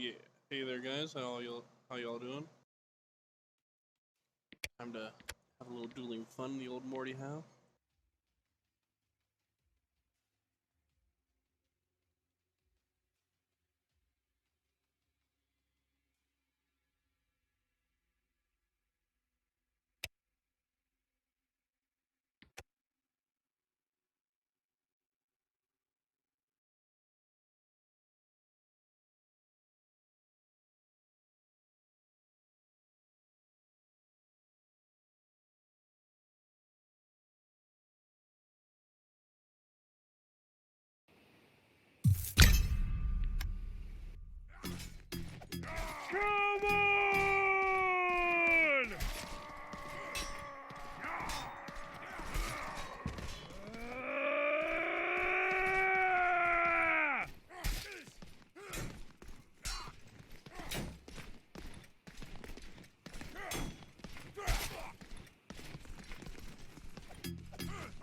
Yeah. Hey there, guys. How y'all doing? Time to have a little dueling fun in the old Mordhau. Come on!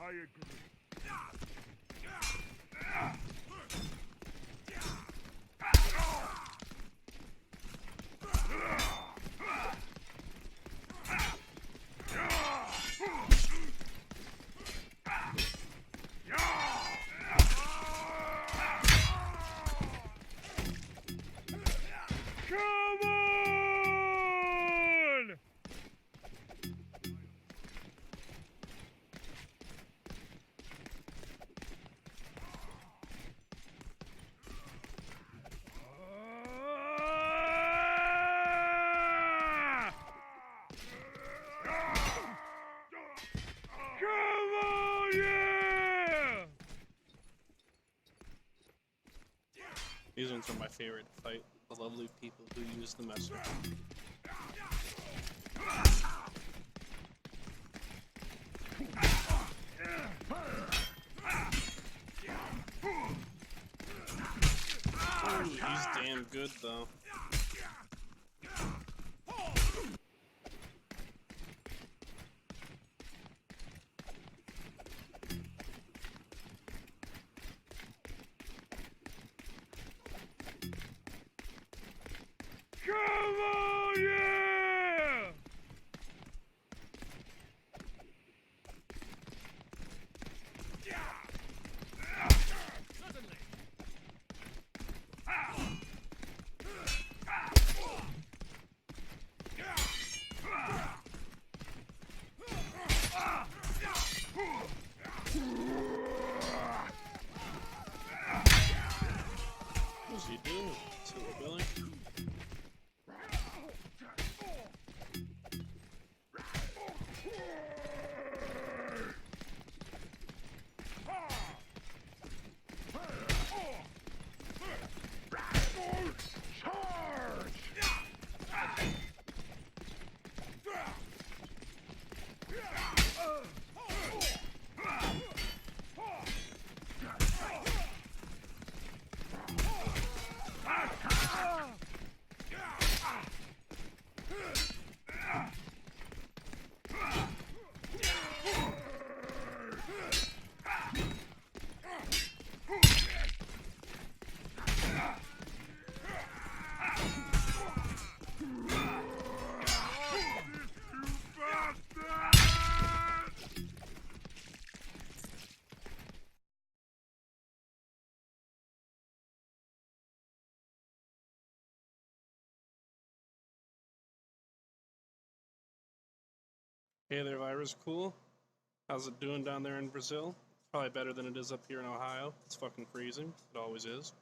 I agree. Come on! Come on, yeah! These ones are my favorite to fight. The lovely people who use the messer. Ooh, he's damn good though. Come on, yeah! What's he doing? Silly Billy? Hey there, Virus. Cool. How's it doing down there in Brazil? Probably better than it is up here in Ohio. It's fucking freezing. It always is.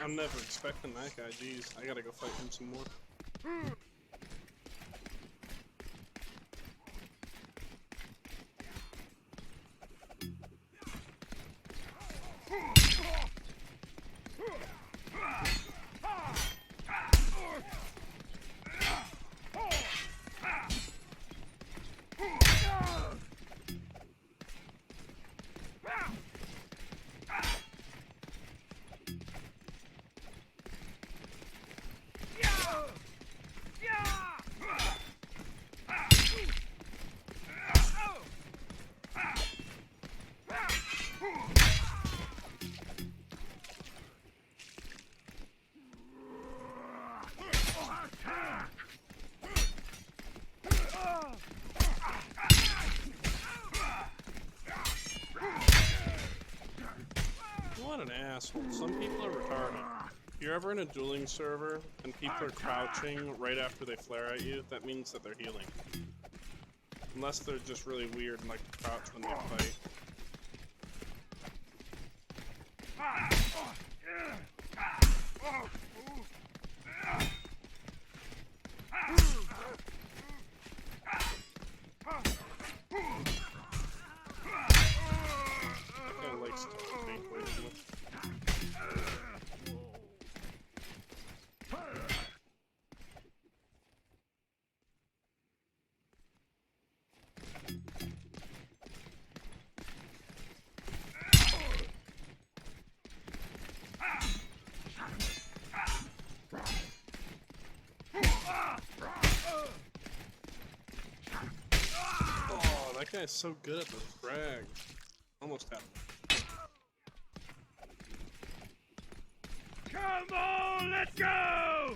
I'm never expecting that guy. Jeez, I gotta go fight him some more. asshole. Some people are retarded. If you're ever in a dueling server and people are crouching right after they flare at you, that means that they're healing. Unless they're just really weird and like to crouch when they fight. That guy likes to take way too much. Oh, that guy's so good at those frags. Almost had him. Come on, let's go!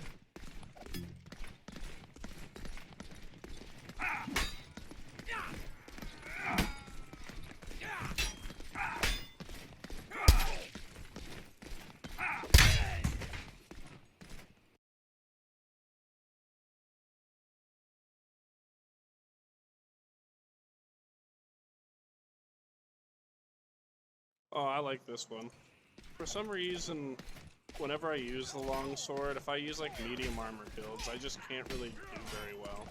Oh, I like this one. For some reason, whenever I use the longsword, if I use like medium armor builds, I just can't really do very well.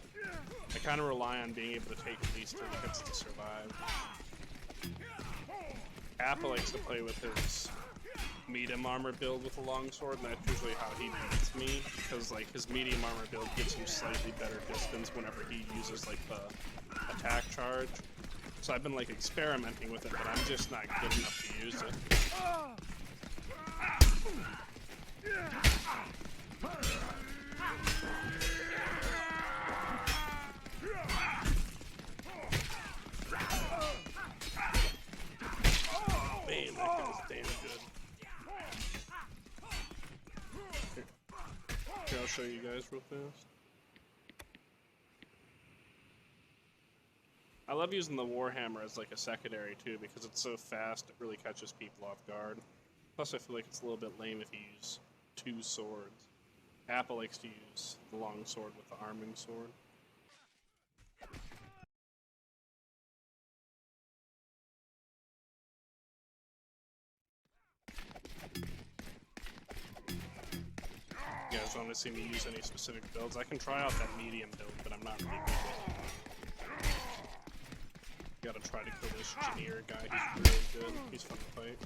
I kind of rely on being able to take at least 3 hits to survive. Appa likes to play with his medium armor build with the longsword, and that's usually how he beats me, because like his medium armor build gives him slightly better distance whenever he uses like the attack charge. So I've been like experimenting with it, but I'm just not good enough to use it. Man, that guy's damn good. Here, I'll show you guys real fast. I love using the Warhammer as like a secondary too, because it's so fast it really catches people off guard. Plus I feel like it's a little bit lame if you use 2 swords. Appa likes to use the long sword with the arming sword. You guys want to see me use any specific builds? I can try out that medium build, but I'm not really good at it. Gotta try to kill this engineer guy, he's really good. He's fun to fight.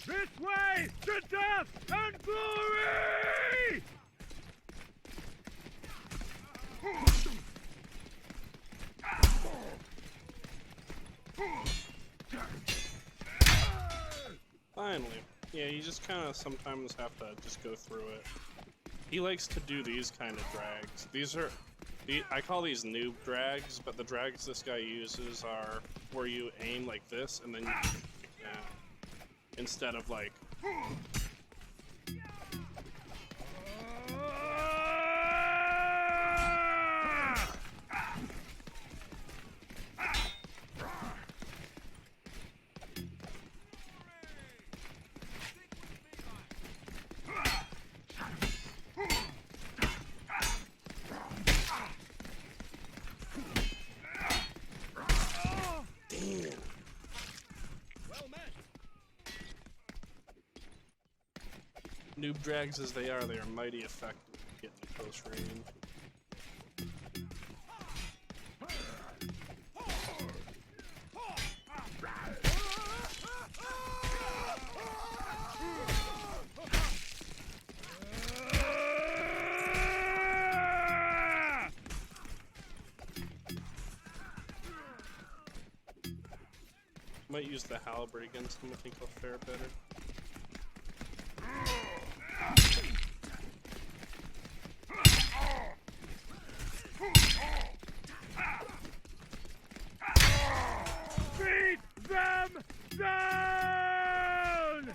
This way to death and glory! Finally. Yeah, you just kind of sometimes have to just go through it. He likes to do these kind of drags. These are, I call these noob drags, but the drags this guy uses are where you aim like this and then you kick down. Instead of like... Noob drags as they are mighty effective at getting to close range. Might use the halberd against him, I think he'll fare better. Down!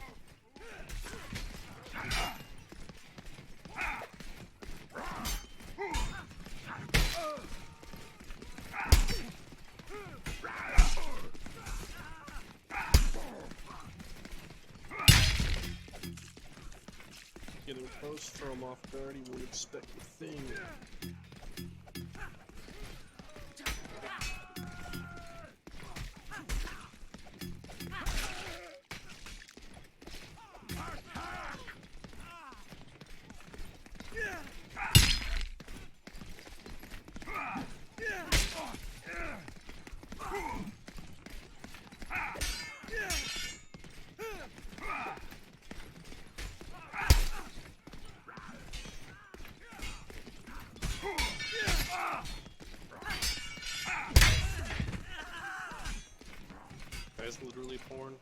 Getting close, throw him off guard, he won't expect a thing. Guy's literally porn.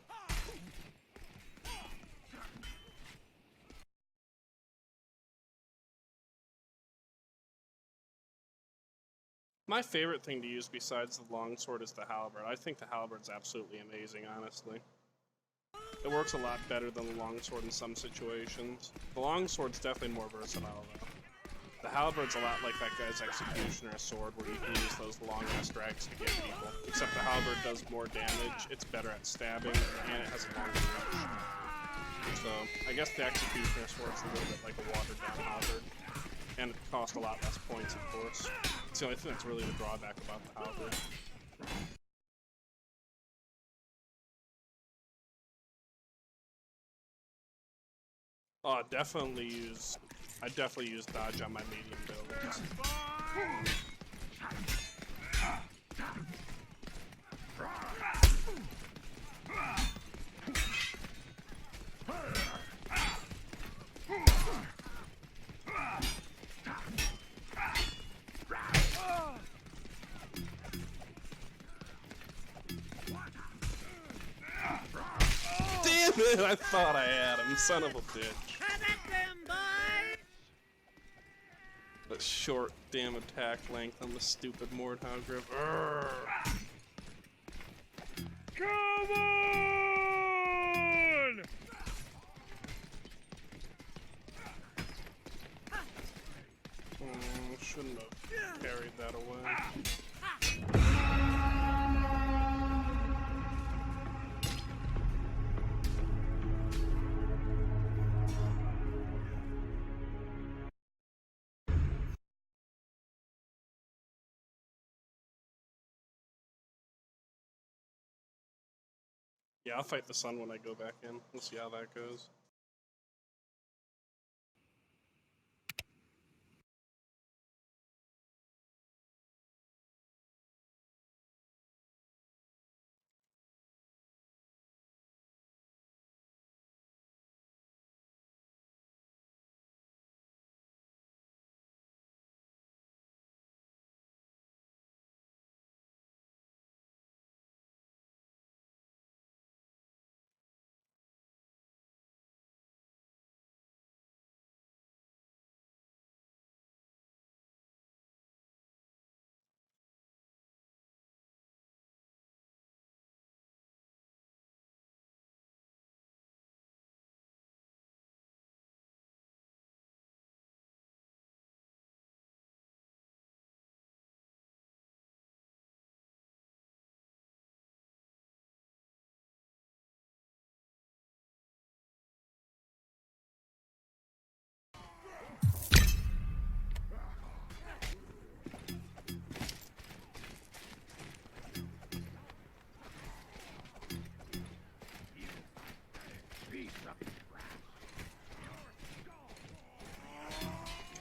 My favorite thing to use besides the longsword is the halberd. I think the halberd's absolutely amazing, honestly. It works a lot better than the longsword in some situations. The longsword's definitely more versatile, though. The halberd's a lot like that guy's executioner sword, where you can use those long-ass drags to get people. Except the halberd does more damage, it's better at stabbing, and it has a longer reach. So, I guess the executioner sword's a little bit like a watered-down halberd. And it costs a lot less points, of course. It's the only thing that's really the drawback about the halberd. Oh, I definitely use dodge on my medium builds. Damn it! I thought I had him, son of a bitch. That short damn attack length on the stupid Mordhau grip. Come on! Shouldn't have carried that away. Yeah, I'll fight the sun when I go back in. We'll see how that goes.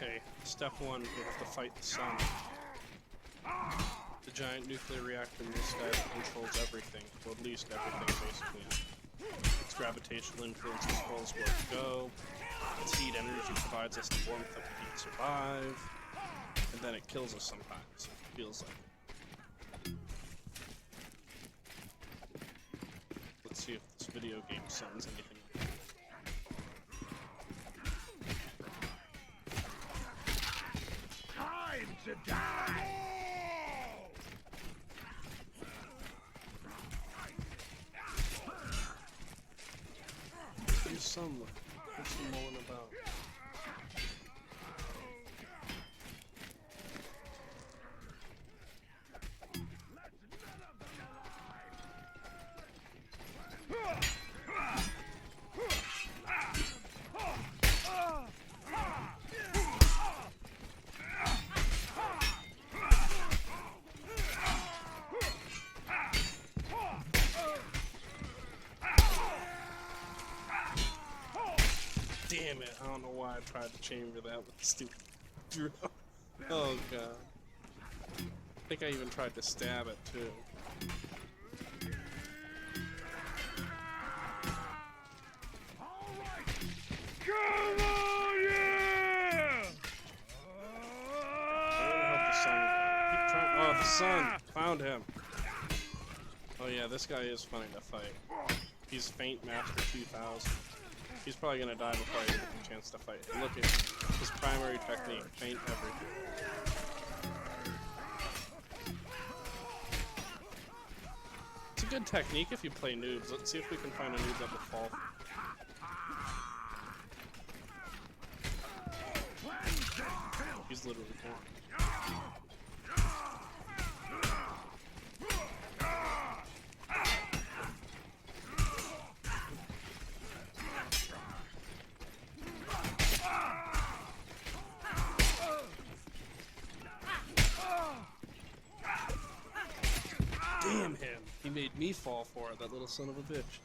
Okay, step one, we have to fight the sun. The giant nuclear reactor in this sky that controls everything, well at least everything basically. Its gravitational influence controls where to go, its heat energy provides us the warmth that we need to survive, and then it kills us sometimes, it feels like. Let's see if this video game sends anything. To die! sunlight. What's he mulling about? Damn it, I don't know why I tried to chamber that with the stupid drum. Oh god. I think I even tried to stab it too. Come on, yeah! Oh, the sun! Found him! Oh yeah, this guy is funny to fight. He's Feint Master 2000. He's probably gonna die before I get a chance to fight him. Look at his primary technique, feint everything. It's a good technique if you play noobs. Let's see if we can find a noob that will fall. He's literally gone. Damn him! He made me fall for it, that little son of a bitch.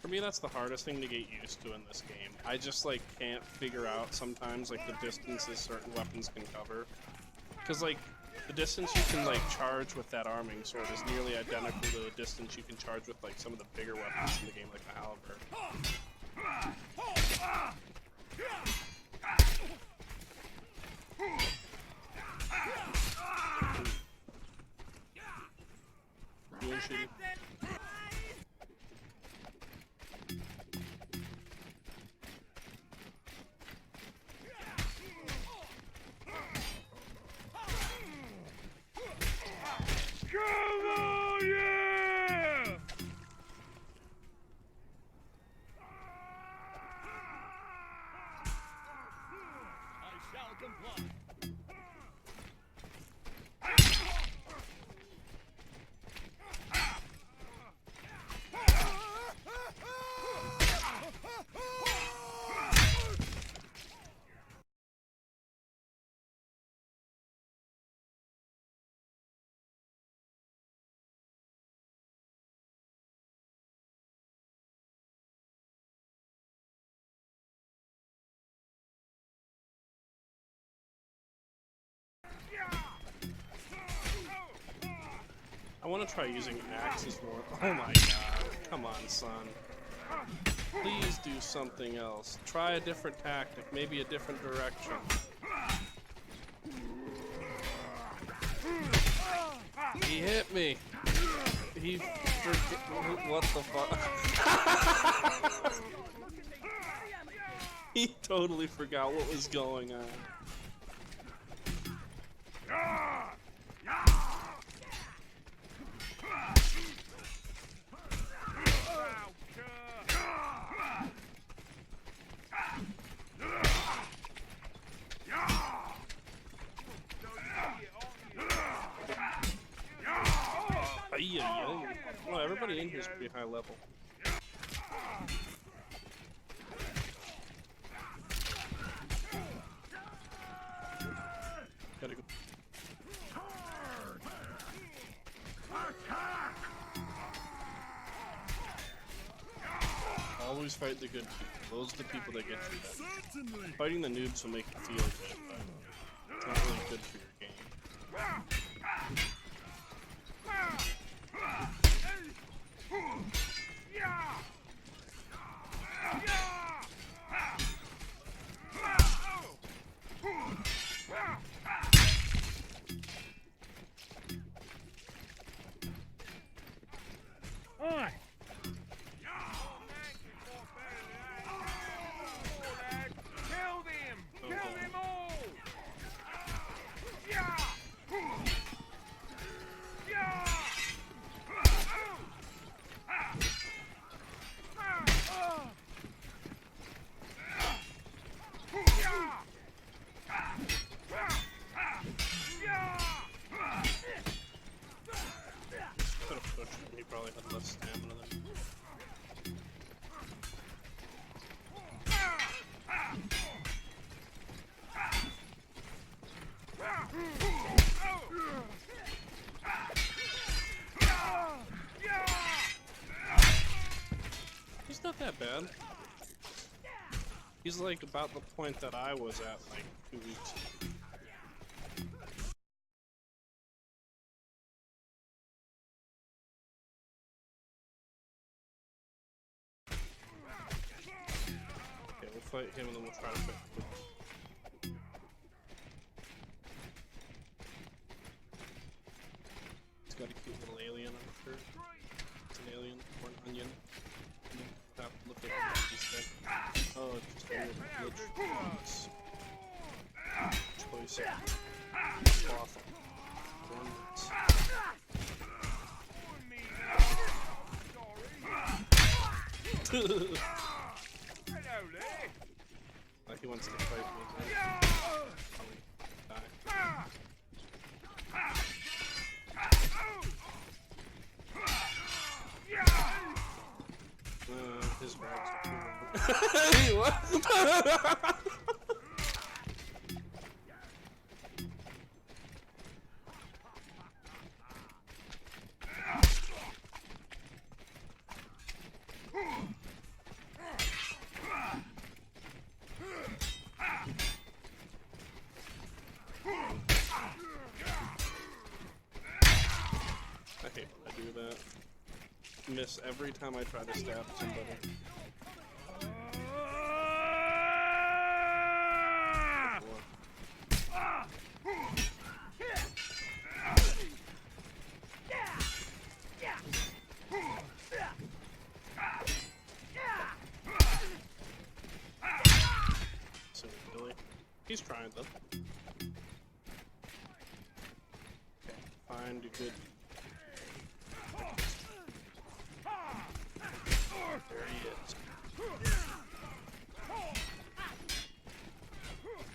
For me, that's the hardest thing to get used to in this game. I just, like, can't figure out sometimes, like, the distances certain weapons can cover. Because, like, the distance you can, like, charge with that arming sword is nearly identical to the distance you can charge with, like, some of the bigger weapons in the game, like the halberd. Doing shitty. Come on, yeah! I shall comply. I want to try using axes more. Oh my god. Come on, son. Please do something else. Try a different tactic, maybe a different direction. He hit me. He what the fuck? He totally forgot what was going on. Well, everybody in here is pretty high level. Gotta go. Always fight the good people. Those are the people that get you back. Fighting the noobs will make you feel good, but it's not really good for your game. Oi! bad. He's like about the point that I was at like 2 weeks ago. Okay, we'll fight him and then we'll try to fight him. He's got a cute little alien, I'm sure. It's an alien or an onion. Look at what he's dead. Oh, it's just a little glitch. Choice cloth ornaments. Like he wants to fight me. Probably die. His rags are too long. Hey, what? I hate when I do that. Miss every time I try to stab somebody. So Billy, he's trying though. Okay, find a good. There he is.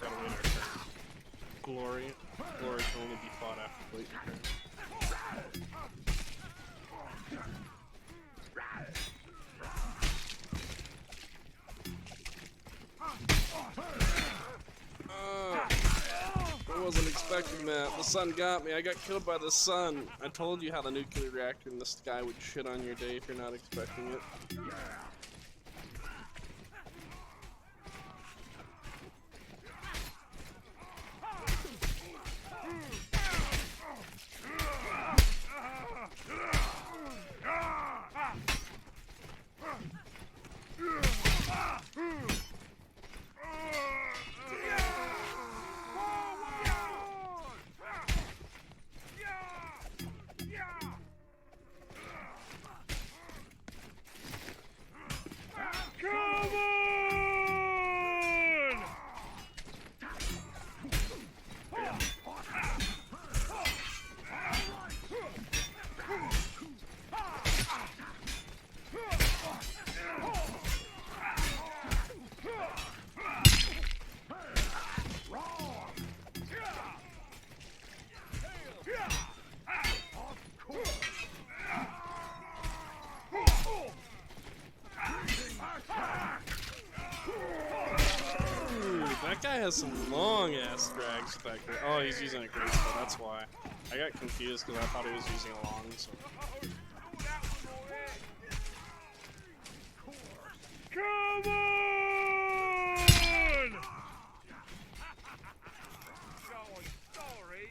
Gotta win our turn. Glory can only be fought after late turn. I wasn't expecting that. The sun got me. I got killed by the sun. I told you how the nuclear reactor in the sky would shit on your day if you're not expecting it. That guy has some long ass drags back there. Oh, he's using a great spell, that's why. I got confused because I thought he was using a long sword. Come on! Sorry.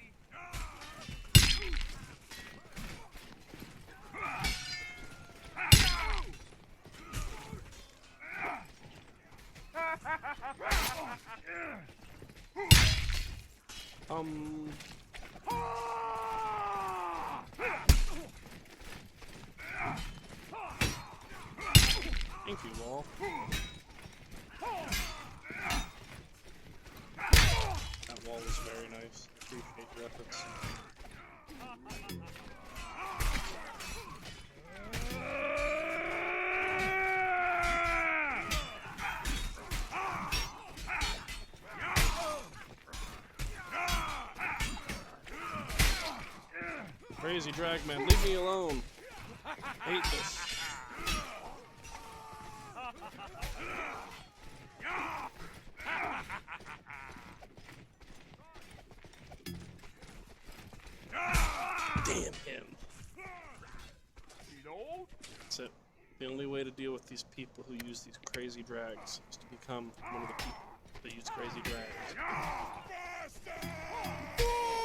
Thank you, Wall. That wall was very nice. Appreciate your efforts. Crazy Dragman, leave me alone. I hate this. Damn him. You know? That's it. The only way to deal with these people who use these crazy drags is to become one of the people that use crazy drags.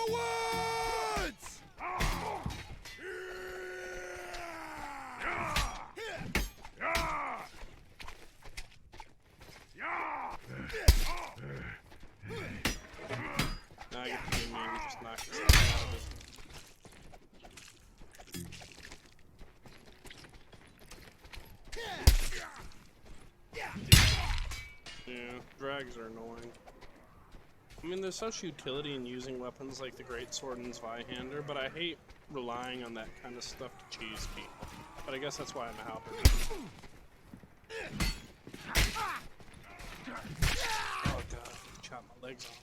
Forwards! Now I get to be mean and just knock this thing out of it. Yeah, drags are annoying. I mean, there's such utility in using weapons like the Greatsword and Zweihander, but I hate relying on that kind of stuff to cheese people. But I guess that's why I'm a halberd. Oh god, he chopped my legs off.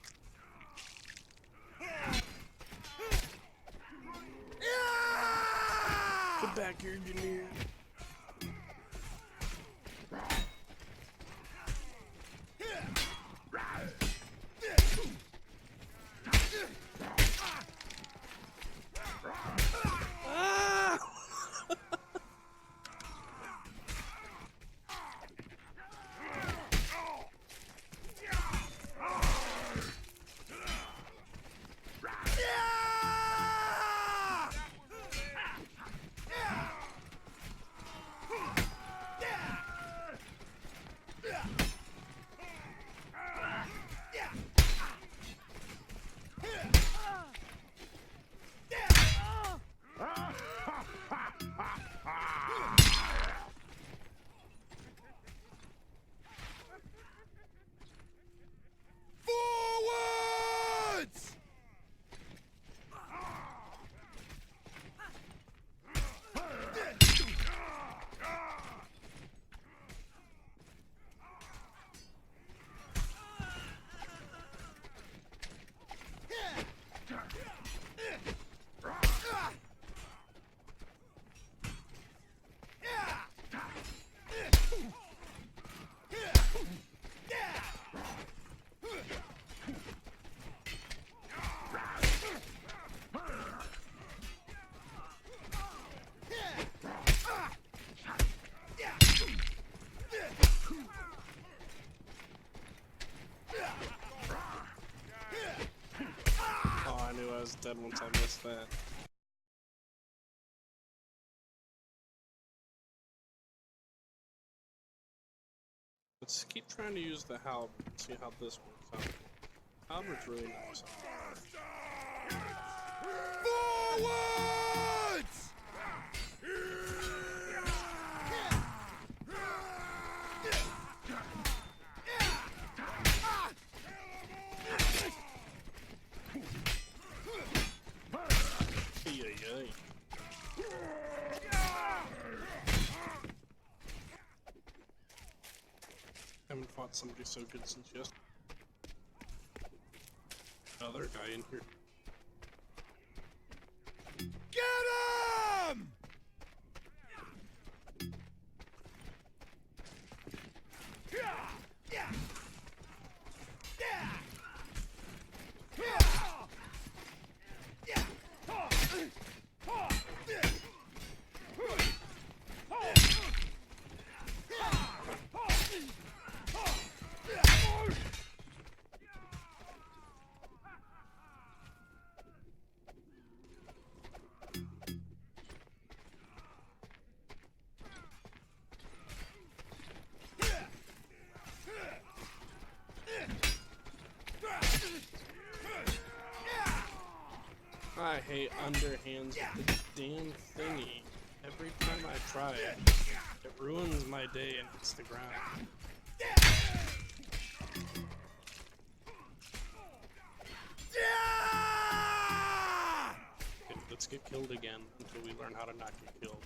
Get back here, engineer. Forwards! Oh, I knew I was dead once I missed that. Let's keep trying to use the halberd and see how this works out. Halberd's really nice. Forwards! Ay. Haven't fought somebody so good since yesterday. Another guy in here. Get him! I hate underhands with the damn thingy. Every time I try it, it ruins my day and hits the ground. Okay, let's get killed again until we learn how to not get killed.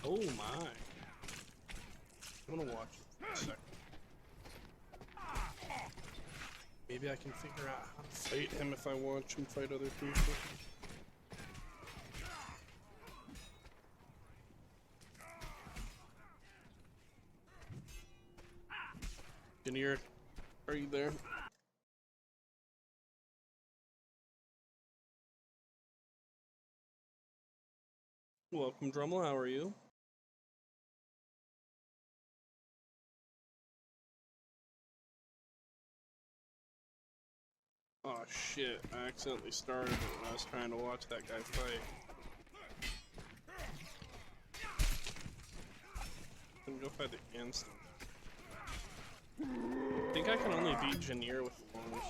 Oh my. I'm gonna watch for a second. Maybe I can figure out how to fight him if I watch him fight other people. here. Are you there? Welcome, Drummel. How are you? Oh shit, I accidentally started it when I was trying to watch that guy fight. I'm gonna go fight against him. I think I can only beat Janir with the longs.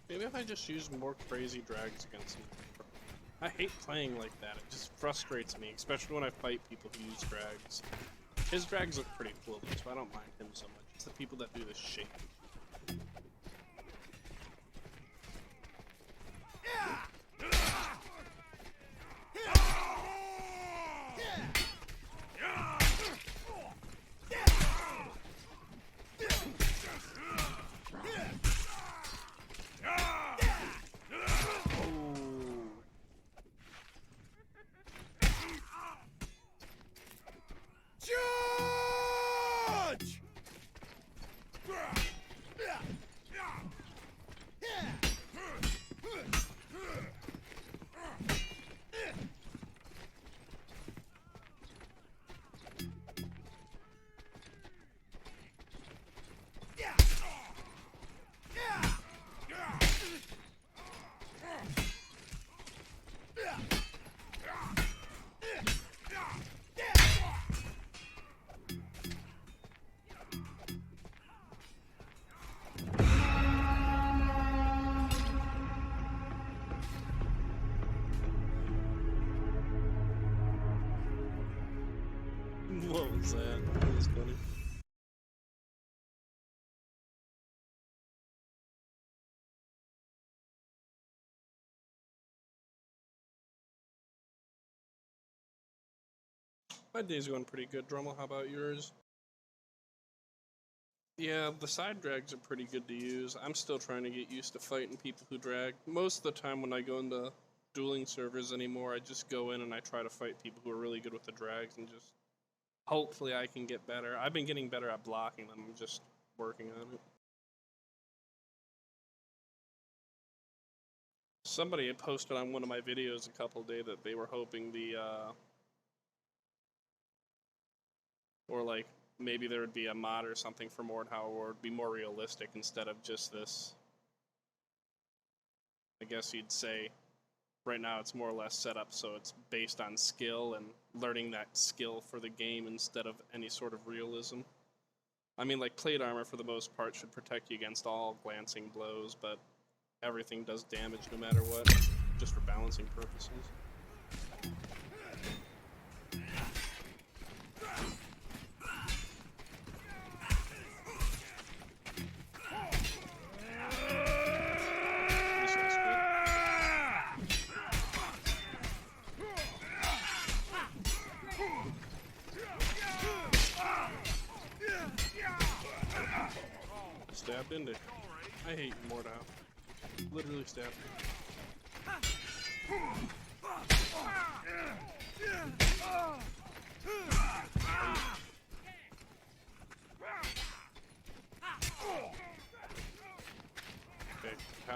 Maybe if I just use more crazy drags against him. I hate playing like that, it just frustrates me, especially when I fight people who use drags. His drags look pretty cool though, so I don't mind him so much. It's the people that do this shit. Charge! What was that? That was funny. My day's going pretty good, Drummel. How about yours? Yeah, the side drags are pretty good to use. I'm still trying to get used to fighting people who drag. Most of the time when I go into dueling servers anymore, I just go in and I try to fight people who are really good with the drags and just hopefully I can get better. I've been getting better at blocking them, I'm just working on it. Somebody had posted on one of my videos a couple days that they were hoping the, or like, maybe there would be a mod or something for Mordhau or it'd be more realistic instead of just this. I guess you'd say, right now it's more or less set up so it's based on skill and learning that skill for the game instead of any sort of realism. I mean, like, plate armor for the most part should protect you against all glancing blows, but everything does damage no matter what, just for balancing purposes. This one's good. Stabbed into. I hate Mordhau. Literally stabbed me.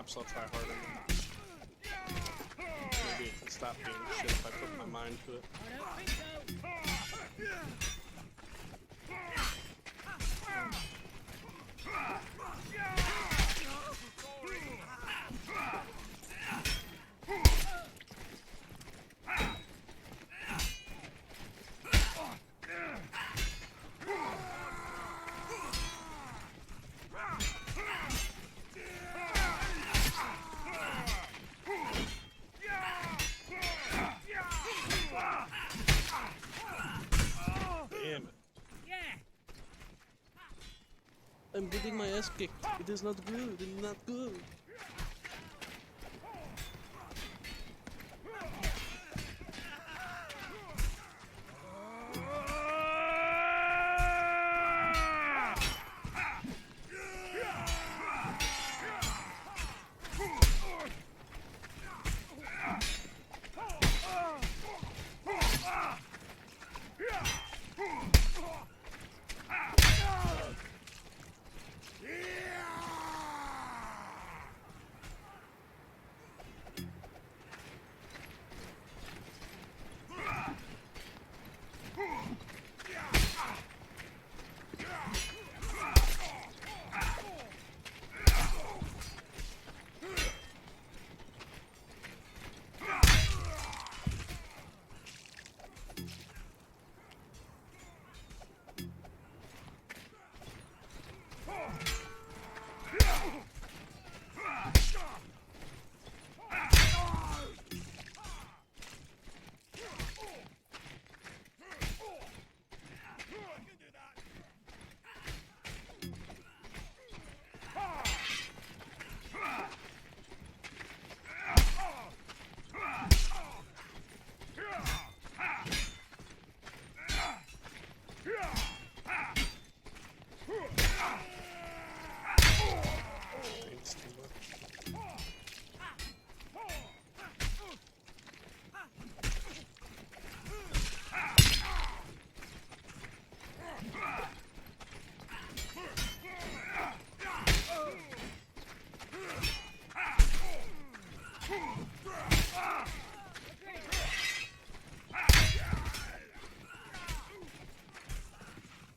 traps, I'll try harder. Maybe it can stop being shit if I put my mind to it. I don't think so. Damn it. Yeah. I'm getting my ass kicked. It is not good. It is not good.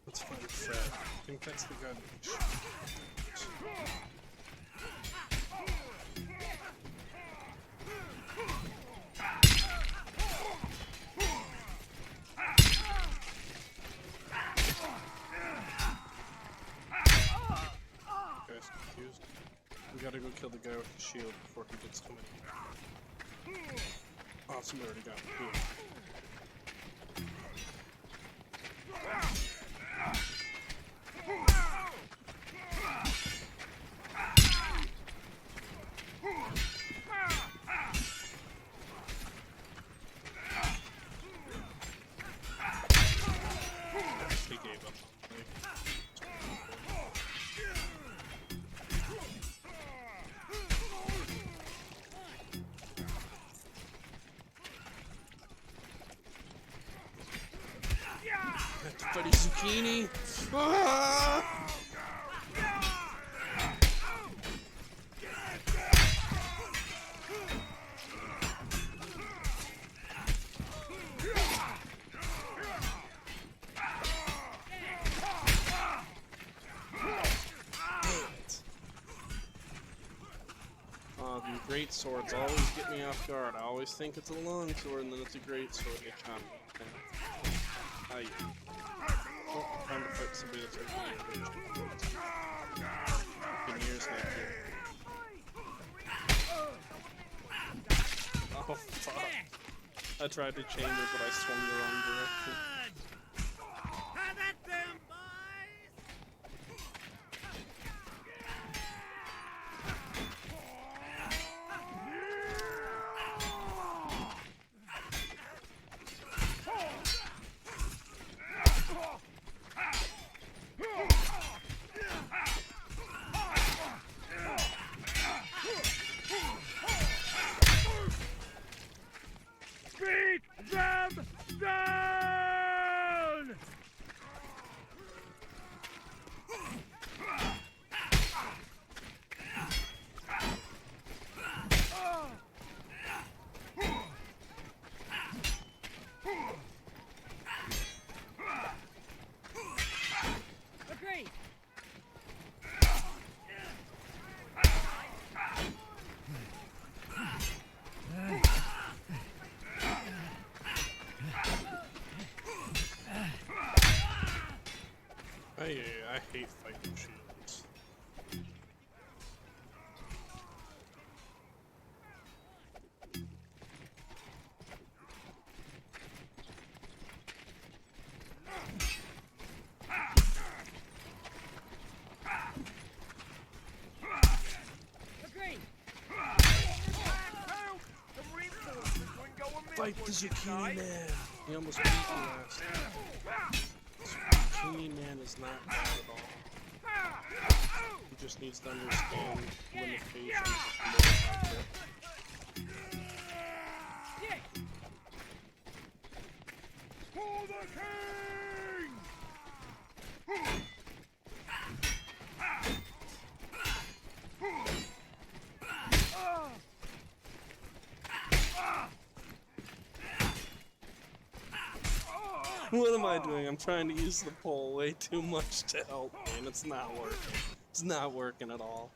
Let's find Fred. I think that's the guy that we should. Guy's confused. We gotta go kill the guy with the shield before he gets too many. Oh, somebody already got him. He gave up. Buddy zucchini. Ah! The great swords always get me off guard. I always think it's a long sword and then it's a great sword. They chop me. Aye. Oh, time to fight somebody that's already engaged. Been years now. Oh fuck. I tried to chamber but I swung the wrong direction. Have at them, boys! Beat them down! Fight the Zucchini Man! He almost beat me last time. Zucchini Man is not bad at all. He just needs to understand limitations more accurate. For the king! What am I doing? I'm trying to use the pole way too much to help me, and it's not working. It's not working at all.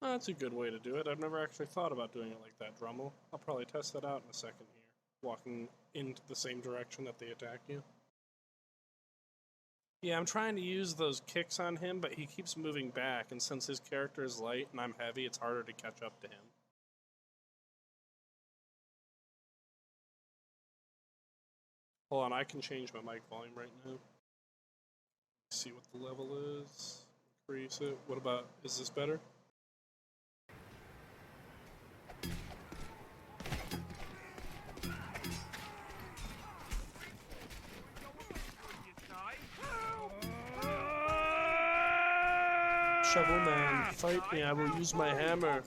That's a good way to do it. I've never actually thought about doing it like that, Drummel. I'll probably test that out in a second here. Walking into the same direction that they attack you. Yeah, I'm trying to use those kicks on him, but he keeps moving back, and since his character is light and I'm heavy, it's harder to catch up to him. Hold on, I can change my mic volume right now. See what the level is. Increase it. What about, is this better? Shovel Man, fight me, I will use my hammer.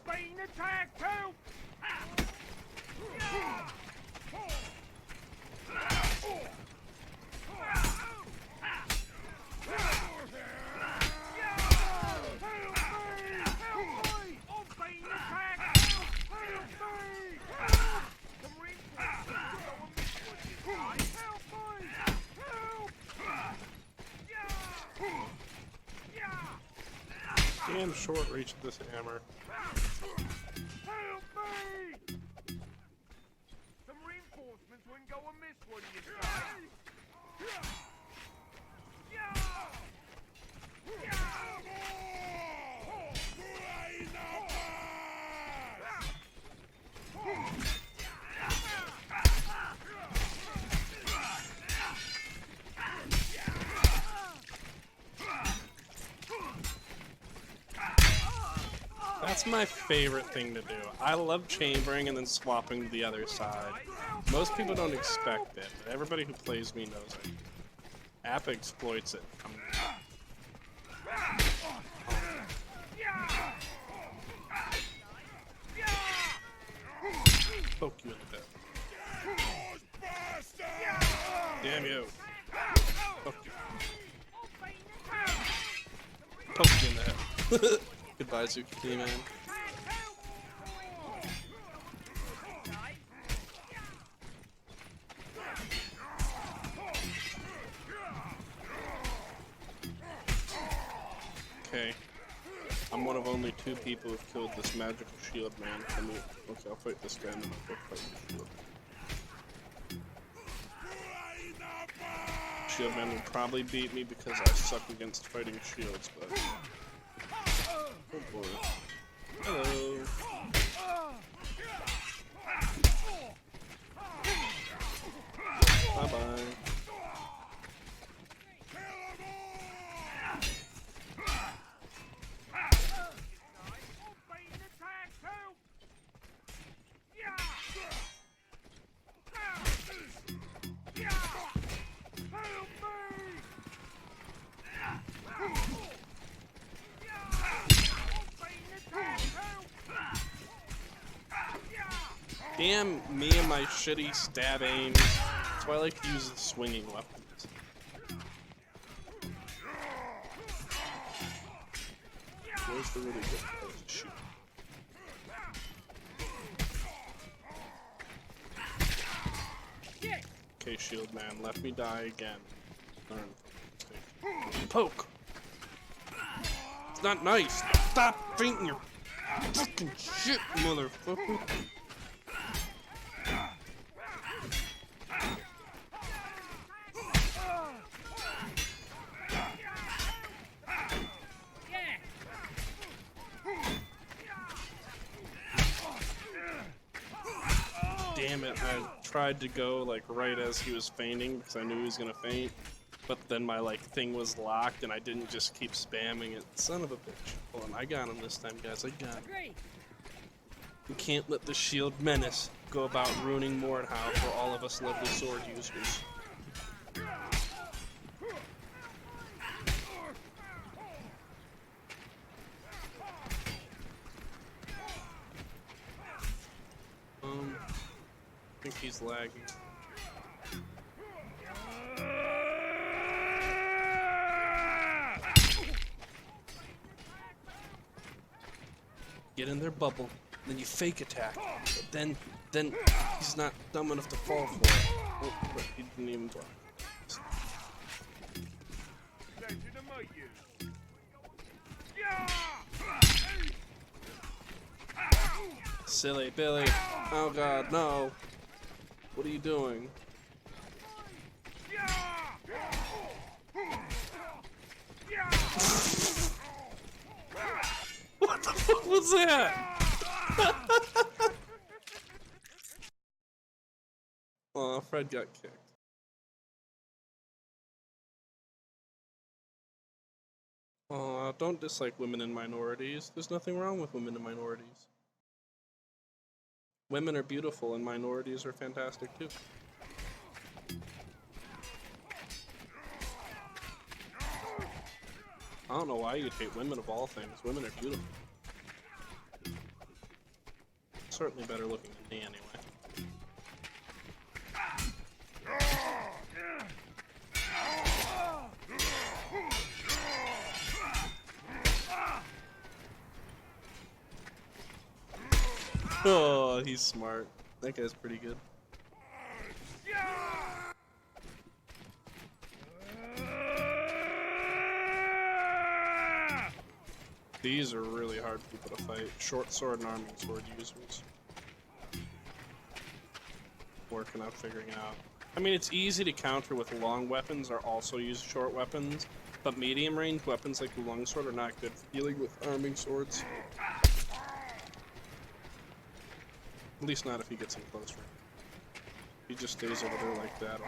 Damn short reach of this hammer. Help me! Some reinforcements wouldn't go amiss, would you say? That's my favorite thing to do. I love chambering and then swapping to the other side. Most people don't expect it, but everybody who plays me knows it. App exploits it. Poke you in the bit. Damn you. Poke you. Poke you in the head. Goodbye, Zucchini Man. Okay. I'm one of only 2 people who've killed this magical shield man. Okay, I'll fight this guy and then I'll go fight the shield. Shield man will probably beat me because I suck against fighting shields, but... Oh boy. Hello. Bye-bye. Damn me and my shitty stab aims. That's why I like to use the swinging weapons. Where's the really good place to shoot? Okay, shield man, let me die again. Learn from mistake. Poke! It's not nice! Stop fainting your fucking shit, motherfucker! damn it, I tried to go like right as he was feigning because I knew he was gonna feint, but then my like thing was locked and I didn't just keep spamming it. Son of a bitch. Hold on, I got him this time, guys. I got him. Agree. We can't let the shield menace go about ruining Mordhau for all of us lovely sword users. I think he's lagging. Get in their bubble, then you fake attack. But then he's not dumb enough to fall for it. Oh, but he didn't even block. Pleasure to meet you. Yeah! Silly Billy. Oh god, no. What are you doing? What the fuck was that? Oh, Fred got kicked. Don't dislike women and minorities. There's nothing wrong with women and minorities. Women are beautiful and minorities are fantastic too. I don't know why you'd hate women of all things. Women are beautiful. Certainly better looking than me anyway. Oh, he's smart. That guy's pretty good. These are really hard people to fight. Short sword and arming sword users. Working on figuring out. I mean, it's easy to counter with long weapons or also use short weapons, but medium range weapons like the longsword are not good for dealing with arming swords. At least not if he gets in close range. He just stays over there like that.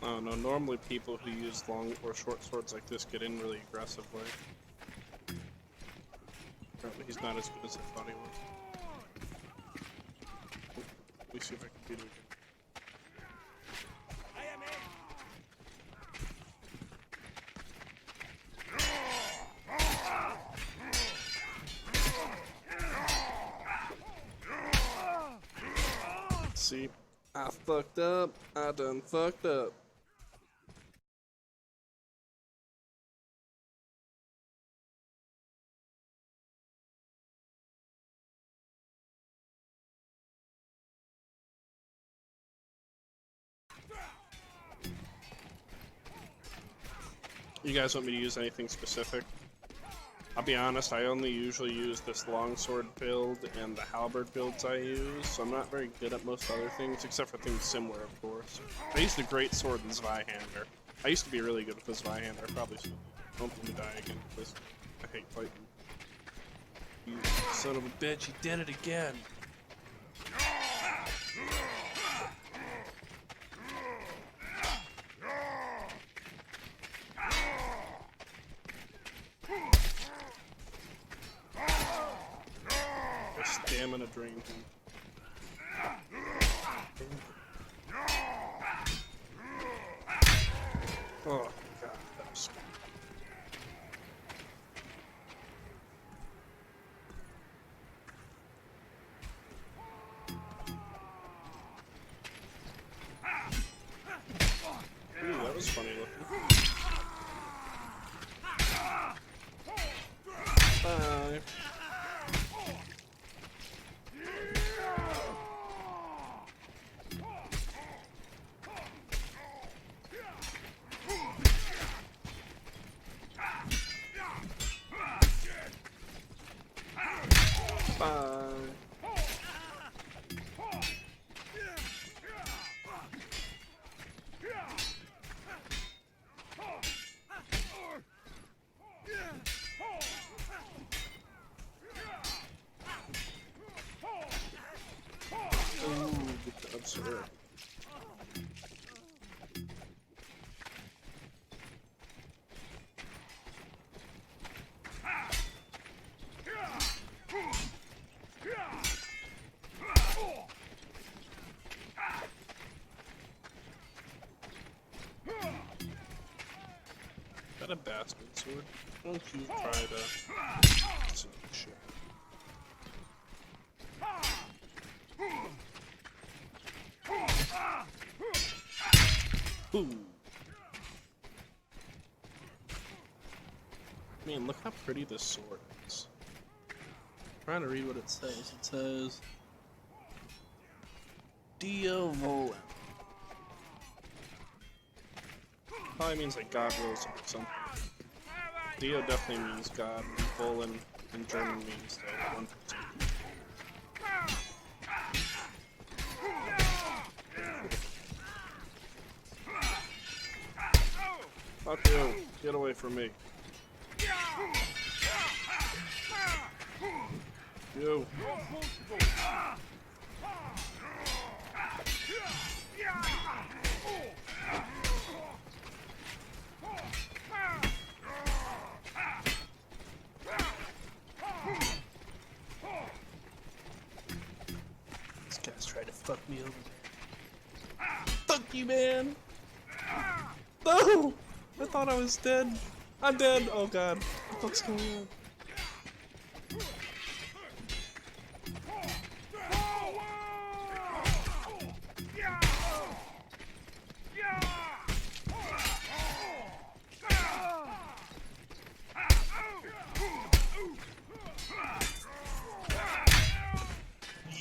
Oh no, normally people who use long or short swords like this get in really aggressively. Apparently he's not as good as I thought he was. Let me see if I can beat him again. See, I fucked up. I done fucked up. You guys want me to use anything specific? I'll be honest, I only usually use this longsword build and the halberd builds I use, so I'm not very good at most other things, except for things similar, of course. I used the great sword and Zweihander. I used to be really good with the Zweihander, I probably still don't let me die again, because I hate fighting. You son of a bitch, he did it again! Stamina drain him. Oh god, that was scary. Ooh, that was funny looking. Bye. Bye. that a bastard sword? Why don't you try to... Shit. Ooh. Man, look how pretty this sword is. I'm trying to read what it says. It says... Dio Volen. Probably means like God wills or something. Dio definitely means God, and Volen in German means like one person. Fuck you. Get away from me. You. This guy's trying to fuck me over there. Fuck you, man! No! I thought I was dead. I'm dead! Oh god. What's going on?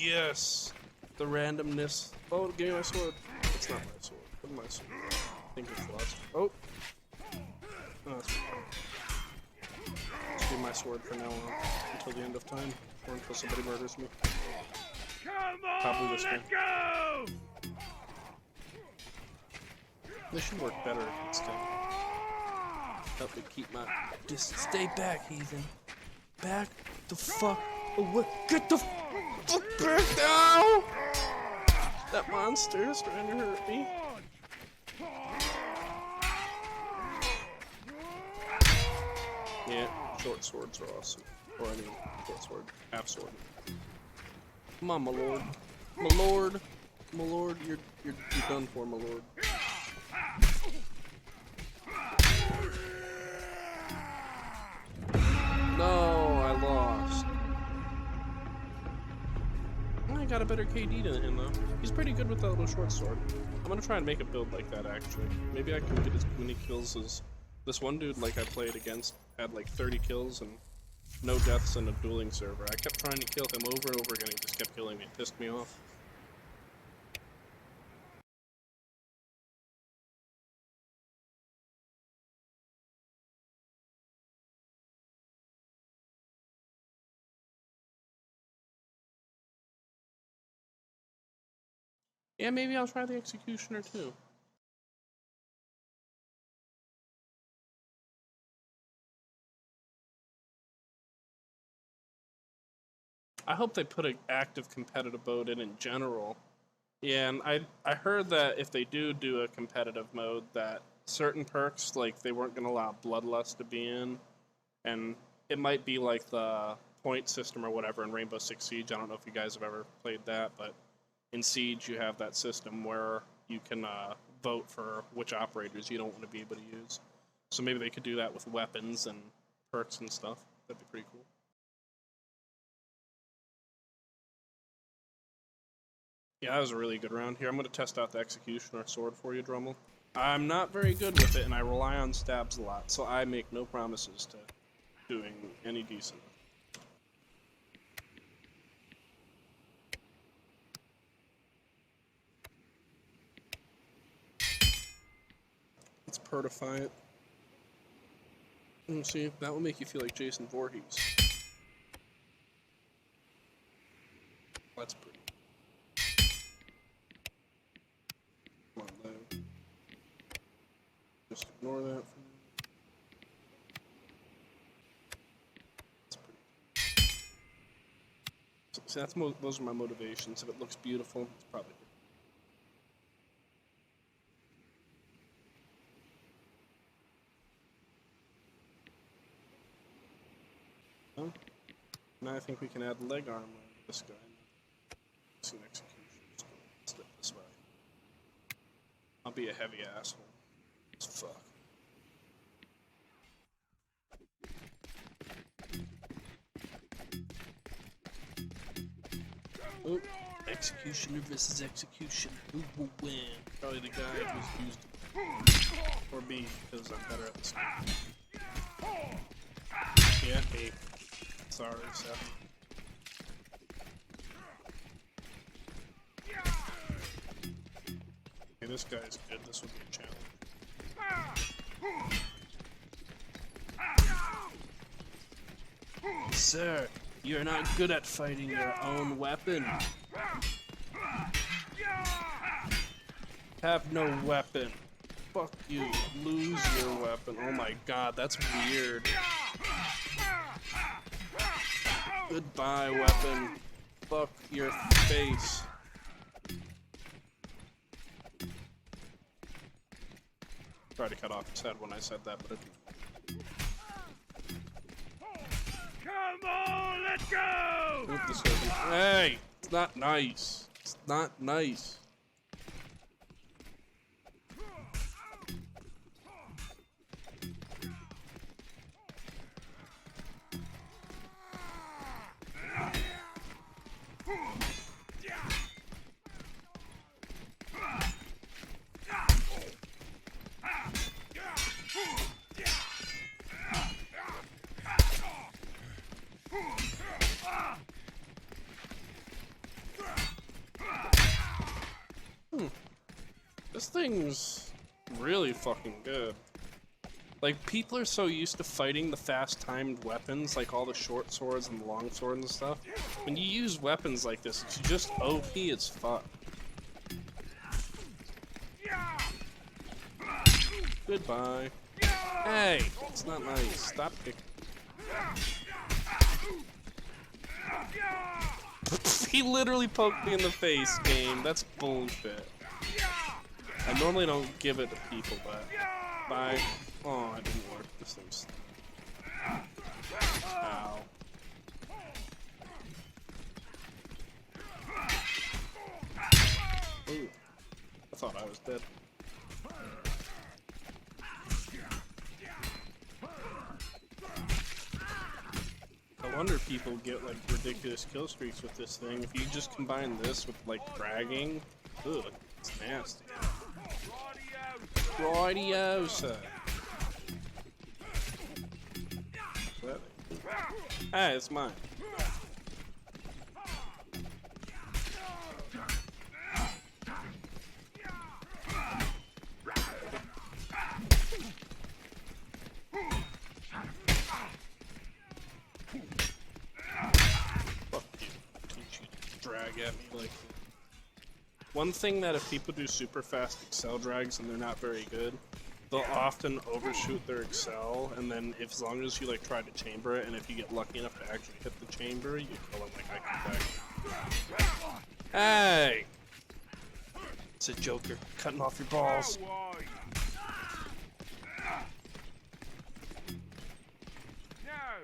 Yes! The randomness. Oh, give me my sword. It's not my sword. What my sword? I think it's lost. Oh! No, that's fine. Just be my sword for now on until the end of time, or until somebody murders me. Come on, Probably this let's one. go! This should work better against him. Help me keep my distance. Stay back, heathen. Back the fuck away. Get the fuck back now! That monster is trying to hurt me. Yeah, short swords are awesome. Or I mean, short sword, half sword. Come on, my lord. My lord. My lord, you're done for, my lord. No, I lost. I got a better KD than him though. He's pretty good with that little short sword. I'm gonna try and make a build like that actually. Maybe I can get as many kills as this one dude like I played against had like 30 kills and no deaths in a dueling server. I kept trying to kill him over and over again. He just kept killing me. It pissed me off. Yeah, maybe I'll try the executioner too. I hope they put an active competitive mode in general. Yeah, and I heard that if they do a competitive mode, that certain perks, like they weren't going to allow Bloodlust to be in, and it might be like the point system or whatever in Rainbow Six Siege. I don't know if you guys have ever played that, but in Siege you have that system where you can vote for which operators you don't want to be able to use. So maybe they could do that with weapons and perks and stuff. That'd be pretty cool. Yeah, that was a really good round. Here, I'm going to test out the Executioner sword for you, Drummel. I'm not very good with it, and I rely on stabs a lot, so I make no promises to doing any decent. Let's pertify it. See, that will make you feel like Jason Voorhees. That's pretty. Come on, Lou. Just ignore that for now. That's pretty. See, those are my motivations. If it looks beautiful, it's probably good. Well, now I think we can add leg armor to this guy. See an execution. So let's step this way. I'll be a heavy asshole. As fuck. Oh, executioner versus execution. Who will win? Probably the guy who's used it. Or me, because I'm better at this. Yeah, me. Sorry, Seth. Okay, this guy's good. This would be a challenge. Sir, you're not good at fighting your own weapon. Have no weapon. Fuck you. Lose your weapon. Oh my god, that's weird. Goodbye, weapon. Fuck your face. Tried to cut off his head when I said that, but it... Come on, let's go! Oop, this way. Hey! It's not nice. It's not nice. This thing's really fucking good. Like, people are so used to fighting the fast-timed weapons, like all the short swords and the long swords and stuff. When you use weapons like this, it's just OP as fuck. Goodbye. Hey, it's not nice. Stop kicking. He literally poked me in the face, game. That's bullshit. I normally don't give it to people, but... Bye. Oh, it didn't work. This thing's... Ow. Ooh. I thought I was dead. I wonder people get, like, ridiculous kill streaks with this thing. If you just combine this with, like, dragging... Ugh, it's nasty. Radiosa. Hey, it's mine. Fuck you. Don't you drag at me like... One thing that if people do super fast Excel drags and they're not very good, they'll often overshoot their Excel, and then if, as long as you like try to chamber it, and if you get lucky enough to actually hit the chamber, you kill him like I can back. Hey! It's a Joker, cutting off your balls.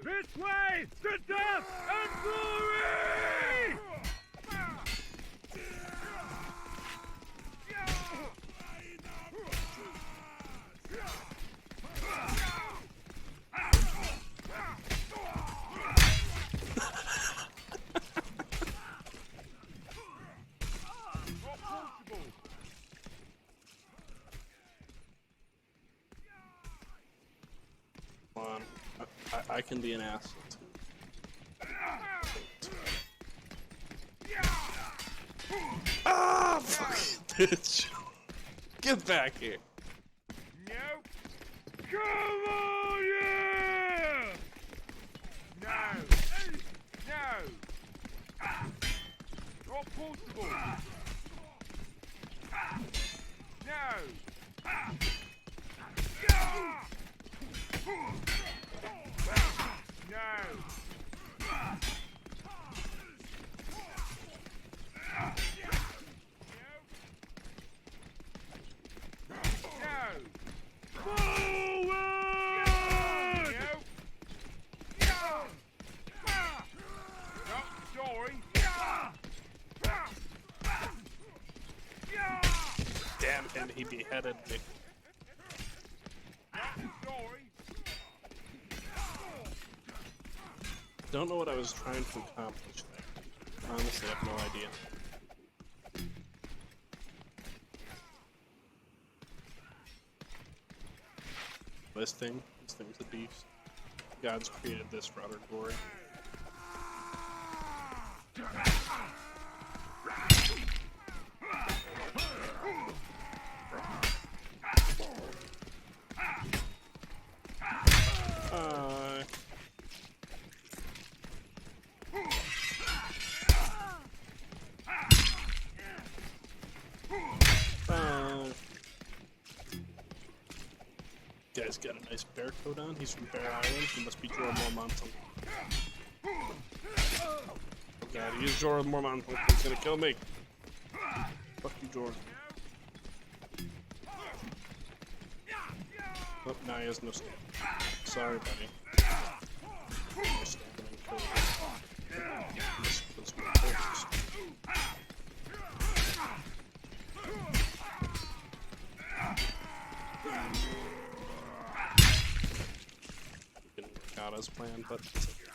This way to death and glory! Come on. I can be an asshole too. Ah, fucking bitch. Get back here. Nope. Come on, yeah! No. No. Not possible. No. Damn him, he beheaded me. Don't know what I was trying to accomplish there. Honestly, I have no idea. This thing's a beast. God's created this for utter glory. Guy's got a nice bear coat on. He's from Bear Island. He must be Jorah Mormont. Oh god, he is Jorah Mormont. He's gonna kill me. Fuck you, Jorah. Oh, now he has no stamina. Sorry, buddy. No stamina and kill him. This kills me first. Didn't work out as planned, but it's okay.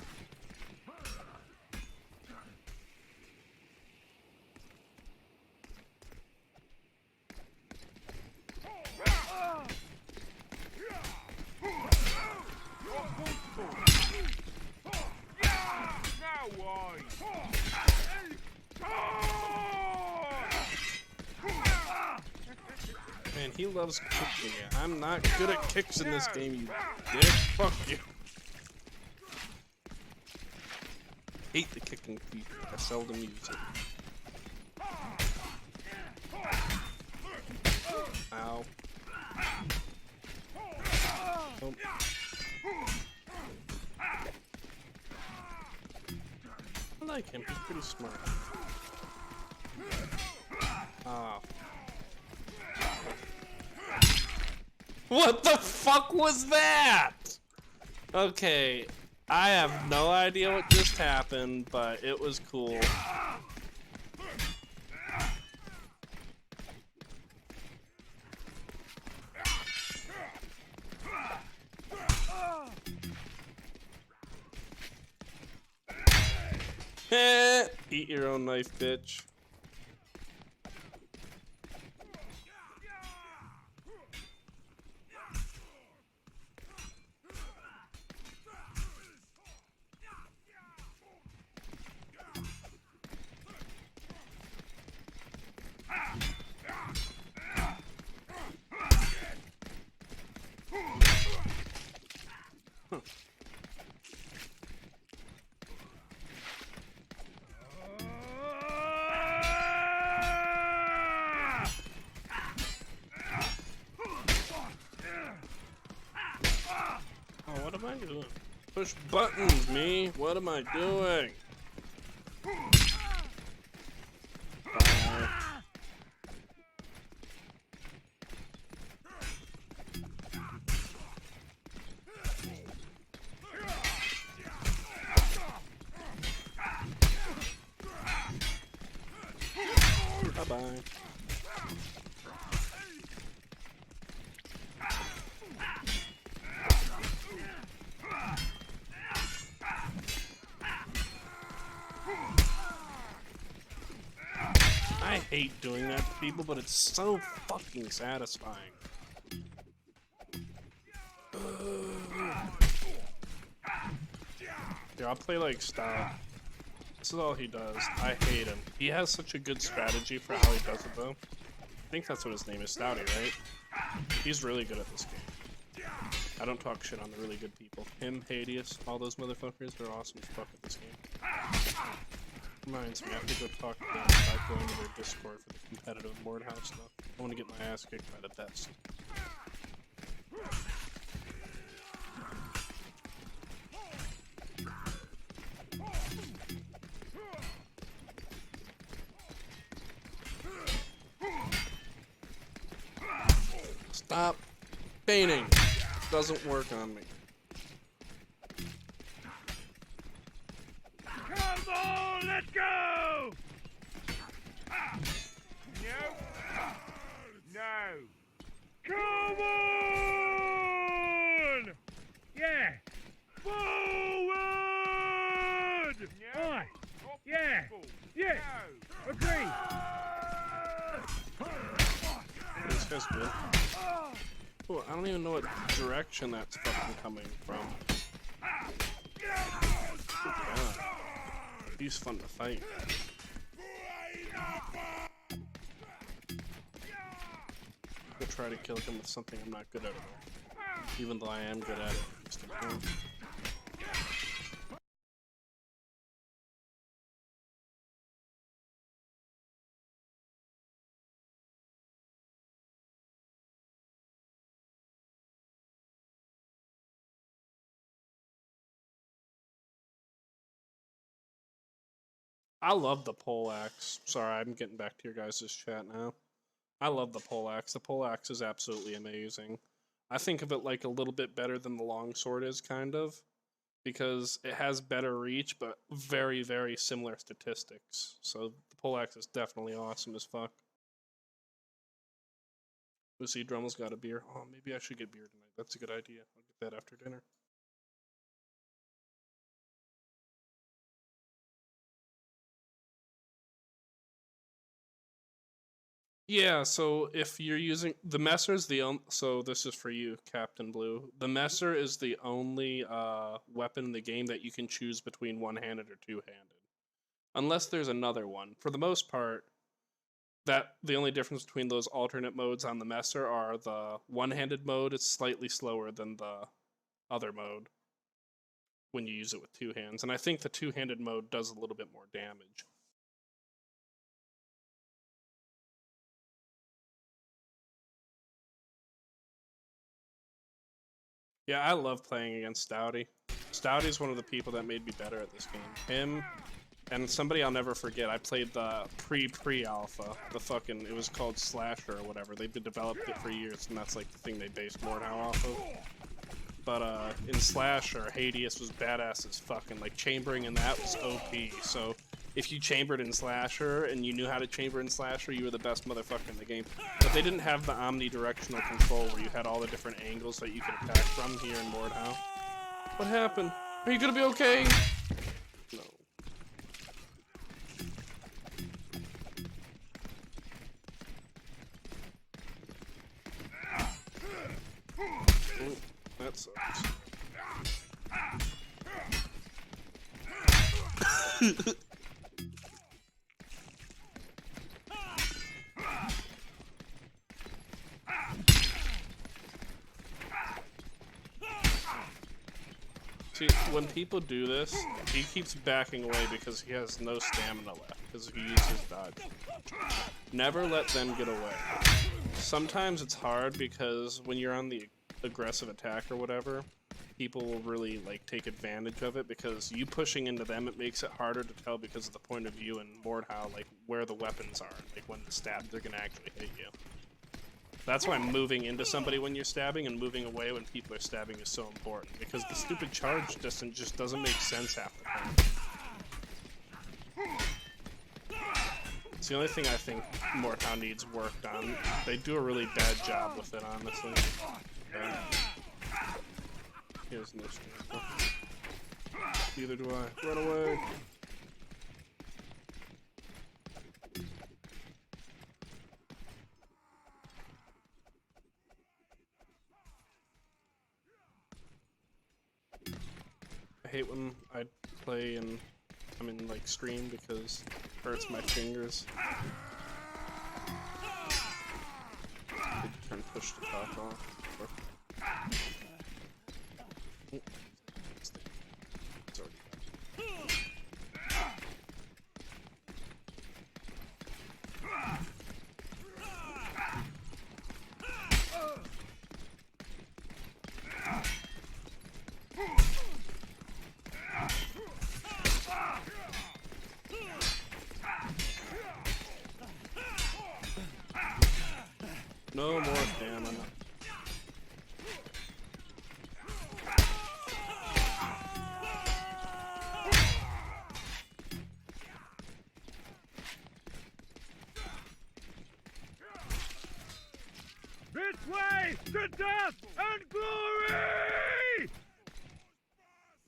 Man, he loves kicking it. I'm not good at kicks in this game, you dick. Fuck you. Hate the kicking feature. I seldom use it. Ow. Oh. I like him. He's pretty smart. Ah. What the fuck was that? Okay, I have no idea what just happened, but it was cool. Eat your own knife, bitch. Oh, what am I doing? Push buttons, me. What am I doing? Bye-bye. I hate doing that to people, but it's so fucking satisfying. Yeah, I'll play like Stout. This is all he does. I hate him. He has such a good strategy for how he does it, though. I think that's what his name is, Stouty, right? He's really good at this game. I don't talk shit on the really good people. Him, Hades, all those motherfuckers, they're awesome as fuck at this game. Reminds me, I have to go talk to them by going to their Discord for the competitive Mordhau stuff. I want to get my ass kicked by the best. Stop feigning. Doesn't work on me. Come on, let's go! No. No. Come on! Yeah. Forward! No. Yeah. That's good. Oh, I don't even know what direction that's fucking coming from. Good God. He's fun to fight. I'll try to kill him with something I'm not good at all. Even though I am good at it. Just a point. I love the pole axe. Sorry, I'm getting back to your guys' chat now. I love the pole axe. The pole axe is absolutely amazing. I think of it like a little bit better than the longsword is, kind of, because it has better reach, but very, very similar statistics. So the pole axe is definitely awesome as fuck. We see Drummel's got a beer. Oh, maybe I should get beer tonight. That's a good idea. I'll get that after dinner. Yeah, so if you're using the Messer is the so this is for you, Captain Blue. The Messer is the only weapon in the game that you can choose between one-handed or two-handed, unless there's another one. For the most part, that the only difference between those alternate modes on the Messer are the one-handed mode is slightly slower than the other mode when you use it with two hands, and I think the two-handed mode does a little bit more damage. Yeah, I love playing against Stouty. Stouty's one of the people that made me better at this game. Him and somebody I'll never forget. I played the pre-alpha. The fucking, it was called Slasher or whatever. They've developed it for years, and that's like the thing they based Mordhau off of. But in Slasher, Hades was badass as fucking. Like chambering in that was OP. So if you chambered in Slasher and you knew how to chamber in Slasher, you were the best motherfucker in the game. But they didn't have the omnidirectional control where you had all the different angles that you could attack from here in Mordhau. What happened? Are you gonna be okay? No. Ooh, that sucks. See, when people do this, he keeps backing away because he has no stamina left, because he uses dodge. Never let them get away. Sometimes it's hard because when you're on the aggressive attack or whatever, people will really like take advantage of it because you pushing into them, it makes it harder to tell because of the point of view in Mordhau, like where the weapons are, like when the stabs are gonna actually hit you. That's why moving into somebody when you're stabbing and moving away when people are stabbing is so important, because the stupid charge distance just doesn't make sense half the time. It's the only thing I think Mordhau needs worked on. They do a really bad job with it, honestly. Yeah. He has no strength. Neither do I. Run away! I hate when I play and I'm in like stream because it hurts my fingers. I need to turn push to talk off. It's already no more stamina. This way to death and glory!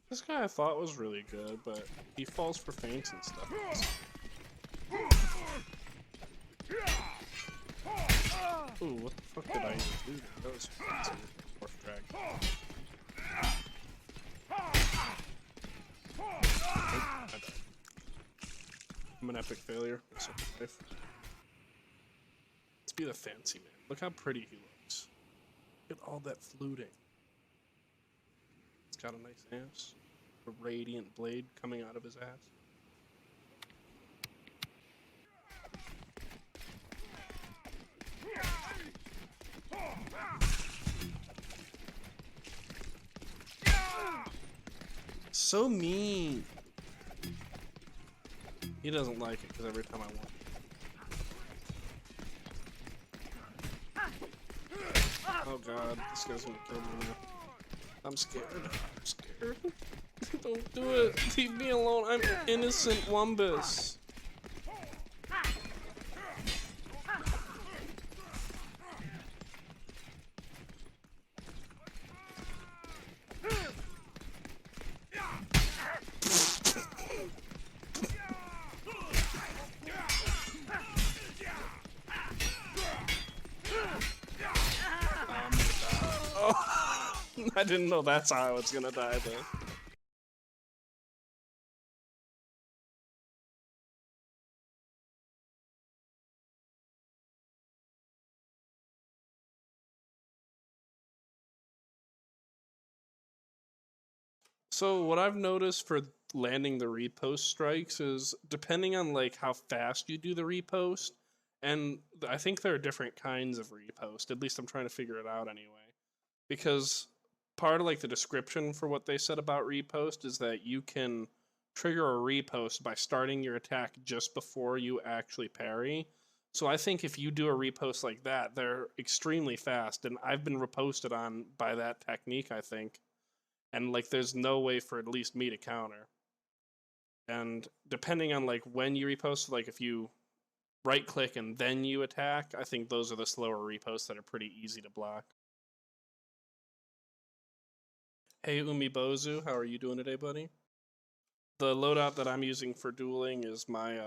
This guy I thought was really good, but he falls for feints and stuff. Ooh, what the fuck did I even do there? That was some dwarf drag. I died. I'm an epic failure. Life. Let's be the fancy man. Look how pretty he looks. Look at all that fluting. It's got a nice ass. A radiant blade coming out of his ass. So mean. He doesn't like it because every time I want. Oh god, this guy's gonna kill me now. I'm scared. I'm scared. Don't do it. Leave me alone. I'm innocent Wumbus. I didn't know that's how I was gonna die though. So what I've noticed for landing the repost strikes is depending on like how fast you do the repost, and I think there are different kinds of repost. At least I'm trying to figure it out anyway. Because part of like the description for what they said about repost is that you can trigger a repost by starting your attack just before you actually parry. So I think if you do a repost like that, they're extremely fast, and I've been reposted on by that technique, I think. And like there's no way for at least me to counter. And depending on like when you repost, like if you right click and then you attack, I think those are the slower reposts that are pretty easy to block. Hey Umibozu, how are you doing today, buddy? The loadout that I'm using for dueling is my,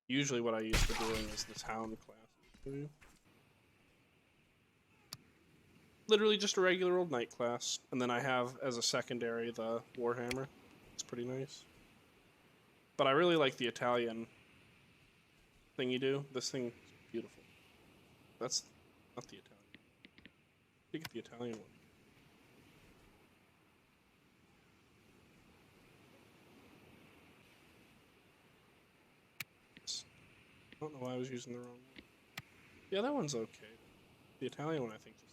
usually what I use for dueling is this Hound class. Literally just a regular old knight class. And then I have, as a secondary, the Warhammer. It's pretty nice. But I really like the Italian thing you do. This thing is beautiful. That's not the Italian. You get the Italian one. I don't know why I was using the wrong one. Yeah, that one's okay. The Italian one, I think, just...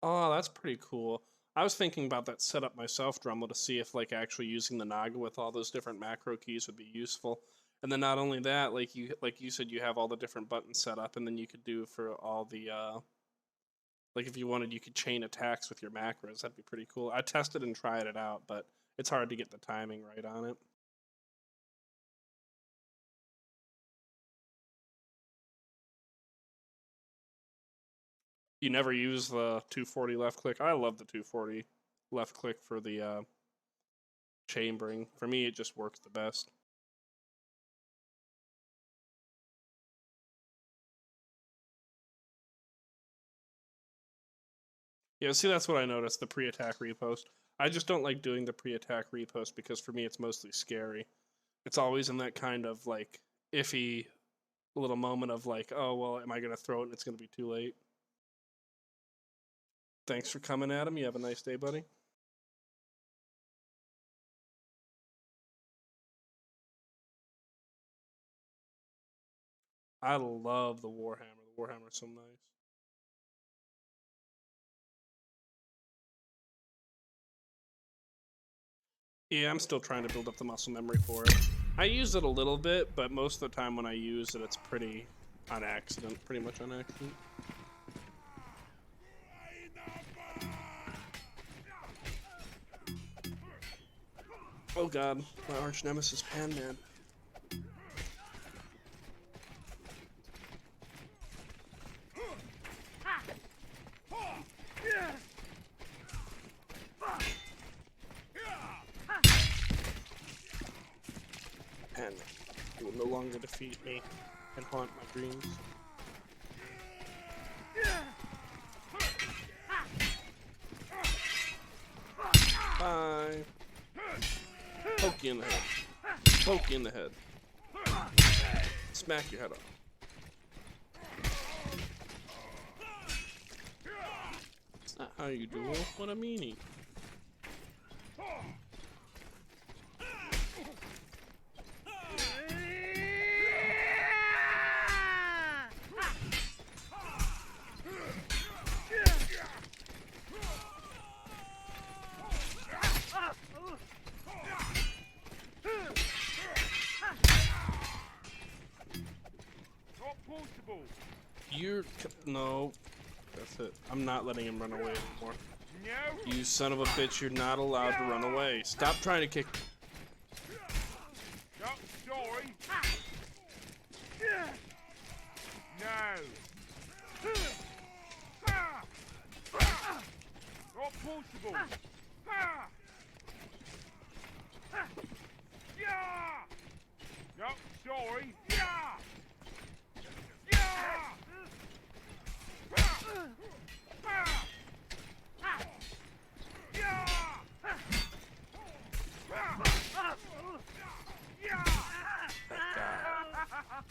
Oh, that's pretty cool. I was thinking about that setup myself, Drumble, to see if like actually using the Naga with all those different macro keys would be useful. And then not only that, like you said, you have all the different buttons set up, and then you could do for all the like if you wanted, you could chain attacks with your macros. That'd be pretty cool. I tested and tried it out, but it's hard to get the timing right on it. You never use the 240 left click. I love the 240 left click for the chambering. For me, it just works the best. Yeah, see, that's what I noticed, the pre-attack repost. I just don't like doing the pre-attack repost because for me it's mostly scary. It's always in that kind of like iffy little moment of like, oh, well, am I going to throw it and it's going to be too late? Thanks for coming, Adam. You have a nice day, buddy. I love the Warhammer. The Warhammer's so nice. Yeah, I'm still trying to build up the muscle memory for it. I use it a little bit, but most of the time when I use it, it's pretty on accident. Pretty much on accident. Oh god, my arch nemesis Panman. defeat me and haunt my dreams. Bye. Poke you in the head. Poke you in the head. Smack your head off. That's not how you duel. What a meanie. No. That's it. I'm not letting him run away anymore. No. You son of a bitch, you're not allowed to run away. Stop trying to kick. Not sorry. No. Not possible. Not sorry.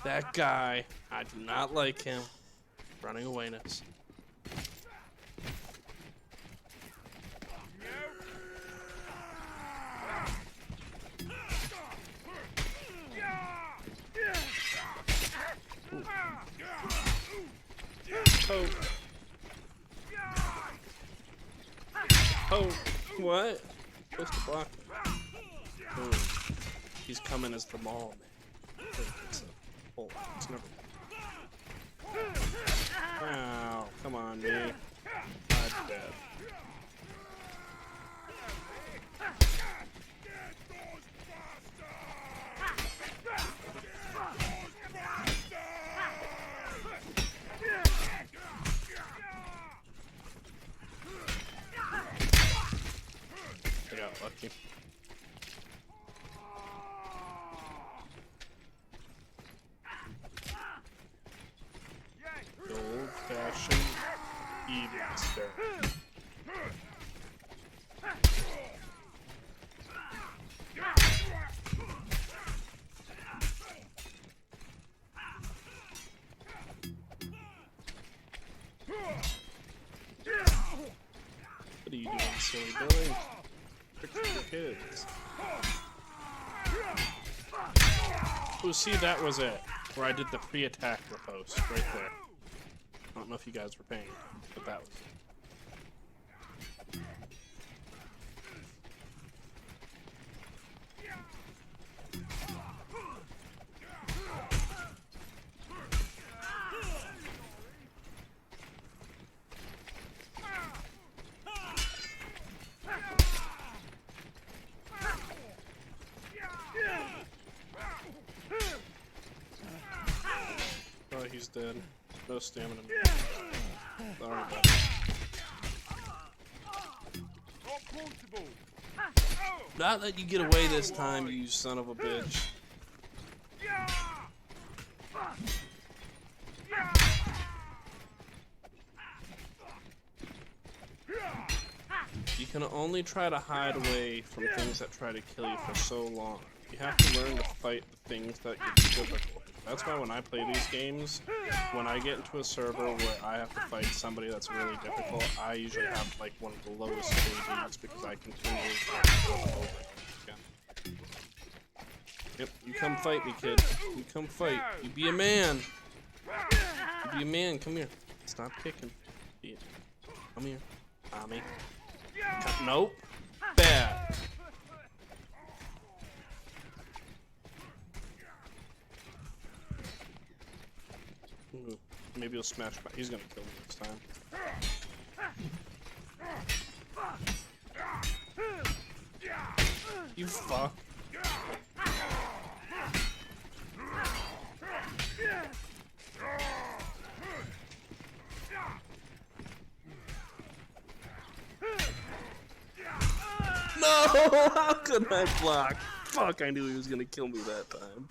That guy, I do not like him. Running awayness. Oh. Oh, what? Supposed to block him. Oh. He's coming as the mall, man. It's a hole. It's never. Wow, come on, me. I'm dead. I got lucky. The old-fashioned eating stare. What are you doing, silly boy? Tricks for kids. Oh, see, that was it. Where I did the pre-attack riposte right there. I don't know if you guys were paying, but that was it. Oh, he's dead. No stamina. Sorry, buddy. Not let you get away this time, you son of a bitch. You can only try to hide away from things that try to kill you for so long. You have to learn to fight the things that get difficult. That's why when I play these games, when I get into a server where I have to fight somebody that's really difficult, I usually have like one of the lowest KDs because I continually go over again. Yep, you come fight me, kid. You come fight. You be a man. You be a man. Come here. Stop kicking. Come here. Tommy. Nope. Bad. Ooh, maybe he'll smash back. He's gonna kill me this time. You fuck. No! How could I block? Fuck, I knew he was gonna kill me that time.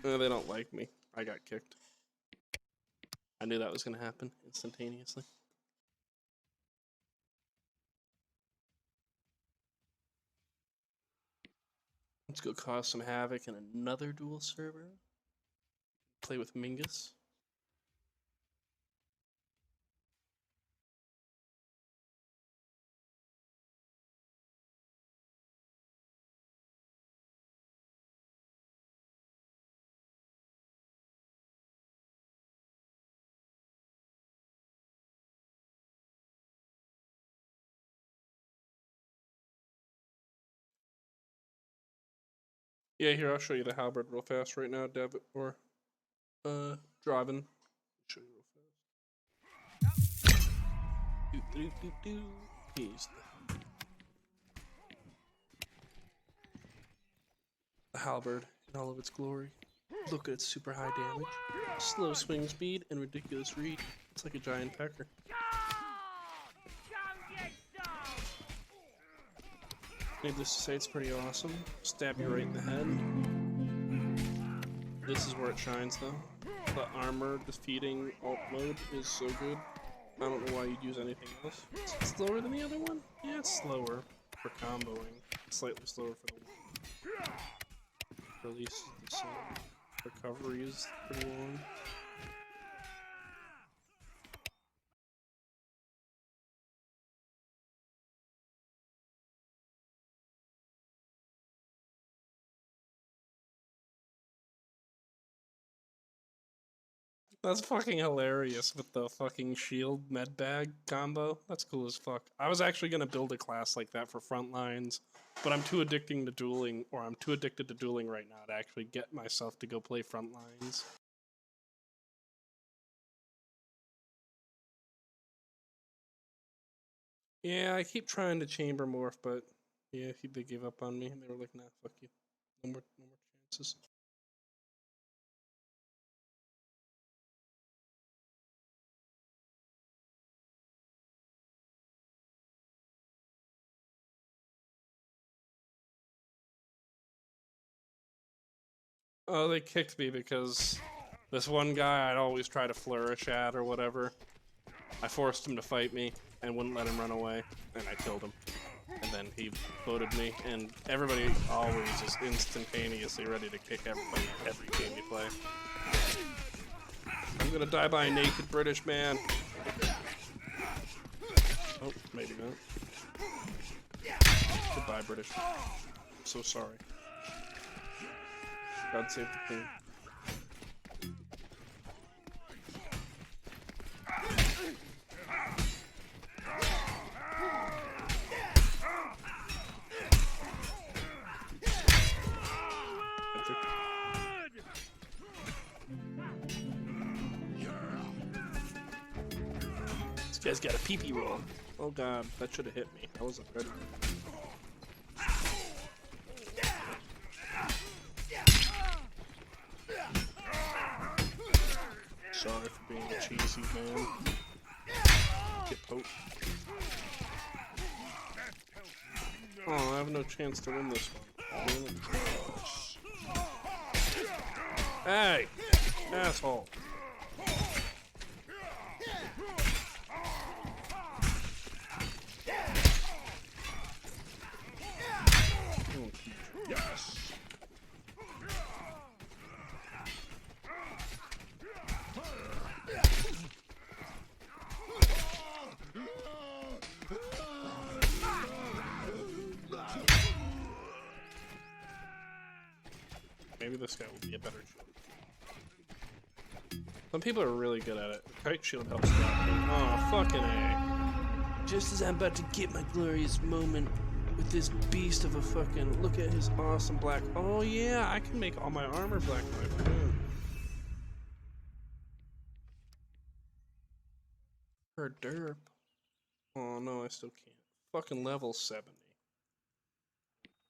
They don't like me. I got kicked. I knew that was gonna happen instantaneously. Let's go cause some havoc in another duel server. Play with Mingus. Yeah, here, I'll show you the halberd real fast right now, Dev, or, Draven. Show you real fast. Here's the halberd in all of its glory. Look at its super high damage, slow swing speed, and ridiculous reach. It's like a giant pecker. Needless to say, it's pretty awesome. Stab you right in the head. This is where it shines, though. The armor defeating alt mode is so good. I don't know why you'd use anything else. It's slower than the other one? Yeah, it's slower for comboing. It's slightly slower for the release is the same. Recovery is pretty long. That's fucking hilarious with the fucking shield med bag combo. That's cool as fuck. I was actually gonna build a class like that for frontlines, but I'm too addicted to dueling right now to actually get myself to go play frontlines. Yeah, I keep trying to chamber morph, but yeah, they gave up on me and they were like, "Nah, fuck you, no more chances." Oh, they kicked me because this one guy I'd always try to flourish at or whatever. I forced him to fight me and wouldn't let him run away, and I killed him. And then he voted me, and everybody always is instantaneously ready to kick everybody every game you play. I'm gonna die by a naked British man. Oh, maybe not. Goodbye, British. I'm so sorry. God save the Queen. This guy's got a pee-pee roll. Oh god, that should have hit me. I wasn't ready. Sorry for being a cheesy man. Get poked. Oh, I have no chance to win this one. Hey! Asshole! Yes! Maybe this guy will be a better shield. Some people are really good at it. Kite shield helps block him. Oh, fucking A. Just as I'm about to get my glorious moment with this beast of a fucking... Look at his awesome black... Oh yeah, I can make all my armor black by my Her derp. Oh no, I still can't. Fucking level 70.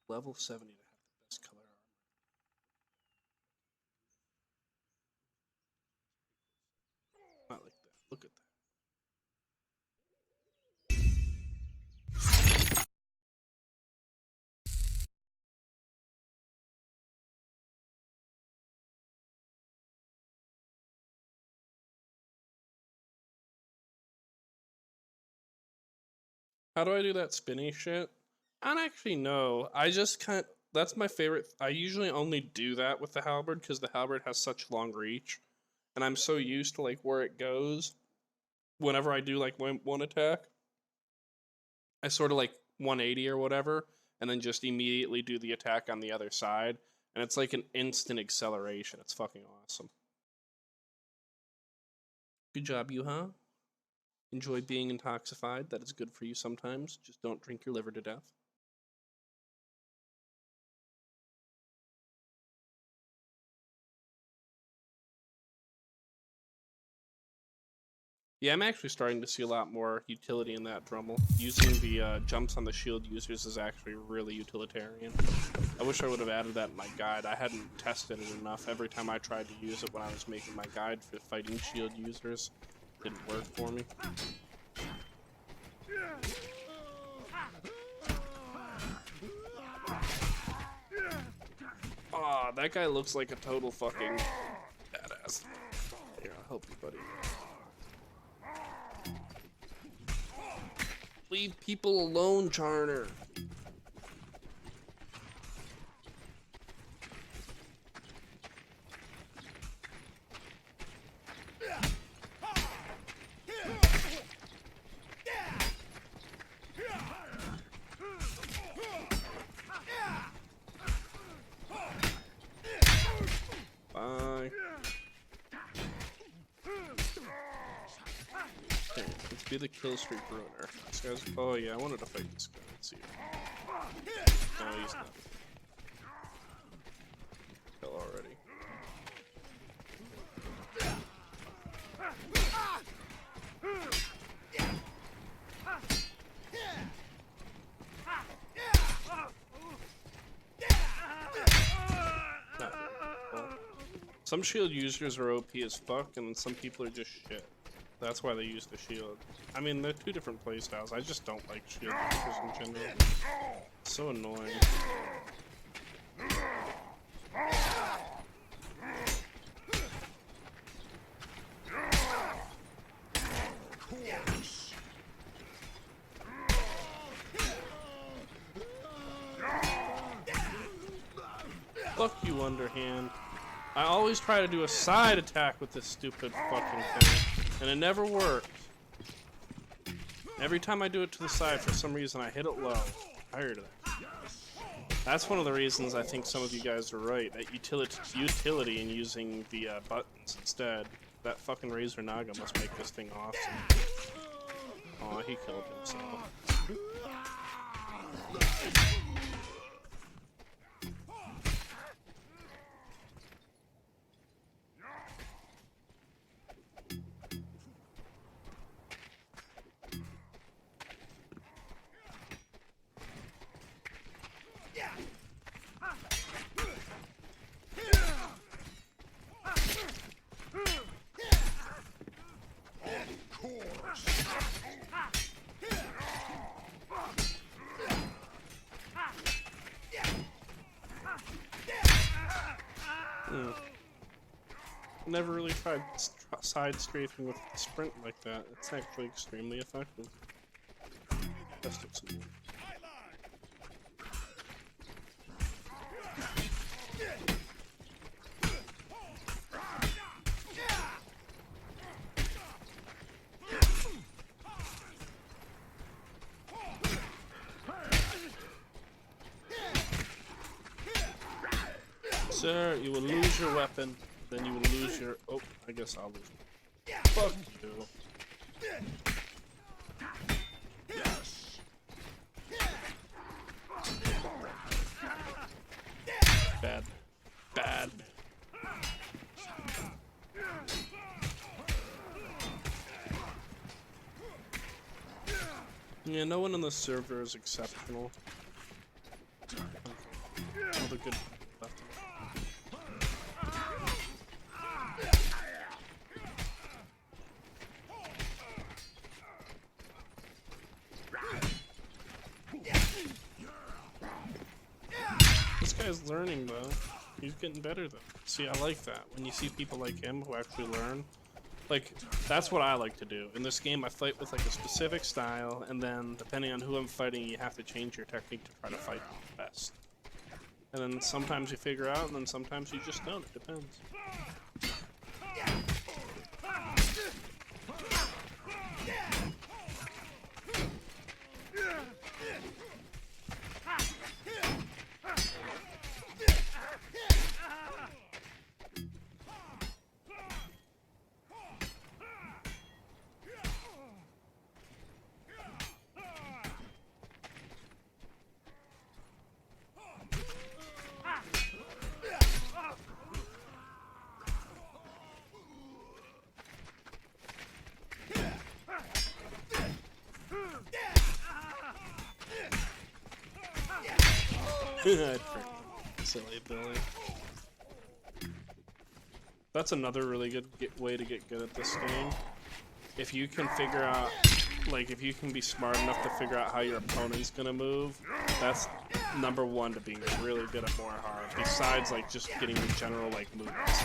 Level 70 to have the best color armor. Not like that. Look at that. How do I do that spinny shit? I don't actually know. I just that's my favorite. I usually only do that with the halberd because the halberd has such long reach, and I'm so used to like where it goes. Whenever I do like one attack, I sort of like 180 or whatever, and then just immediately do the attack on the other side, and it's like an instant acceleration. It's fucking awesome. Good job, you, huh? Enjoy being intoxified. That is good for you sometimes. Just don't drink your liver to death. Yeah, I'm actually starting to see a lot more utility in that Drummel. Using the jumps on the shield users is actually really utilitarian. I wish I would have added that in my guide. I hadn't tested it enough. Every time I tried to use it when I was making my guide for fighting shield users, it didn't work for me. Aw, that guy looks like a total fucking badass. Here, I'll help you, buddy. Leave people alone, Charner. Bye. Okay, let's be the kill streak ruiner. This guy's. Oh yeah, I wanted to fight this guy. Let's see. No, he's not. Kill already. Some shield users are OP as fuck, and some people are just shit. That's why they use the shield. I mean, they're two different playstyles. I just don't like shield users in general. It's so annoying. Fuck you, underhand. I always try to do a side attack with this stupid fucking thing, and it never works. Every time I do it to the side, for some reason, I hit it low. Tired of that. That's one of the reasons I think some of you guys are right. That utility in using the buttons instead. That fucking Razor Naga must make this thing awesome. Aw, he killed himself. Never really tried side strafing with sprint like that. It's actually extremely effective. Test it some more. Sir, you will lose your weapon. Then you will lose your. Oh, I guess I'll lose it. Fuck you. Bad. Bad. Yeah, no one on the server is exceptional. Okay. All the good left. This guy's learning though. He's getting better though. See, I like that. When you see people like him who actually learn, Like, that's what I like to do. In this game, I fight with like a specific style, and then depending on who I'm fighting, you have to change your technique to try to fight best. And then sometimes you figure out, and then sometimes you just don't. It depends. Silly Billy. That's another really good way to get good at this game. If you can figure out, like, if you can be smart enough to figure out how your opponent's gonna move, that's number one to being really good at Mordhau. Besides, like, just getting the general, like, movements.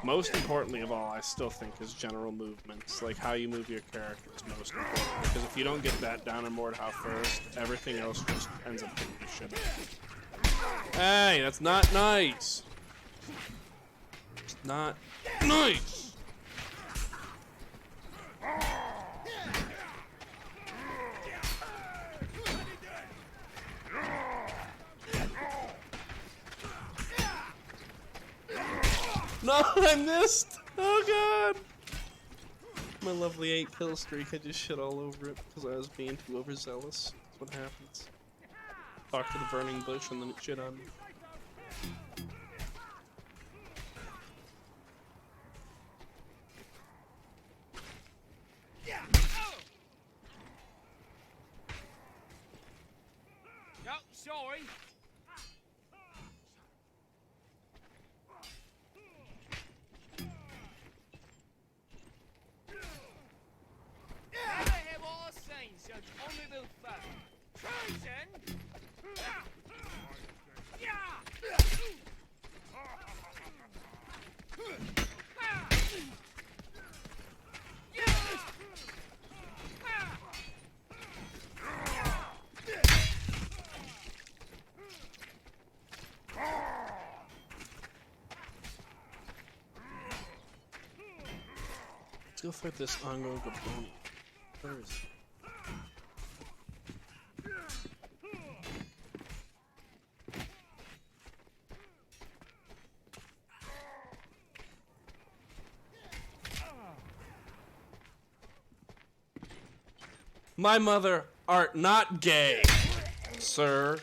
Most importantly of all, I still think, is general movements. Like, how you move your character is most important. Because if you don't get that down in Mordhau first, everything else just ends up getting the shit. Hey, that's not nice! It's not nice! No, I missed! Oh god! My lovely 8-kill streak, I just shit all over it because I was being too overzealous. That's what happens. Talk to the burning bush and then it shit on me. No, sorry. Never have I seen such honourable folk. Treason! Let's go fight this Ongo Gaboni. Where is he? My mother art not gay, sir.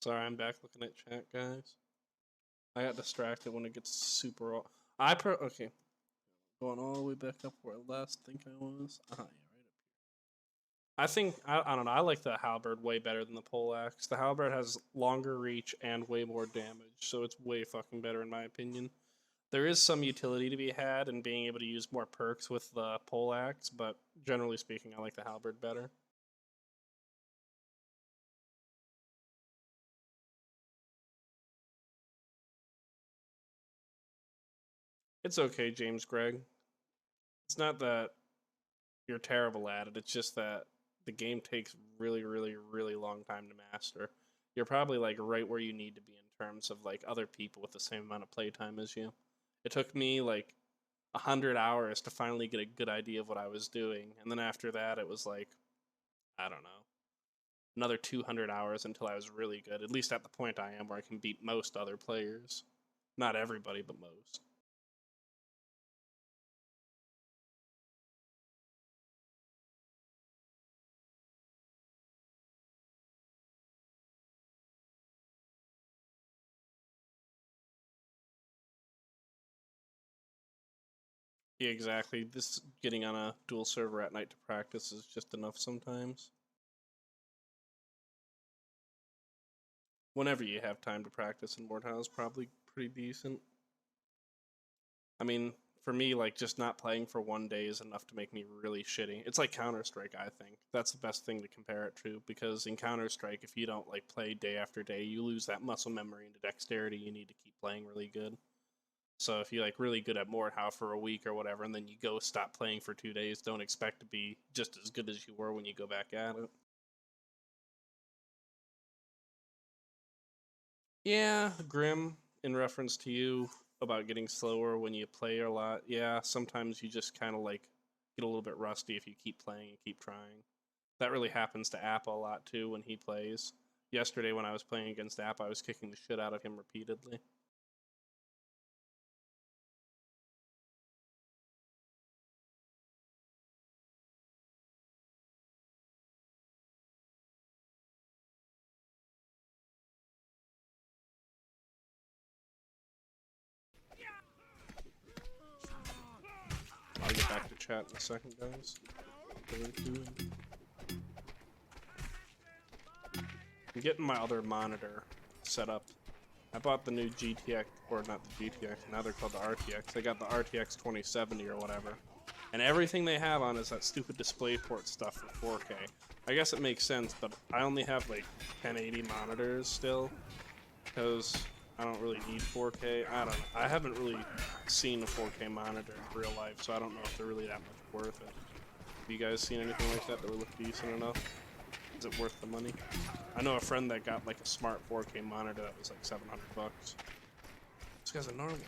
Sorry, I'm back looking at chat, guys. I got distracted when it gets super. Okay, going all the way back up where I last think I was. Yeah, right up here. I think I don't know. I like the halberd way better than the poleaxe. The halberd has longer reach and way more damage, so it's way fucking better in my opinion. There is some utility to be had in being able to use more perks with the poleaxe, but generally speaking, I like the halberd better. It's okay, James Gregg. It's not that you're terrible at it. It's just that the game takes really, really, really long time to master. You're probably like right where you need to be in terms of like other people with the same amount of playtime as you. It took me like 100 hours to finally get a good idea of what I was doing, and then after that, it was like, I don't know, another 200 hours until I was really good. At least at the point I am, where I can beat most other players. Not everybody, but most. Yeah, exactly. This getting on a dual server at night to practice is just enough sometimes. Whenever you have time to practice in Mordhau is probably pretty decent. I mean, for me, like, just not playing for one day is enough to make me really shitty. It's like Counter-Strike, I think. That's the best thing to compare it to, because in Counter-Strike, if you don't, like, play day after day, you lose that muscle memory and dexterity you need to keep playing really good. So if you're, like, really good at Mordhau for a week or whatever, and then you go stop playing for 2 days, don't expect to be just as good as you were when you go back at it. Yeah, Grim, in reference to you about getting slower when you play a lot. Yeah, sometimes you just kind of like get a little bit rusty if you keep playing and keep trying. That really happens to App a lot too when he plays. Yesterday when I was playing against App, I was kicking the shit out of him repeatedly. I'll get back to chat in a second, guys. I'm getting my other monitor set up. I bought the new GTX, or not the GTX, now they're called the RTX. They got the RTX 2070 or whatever. And everything they have on is that stupid DisplayPort stuff for 4K. I guess it makes sense, but I only have like 1080 monitors still, because I don't really need 4K. I don't know. I haven't really seen a 4K monitor in real life, so I don't know if they're really that much worth it. Have you guys seen anything like that would look decent enough? Is it worth the money? I know a friend that got like a smart 4K monitor that was like $700. This guy's a normal.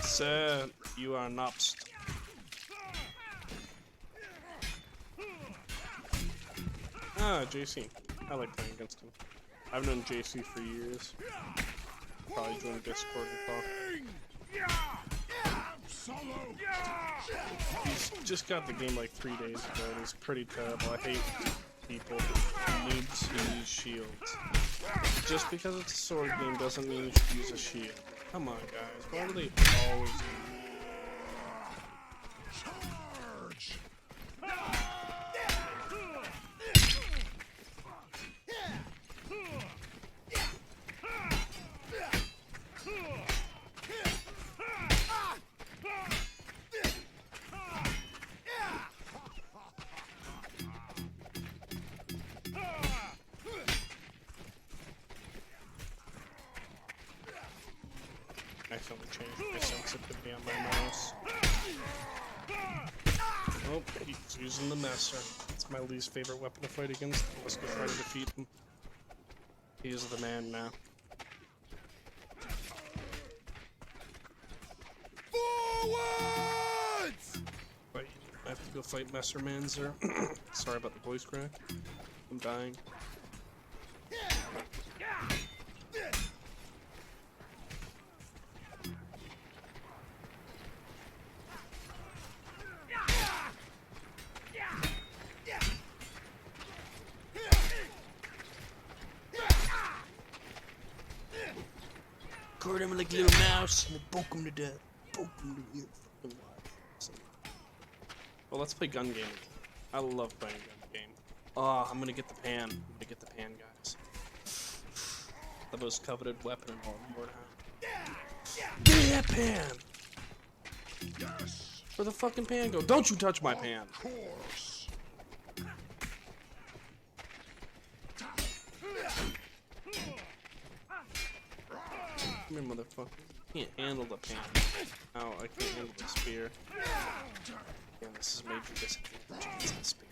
Sir, you are not. Ah, JC. I like playing against him. I've known JC for years. Probably join Discord and talk. He's just got the game like 3 days ago and he's pretty terrible. I hate people, noobs who use shields. Just because it's a sword game doesn't mean you should use a shield. Come on, guys. Why do they always do Charge! I accidentally changed my sensitivity on my mouse. Oh, he's using the messer. It's my least favorite weapon to fight against. Let's go try to defeat him. He's the man now. Forwards! Wait, I have to go fight Messer Manzer. Sorry about the voice crack. I'm dying. Caught him like a little mouse and poke him to death. Poke him to death. Fucking live. Well, let's play gun game. I love playing gun game. Oh, I'm gonna get the pan. I'm gonna get the pan, guys. The most coveted weapon in all of Mordhau. Give me that pan! Yes. Where the fucking pan go? Don't you touch my pan! Of course. Come here, motherfucker. Can't handle the pan. Oh, I can't handle the spear. Yeah, this is major disadvantage against the spear.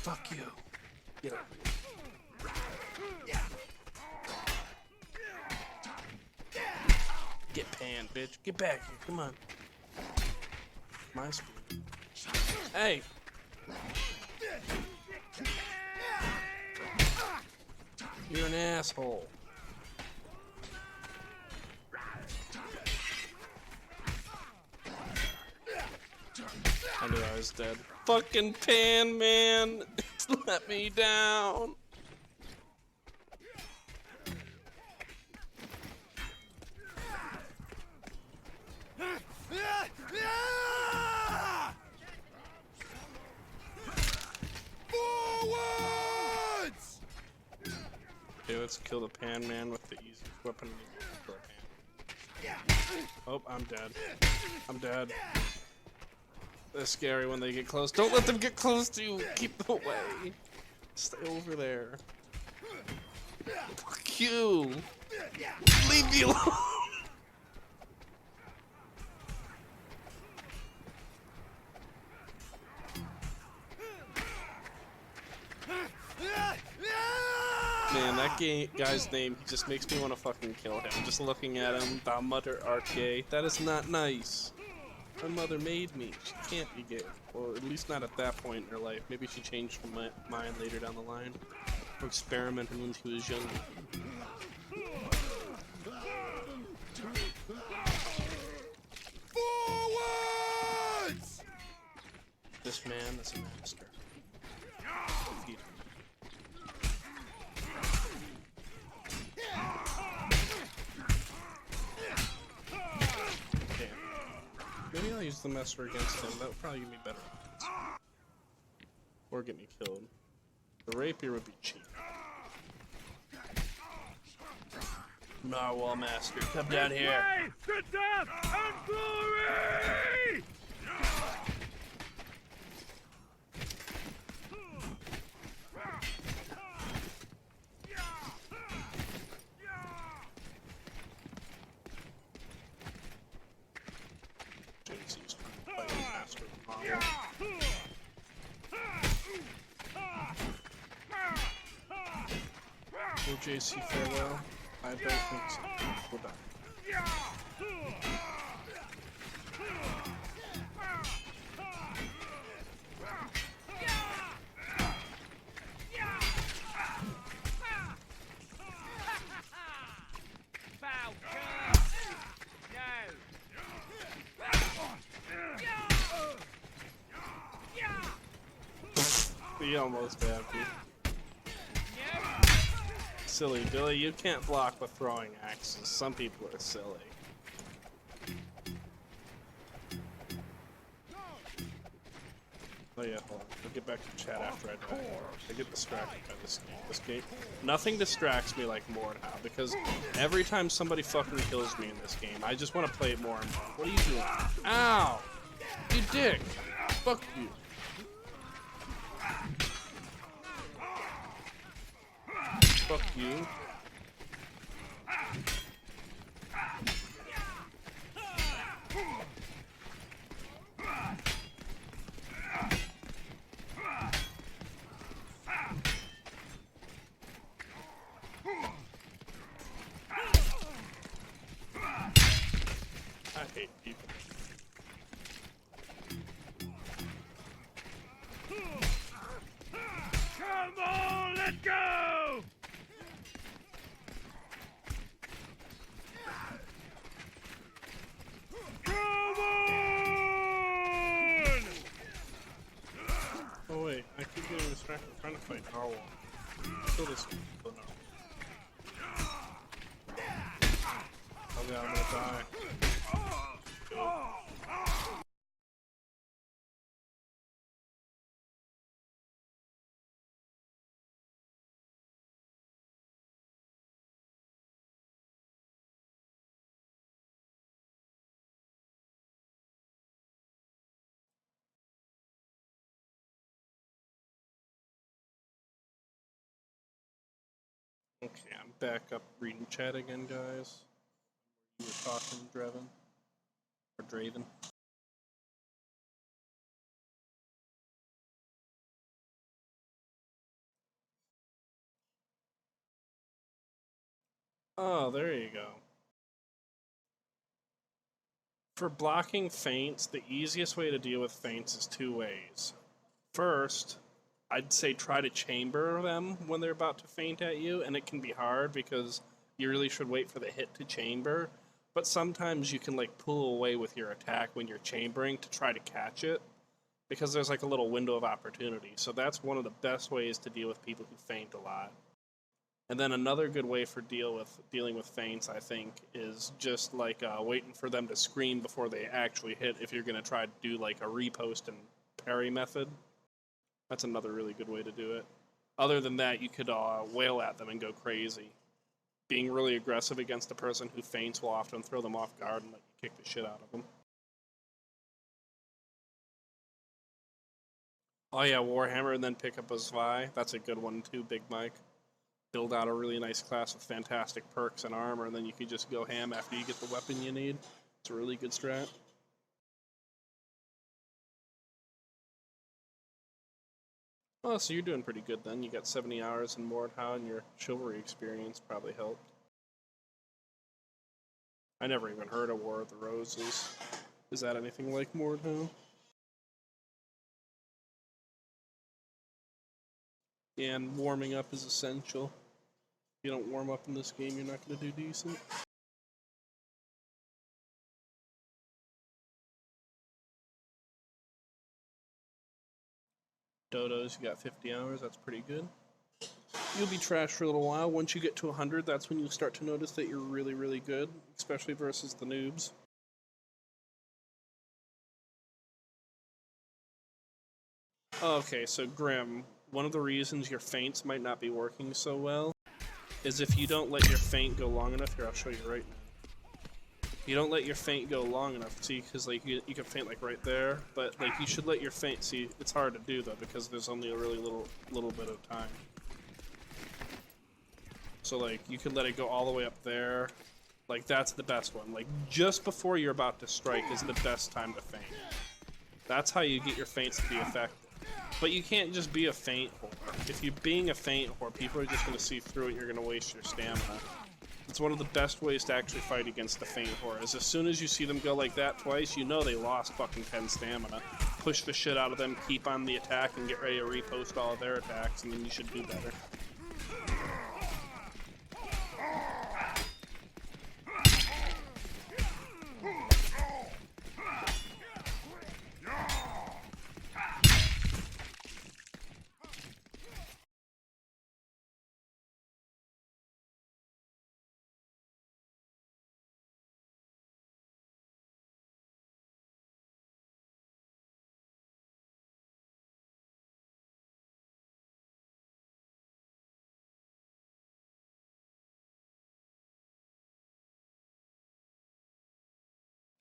Fuck you. Get up. Get pan, bitch. Get back here. Come on. My spear. Hey! You're an asshole. I knew I was dead. Fucking pan, man! It's let me down! Forwards! Okay, let's kill the pan man with the easiest weapon in the world for a pan. Oh, I'm dead. I'm dead. They're scary when they get close. Don't let them get close to you! Keep them away! Stay over there. Fuck you! Leave me alone! Man, that guy's name, he just makes me want to fucking kill him. Just looking at him, the mother art gay. That is not nice. My mother made me. She can't be gay. Well, at least not at that point in her life. Maybe she changed her mind later down the line. Or experimenting when she was young. Forwards! This man is a master. Defeat him. Maybe I'll use the messer against him. That would probably give me better odds. Or get me killed. The rapier would be cheap. Narwhal Master, come down here. To death and glory! JC's trying to fight Master Narwhal. Will JC farewell? I don't think so. We're back. He almost had me. Silly Billy, you can't block with throwing axes. Some people are silly. Oh yeah, hold on. I'll get back to chat after I die. I get distracted by this game. This game, nothing distracts me like Mordhau, because every time somebody fucking kills me in this game, I just want to play it more and more. What are you doing? Ow! You dick! Fuck you. Fuck you. I hate people. Come on, let's go! Come on! Oh wait, I keep getting distracted trying to fight Narwhal. Kill this one. Kill Narwhal. Oh god, I'm gonna die. Good. Okay, I'm back up reading chat again, guys. You were talking, Draven. Or Draven. Oh, there you go. For blocking feints, the easiest way to deal with feints is two ways. First, I'd say try to chamber them when they're about to feint at you, and it can be hard because you really should wait for the hit to chamber. But sometimes you can like pull away with your attack when you're chambering to try to catch it, because there's like a little window of opportunity. So that's one of the best ways to deal with people who feint a lot. And then another good way for dealing with feints, I think, is just like waiting for them to scream before they actually hit. If you're gonna try to do like a repost and parry method, that's another really good way to do it. Other than that, you could wail at them and go crazy. Being really aggressive against a person who feints will often throw them off guard and let you kick the shit out of them. Oh yeah, Warhammer and then pick up a Zwei. That's a good one too, Big Mike. Build out a really nice class with fantastic perks and armor, and then you can just go ham after you get the weapon you need. It's a really good strat. Oh, so you're doing pretty good then. You got 70 hours in Mordhau, and your chivalry experience probably helped. I never even heard of War of the Roses. Is that anything like Mordhau? Yeah, and warming up is essential. If you don't warm up in this game, you're not going to do decent. Dodos, you got 50 hours. That's pretty good. You'll be trash for a little while. Once you get to 100, that's when you start to notice that you're really, really good, especially versus the noobs. Okay, so Grim, one of the reasons your feints might not be working so well is if you don't let your feint go long enough. Here, I'll show you right now. You don't let your feint go long enough, see, because like you can feint like right there, but like you should let your feint. See, it's hard to do though because there's only a really little bit of time. So like you could let it go all the way up there. Like that's the best one. Like just before you're about to strike is the best time to feint. That's how you get your feints to be effective. But you can't just be a feint whore. If you're being a feint whore, people are just going to see through it. You're going to waste your stamina. It's one of the best ways to actually fight against a feint whore. Is as soon as you see them go like that twice, you know they lost fucking 10 stamina. Push the shit out of them, keep on the attack, and get ready to repost all of their attacks, and then you should do better.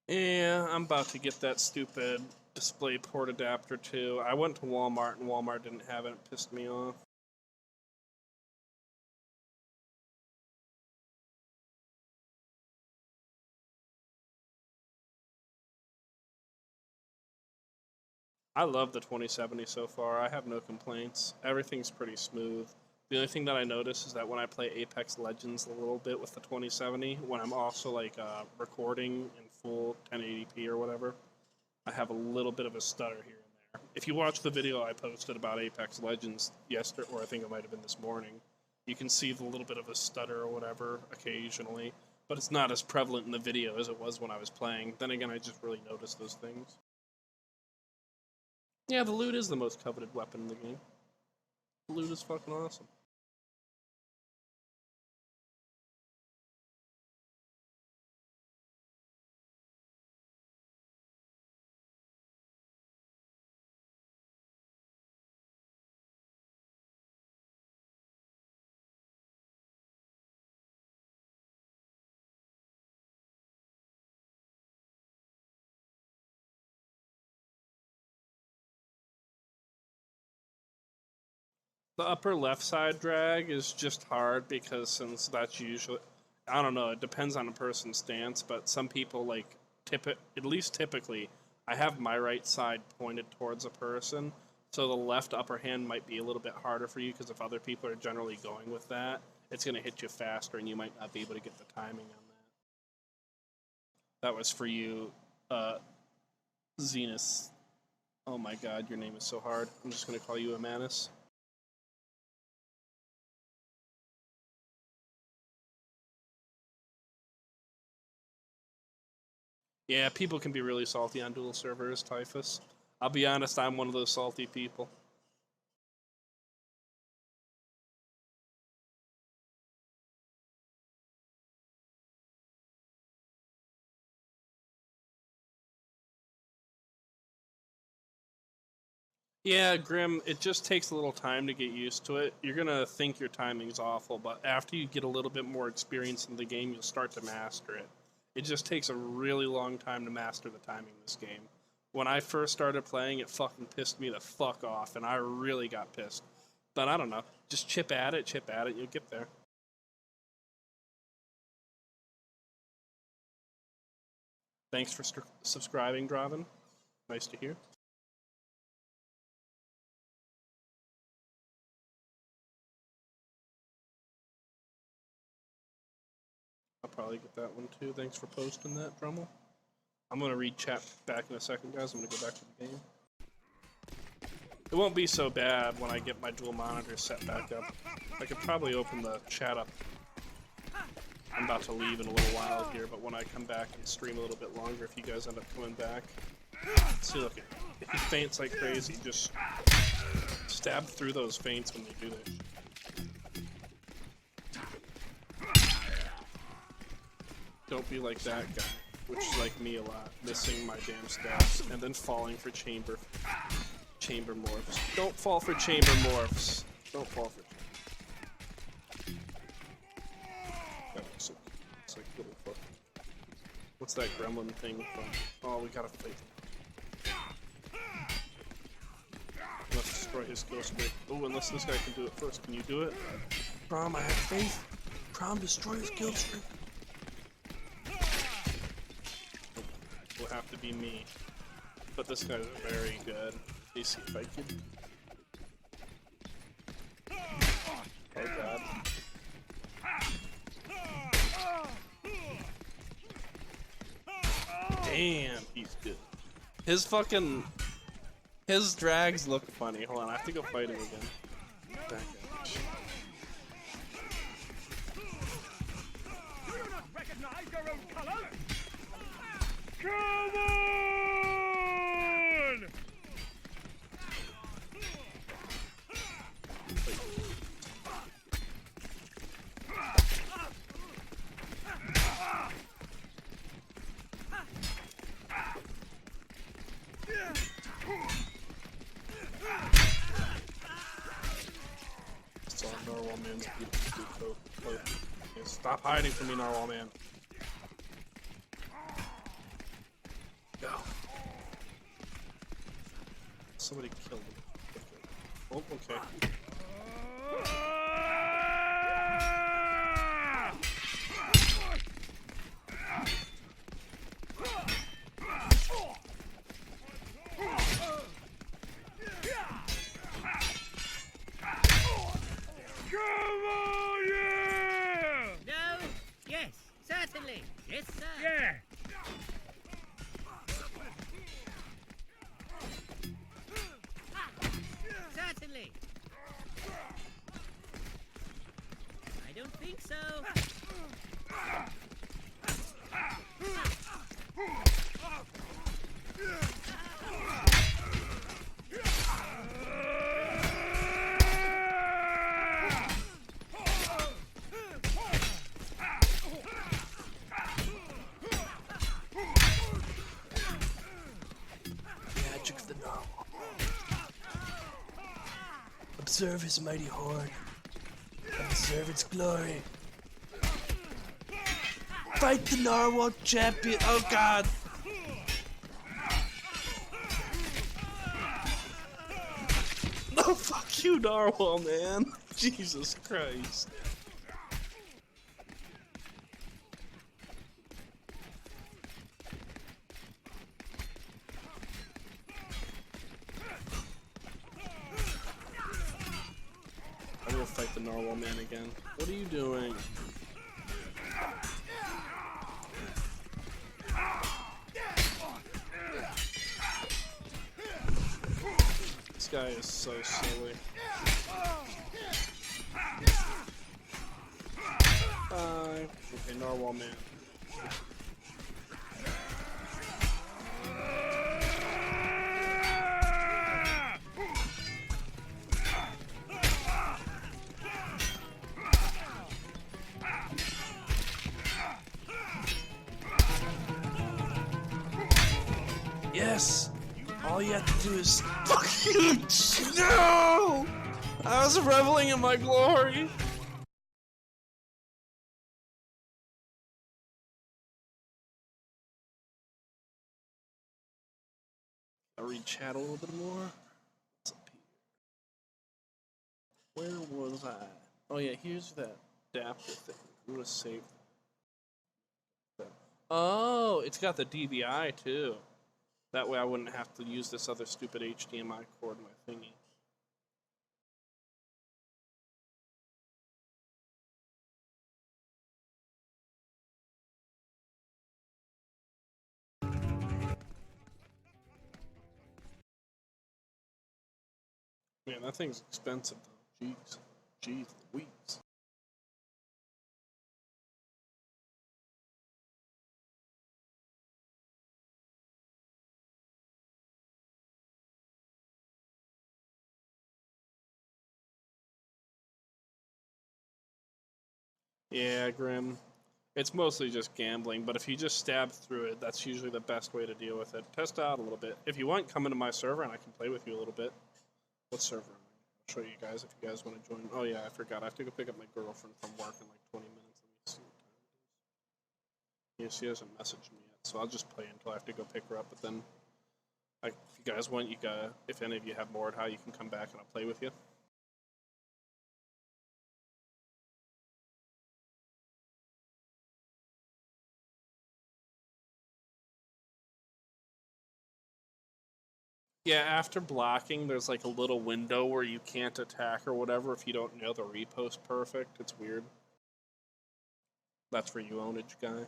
Yeah, I'm about to get that stupid display port adapter too. I went to Walmart and Walmart didn't have it. It pissed me off. I love the 2070 so far. I have no complaints. Everything's pretty smooth. The only thing that I notice is that when I play Apex Legends a little bit with the 2070, when I'm also like recording in full 1080p or whatever, I have a little bit of a stutter here and there. If you watch the video I posted about Apex Legends yesterday, or I think it might have been this morning, you can see the little bit of a stutter or whatever occasionally, but it's not as prevalent in the video as it was when I was playing. Then again, I just really noticed those things. Yeah, the loot is the most coveted weapon in the game. The loot is fucking awesome. The upper left side drag is just hard because since that's usually, I don't know, it depends on a person's stance, but some people like at least typically, I have my right side pointed towards a person, so the left upper hand might be a little bit harder for you because if other people are generally going with that, it's going to hit you faster and you might not be able to get the timing on that. That was for you, Zenus. Oh my god, your name is so hard. I'm just going to call you Amanus. Yeah, people can be really salty on dual servers, Typhus. I'll be honest, I'm one of those salty people. Yeah, Grim, it just takes a little time to get used to it. You're gonna think your timing's awful, but after you get a little bit more experience in the game, you'll start to master it. It just takes a really long time to master the timing in this game. When I first started playing, it fucking pissed me the fuck off, and I really got pissed. But I don't know, just chip at it, you'll get there. Thanks for subscribing, Draven. Nice to hear. I'll probably get that one too. Thanks for posting that, Drummel. I'm going to read chat back in a second, guys. I'm going to go back to the game. It won't be so bad when I get my dual monitor set back up. I could probably open the chat up. I'm about to leave in a little while here, but when I come back and stream a little bit longer, if you guys end up coming back, see, look, if he faints like crazy, just stab through those feints when they do that. Don't be like that guy, which is like me a lot, missing my damn steps, and then falling for chamber morphs. Don't fall for chamber morphs. Don't fall for it's like little fuck. What's that gremlin thing from? Oh, we gotta fight. Let's destroy his ghost break. Oh, unless this guy can do it first. Can you do it? Prom, I have faith. Prom, destroy his guild streak. Will have to be me. But this guy's very good. Let me see if I can. Oh god. Damn, he's good. His drags look funny. Hold on, I have to go fight him again. Back up. Do you not recognize your own color? Come on! Saw Narwhal Man's beautiful coat. Yeah, stop hiding from me, Narwhal Man. Go. Somebody killed him. Oh, okay. Come on, yeah! No? Yes, certainly. Yes, sir. Yeah! Certainly. I don't think so. Magic of the Narwhal. Observe his mighty horn. Observe its glory. Fight the Narwhal champion. Oh god. Oh, fuck you, Narwhal, man. Jesus Christ. I will fight the Narwhal man again. What are you doing? This guy is so silly. Okay, Narwhal man. Yes! All you have to do is fuck you! No! I was reveling in my glory! I'll read chat a little bit more. What's up here? Where was I? Oh yeah, here's that adapter thing. I'm gonna save that. Oh, it's got the DVI too. That way I wouldn't have to use this other stupid HDMI cord in my thingy. Man, that thing's expensive though. Jeez. Jeez Louise. Yeah, Grim. It's mostly just gambling, but if you just stab through it, that's usually the best way to deal with it. Test out a little bit. If you want, come into my server and I can play with you a little bit. What server am I? I'll show you guys if you guys want to join. Oh yeah, I forgot. I have to go pick up my girlfriend from work in like 20 minutes. Let me see what time it is. Yeah, she hasn't messaged me yet, so I'll just play until I have to go pick her up. But then, if you guys want, if any of you have Mordhau, you can come back and I'll play with you. Yeah, after blocking, there's like a little window where you can't attack or whatever if you don't know the repost perfect. It's weird. That's for you, ownage guy.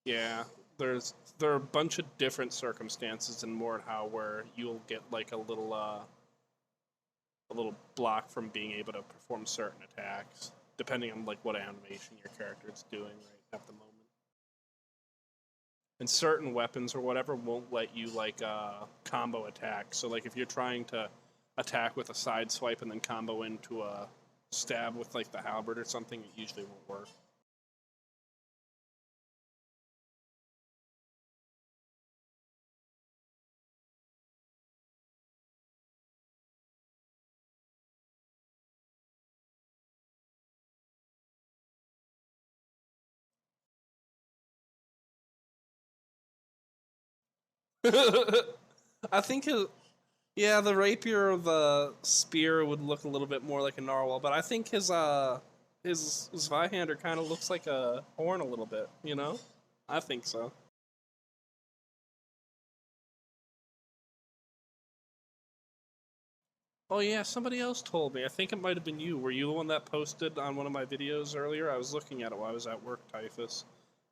Yeah, there are a bunch of different circumstances in Mordhau where you'll get like a little block from being able to perform certain attacks, depending on like what animation your character is doing right at the moment. And certain weapons or whatever won't let you like combo attack. So like if you're trying to attack with a side swipe and then combo into a stab with like the halberd or something, it usually won't work. I think yeah, the rapier or the spear would look a little bit more like a narwhal, but I think his Zweihander kind of looks like a horn a little bit, you know? I think so. Oh yeah, somebody else told me. I think it might have been you. Were you the one that posted on one of my videos earlier? I was looking at it while I was at work, Typhus.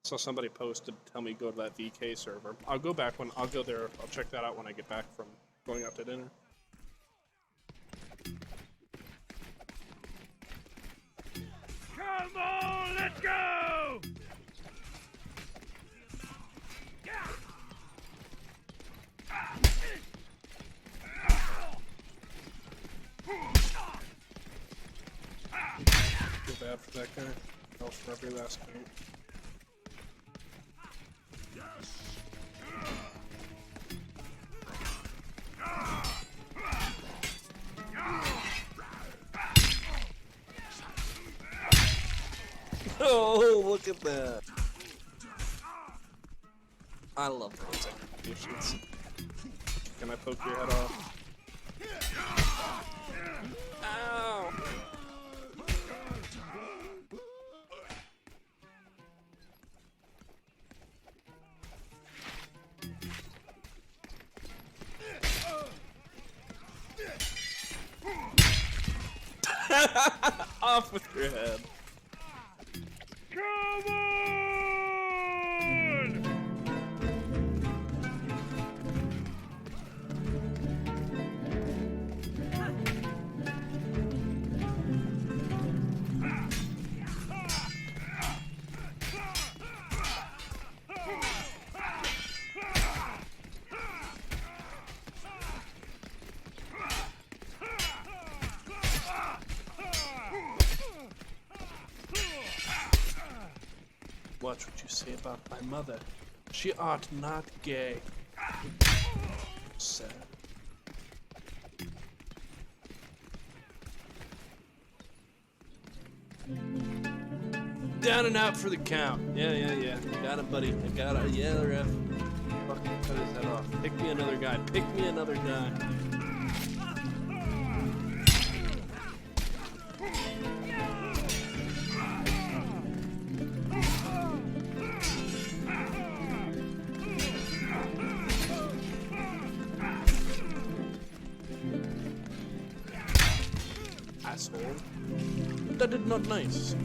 So somebody posted, tell me go to that VK server. I'll go back when, I'll go there, I'll check that out when I get back from going out to dinner. Come on, let's go! Feel bad for that guy. Fell for every last game. Oh, look at that. I love those executions. Can I poke your head off? Ow! Off with your head. Come on! Watch what you say about my mother. She art not gay. Sad. Down and out for the count. Yeah. Got it, buddy. I got it. Yeah, the ref. Fucking cut his head off. Pick me another guy. Pick me another guy. Asshole. That did not nice.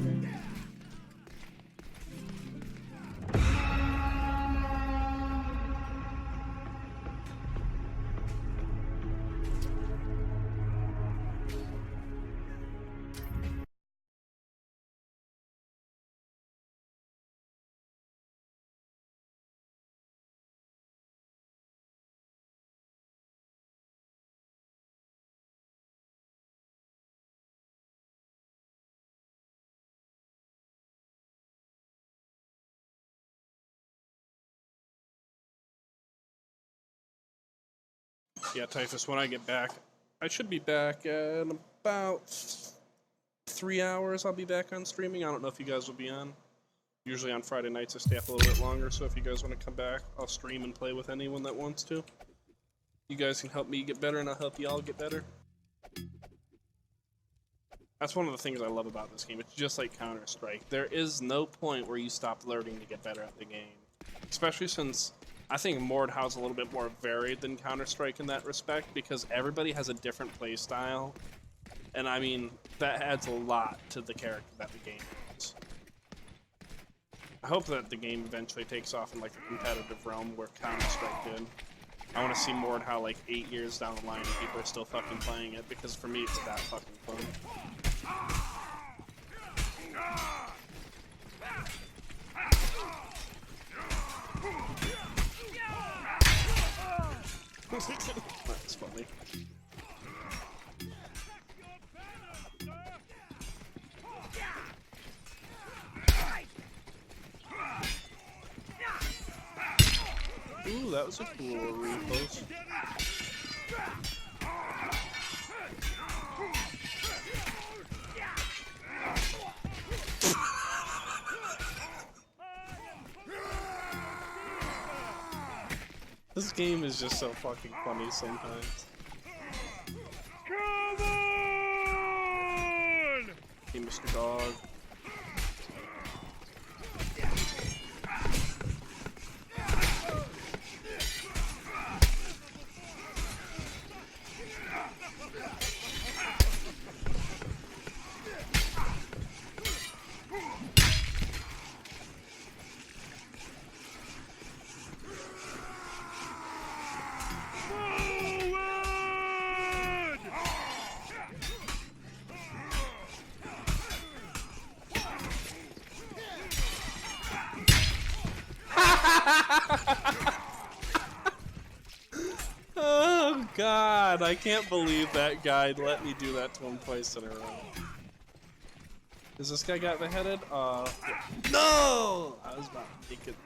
Yeah, Typhus, when I get back, I should be back in about 3 hours. I'll be back on streaming. I don't know if you guys will be on. Usually on Friday nights I stay up a little bit longer, so if you guys want to come back, I'll stream and play with anyone that wants to. You guys can help me get better, and I'll help you all get better. That's one of the things I love about this game. It's just like Counter-Strike. There is no point where you stop learning to get better at the game. Especially since I think Mordhau is a little bit more varied than Counter-Strike in that respect, because everybody has a different play style. And I mean, that adds a lot to the character that the game is. I hope that the game eventually takes off in like a competitive realm where Counter-Strike did. I want to see Mordhau like 8 years down the line and people are still fucking playing it, because for me it's that fucking fun. That's funny. Ooh, that was a cool little repost. This game is just so fucking funny sometimes. Come on! Hey, Mr. Dog. Oh god, I can't believe that guy let me do that to him twice in a row. Is this guy got beheaded? No! I was about to make it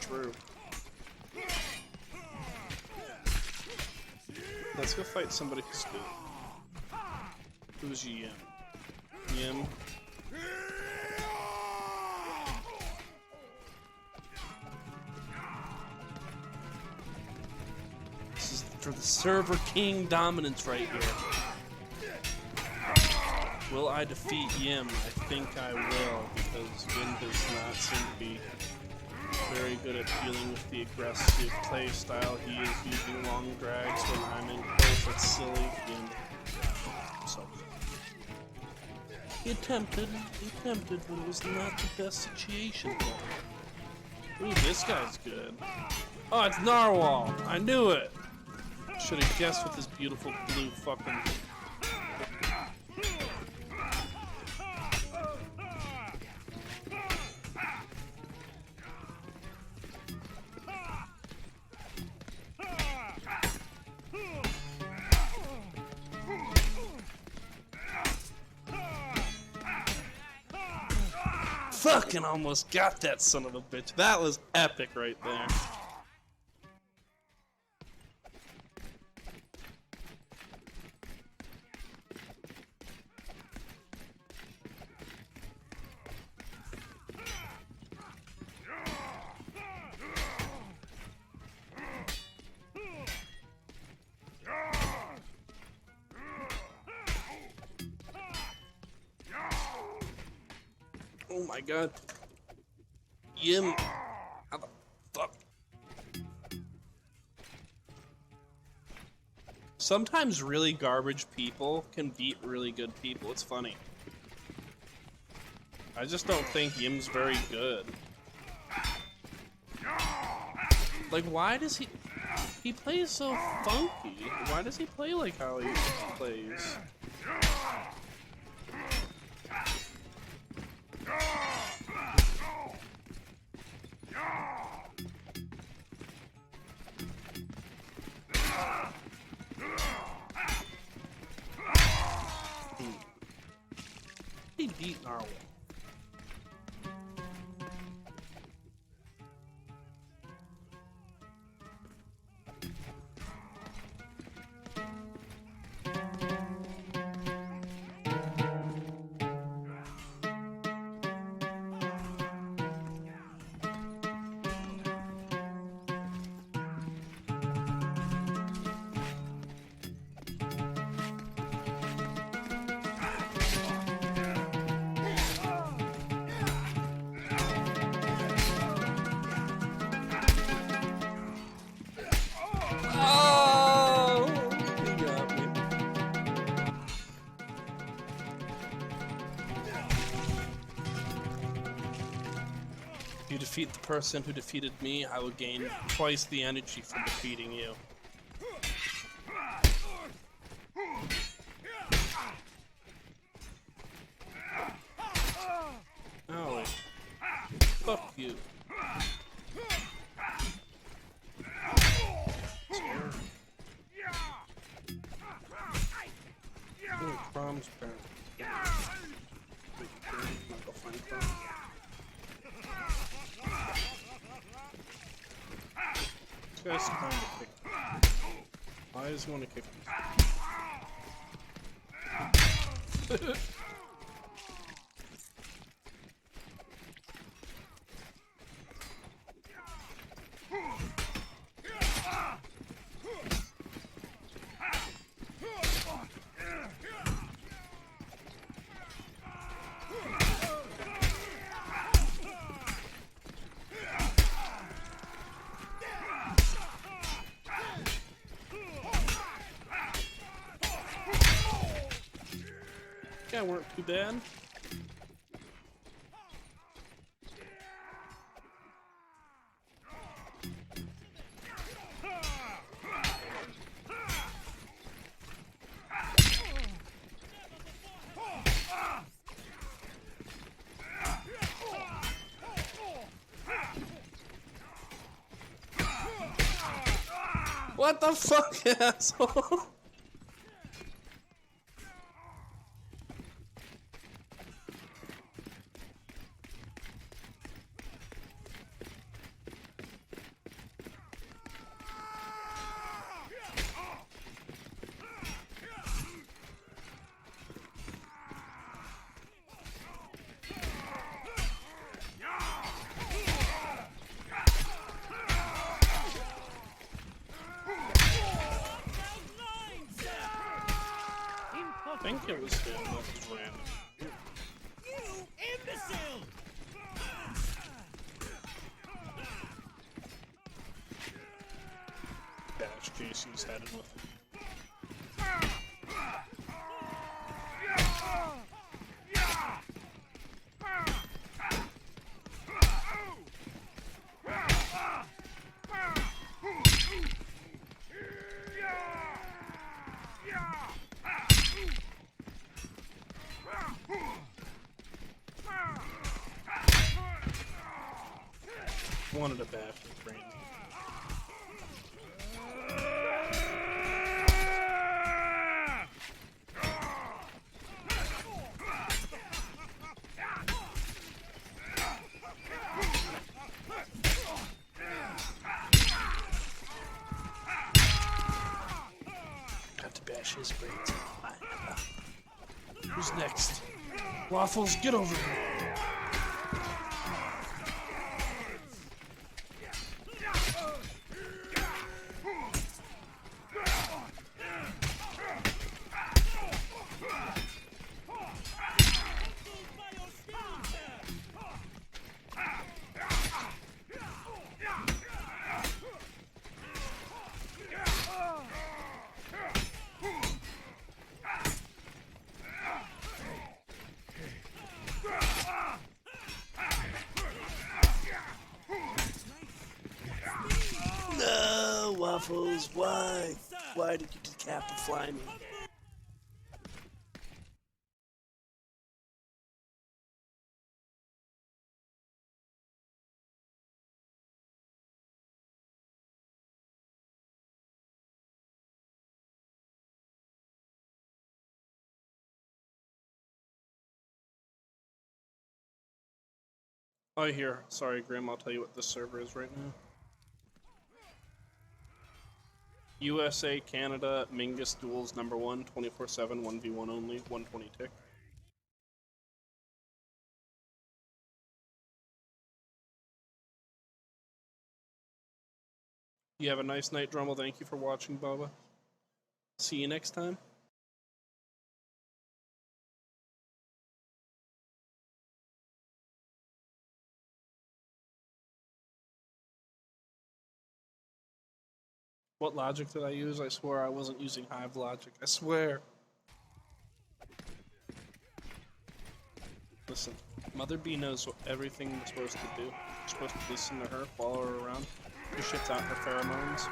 true. Let's go fight somebody who's good. Who's Yim? Yim? for the server king dominance right here. Will I defeat Yim? I think I will, because Yim does not seem to be very good at dealing with the aggressive play style. He is using long drags when I'm in close. It's silly. Yim. So he attempted, but it was not the best situation for him. Ooh, this guy's good. Oh, it's Narwhal! I knew it! Should have guessed with this beautiful blue fucking... Fucking almost got that son of a bitch. That was epic right there. Oh my god. Yim. How the fuck? Sometimes really garbage people can beat really good people. It's funny. I just don't think Yim's very good. Like, why does he... He plays so funky. Why does he play like how he plays? He beat Narwhal. You defeat the person who defeated me, I will gain twice the energy from defeating you. Oh, wait. Fuck you. Ooh, Prom's parent. I'll go find Prom. This guy's trying to kick me. Why does he want to kick me? Yeah, weren't too bad. What the fuck, asshole? think it was him that was random. You imbecile! Dash Casey's headed with him. Wanted a bash with Brandon. Got to bash his brains. Who's next? Waffles, get over here. No, Waffles, why? Why did you decapify me? Oh, here. Sorry, Grim. I'll tell you what this server is right now. USA, Canada, Mingus Duels #1, 24/7, 1v1 only, 120 tick. You have a nice night, Drummel. Thank you for watching, Bubba. See you next time. What logic did I use? I swear I wasn't using Hive logic. I swear. Listen, Mother B knows what everything you're supposed to do. You're supposed to listen to her, follow her around, push shits out her pheromones.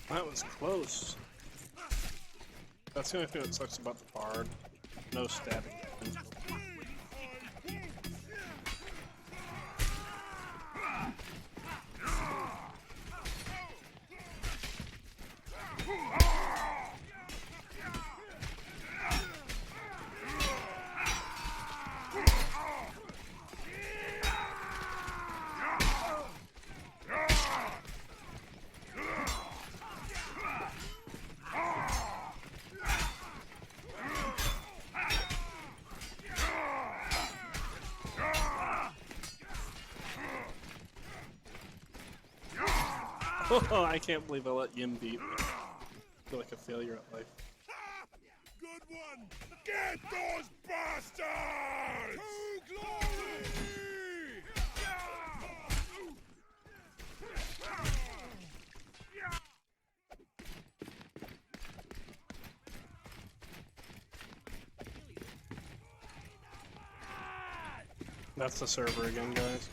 That was close. That's the only thing that sucks about the bard. No stabbing. Oh, I can't believe I let Yim beat me. I feel like a failure at life. Good one! Get those bastards! To glory! That's the server again, guys.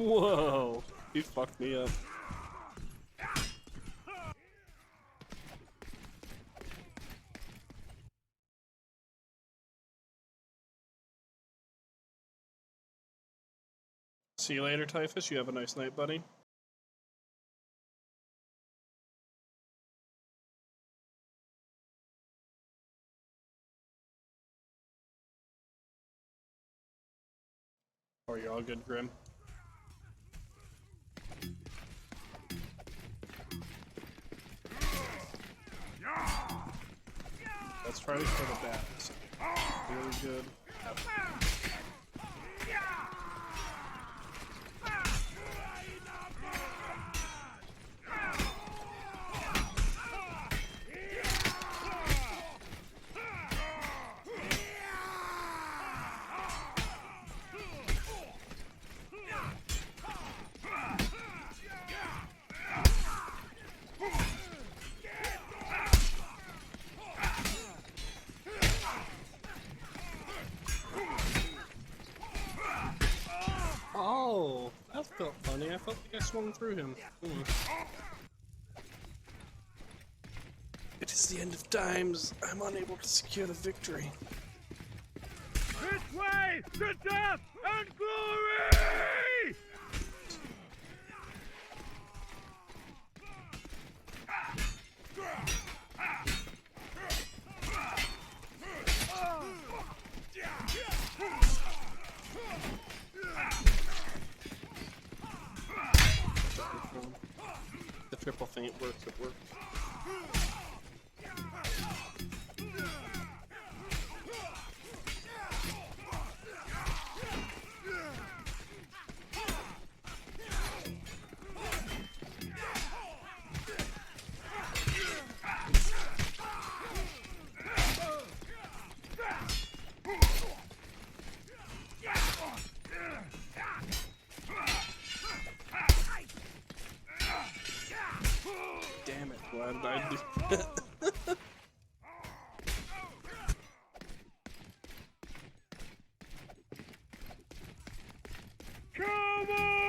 Whoa! He fucked me up. See you later, Typhus. You have a nice night, buddy. Are you all good, Grim? Let's try to kill the bats. Really good. Oh, that felt funny. I felt like I swung through him. It is the end of times. I'm unable to secure the victory. This way to death and glory! The triple feint works. It works. Damn it, why did I do that? Come on!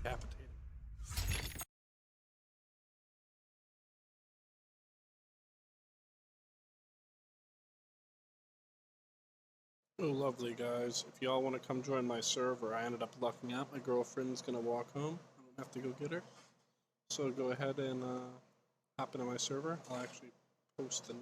Capitated. Oh, lovely guys. If y'all want to come join my server, I ended up lucking out. My girlfriend's gonna walk home. I don't have to go get her. So go ahead and hop into my server. I'll actually post the name.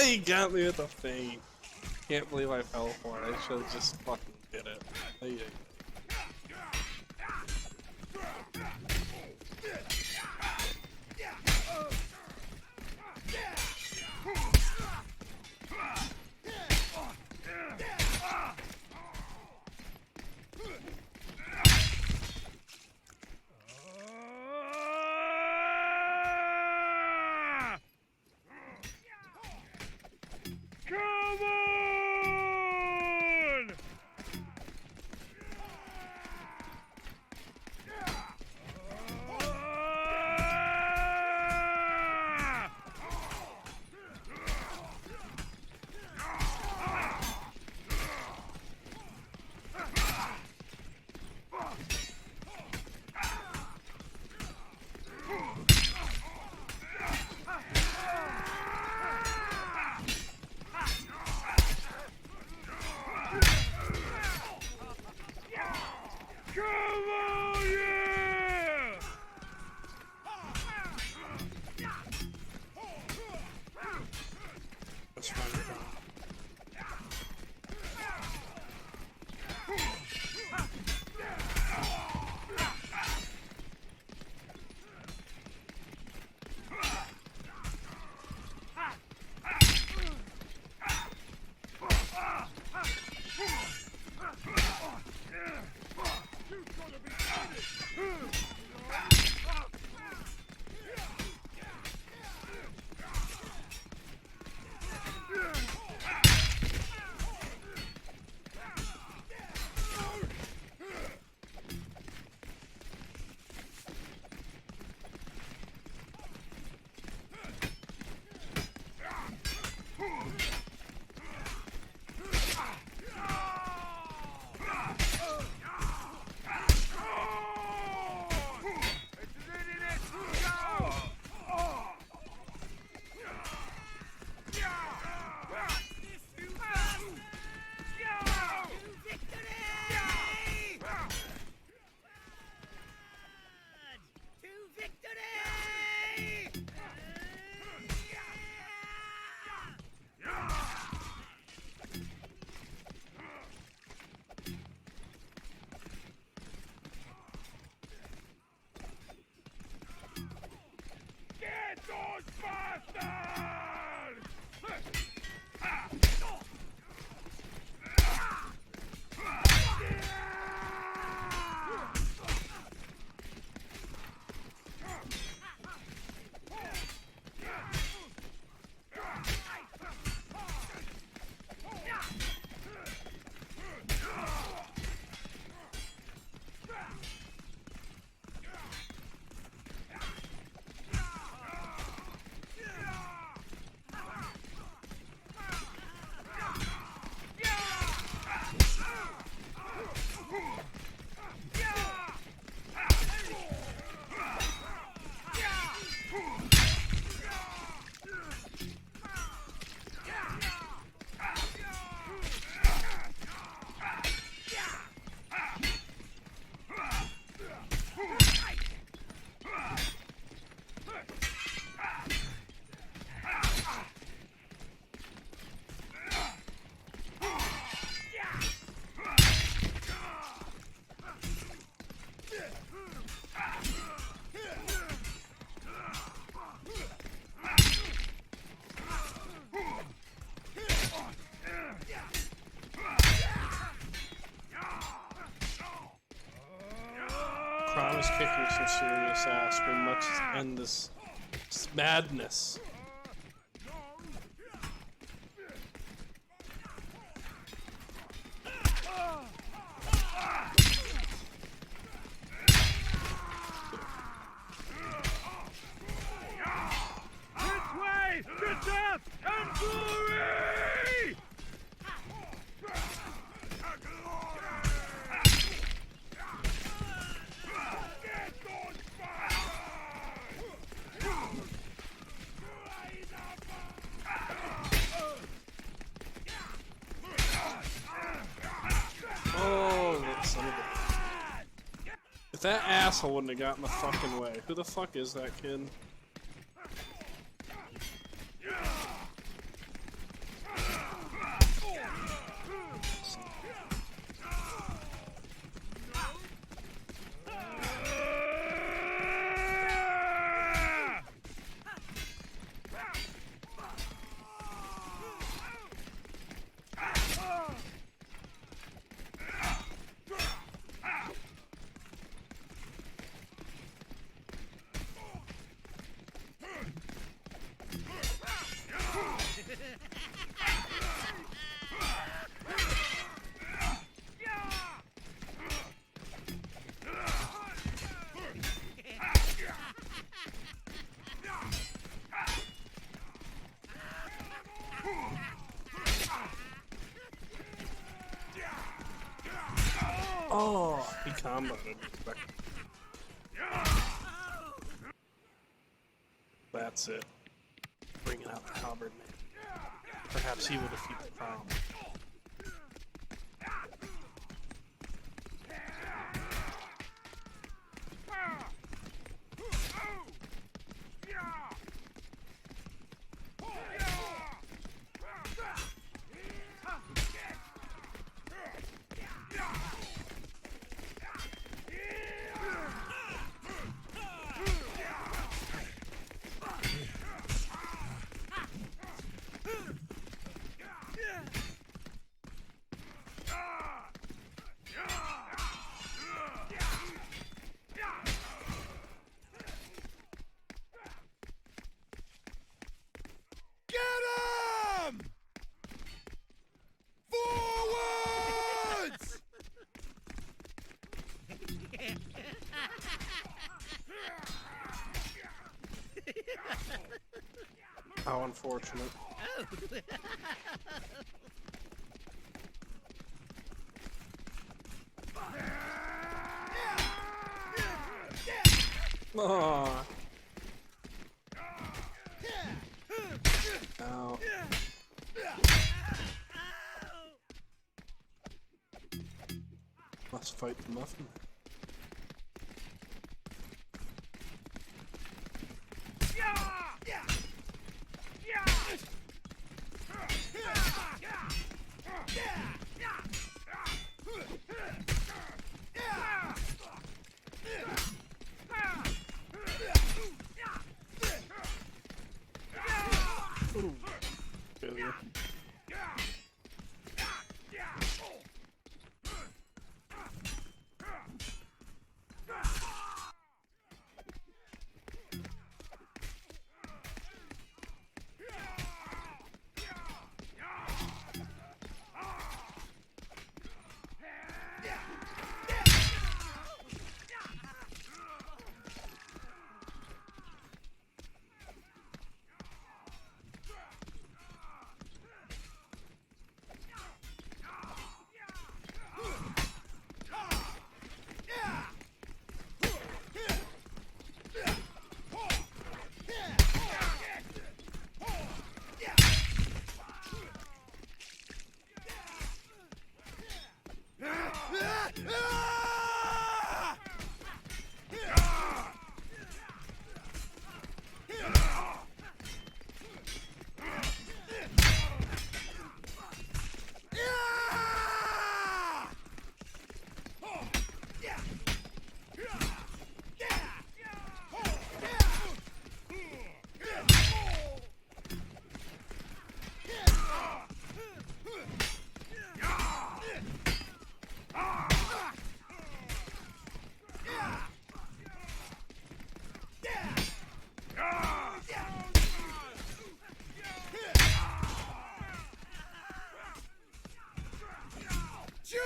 He got me with a feint. Can't believe I fell for it. I should have just fucking did it. Oh, yeah. promise kicking some serious ass. We must end this madness. This way to death and glory! Oh, that son of a... If that asshole wouldn't have gotten the fucking way, who the fuck is that kid? Oh, he comboed. That's it. Bringing out the halberd man. Perhaps he will defeat the crown. How unfortunate. Oh. Ow. Must fight the muffin. Failure. Charge!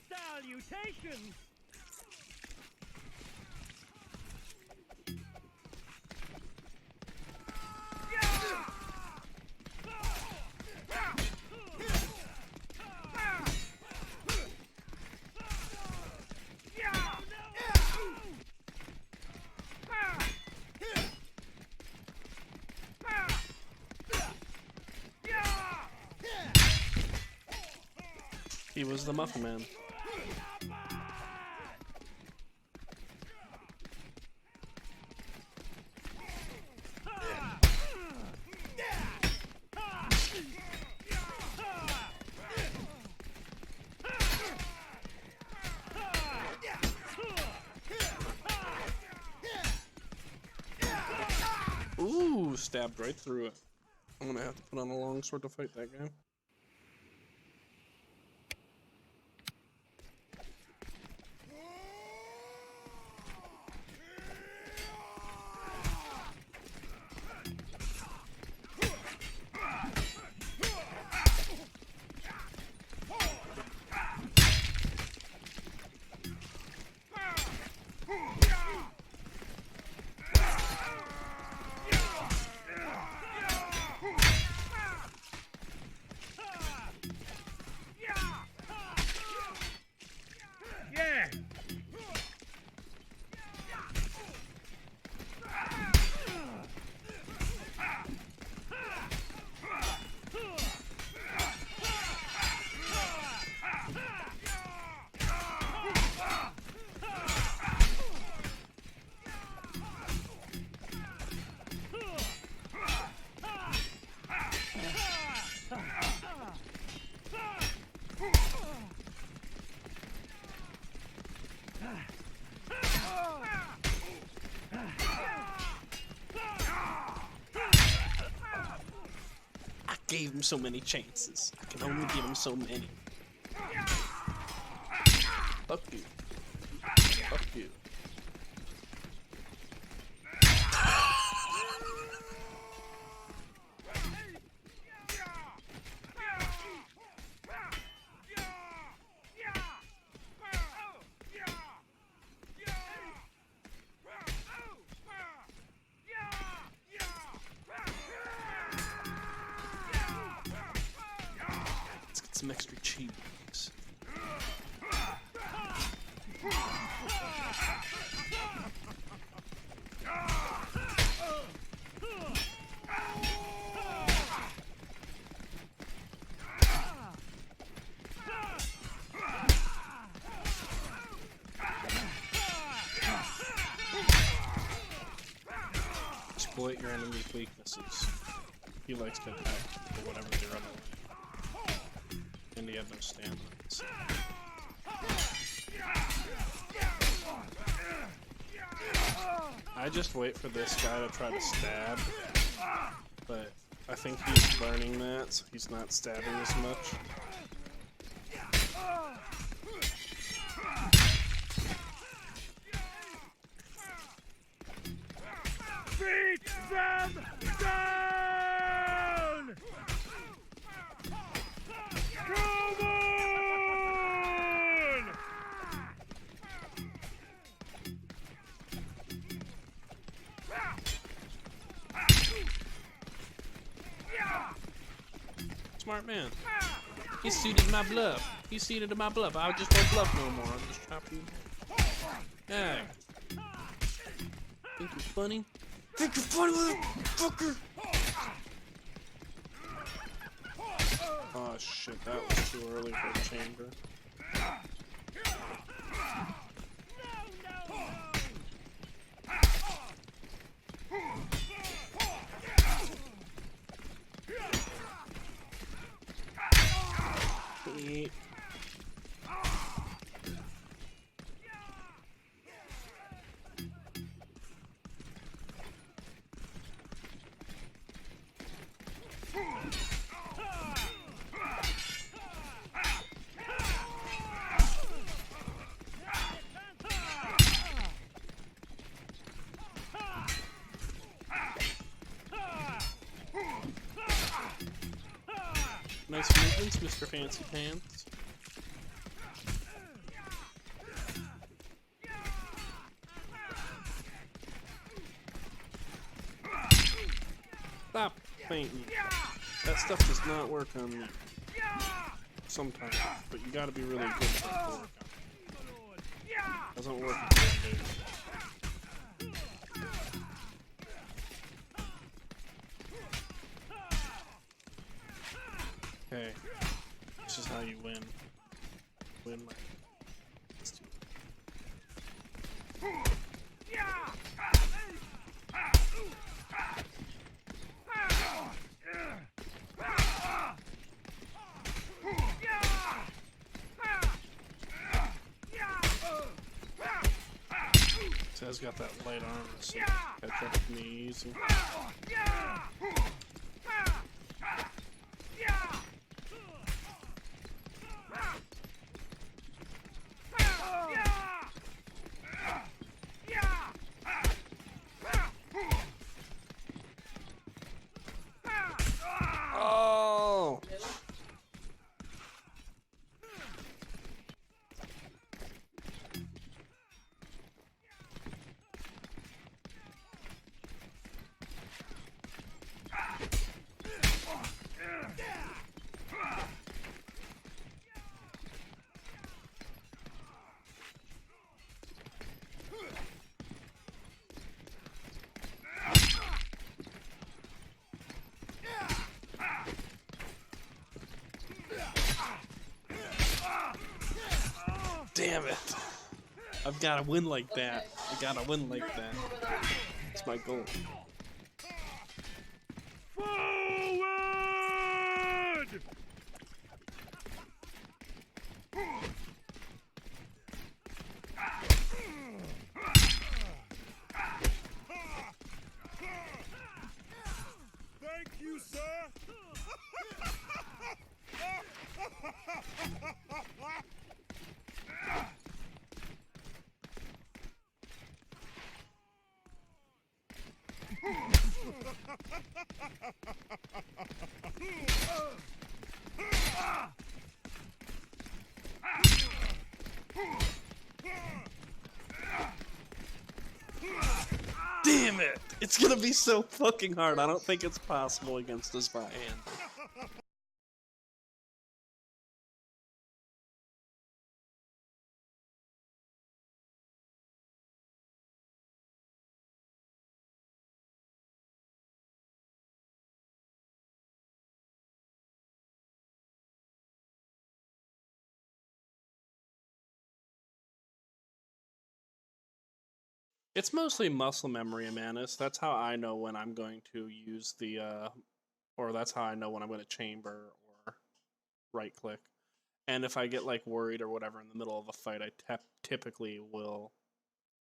Salutations! He was the Muffin Man. Ooh, stabbed right through it. I'm gonna have to put on a longsword to fight that guy. Yeah! I gave him so many chances. I can only give him so many. Fuck you. Fuck you. Let's get some extra cheese. Exploit your enemy's weaknesses. He likes to attack for whatever they run away. And he had no stamina. So. I just wait for this guy to try to stab, but I think he's learning that, so he's not stabbing as much. Beat them down! Come on! Smart man. He suited my bluff. He suited my bluff. I just won't bluff no more. I'll just chop you. Hey. Think you're funny? Think you're funny, motherfucker? Oh shit, that was too early for the chamber. Eat. Nice movements, Mr. Fancy Pants. Stop fainting. That stuff does not work on me. Sometimes, but you gotta be really good for it to work on. Doesn't work if you're new. Okay, this is how you win. Win like let's do it. Tez got that light arm, so catch up with me easy. Oh! Damn it. I've got to win like that. I gotta win like that. That's my goal. Forward! Thank you, sir. Damn it! It's gonna be so fucking hard. I don't think it's possible against this by hand. It's mostly muscle memory, Amanus. That's how I know when I'm going to use the, or that's how I know when I'm going to chamber or right click. And if I get like worried or whatever in the middle of a fight, I typically will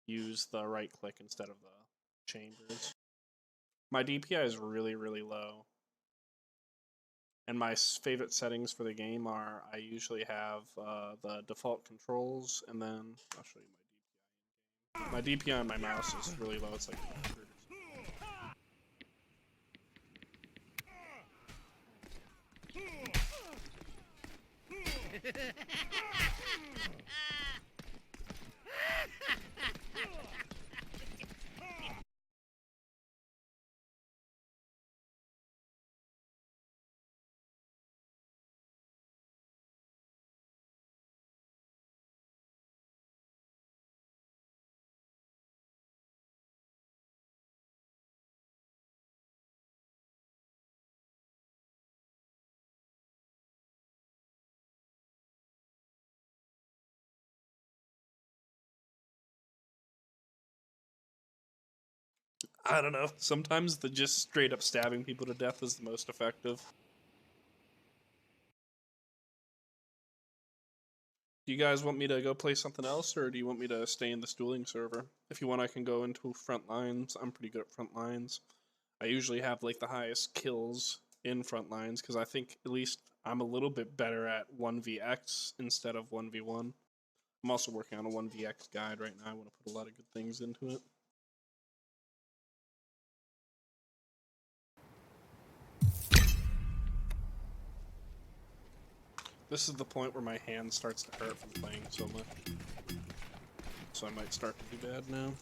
use the right click instead of the chambers. My DPI is really, really low. And my favorite settings for the game are I usually have the default controls, and then I'll show you my DPI on my mouse is really low. It's like 100 or something. I don't know. Sometimes the just straight up stabbing people to death is the most effective. Do you guys want me to go play something else, or do you want me to stay in this dueling server? If you want, I can go into front lines. I'm pretty good at front lines. I usually have like the highest kills in front lines because I think at least I'm a little bit better at 1vx instead of 1v1. I'm also working on a 1vx guide right now. I want to put a lot of good things into it. This is the point where my hand starts to hurt from playing so much. So I might start to do bad now.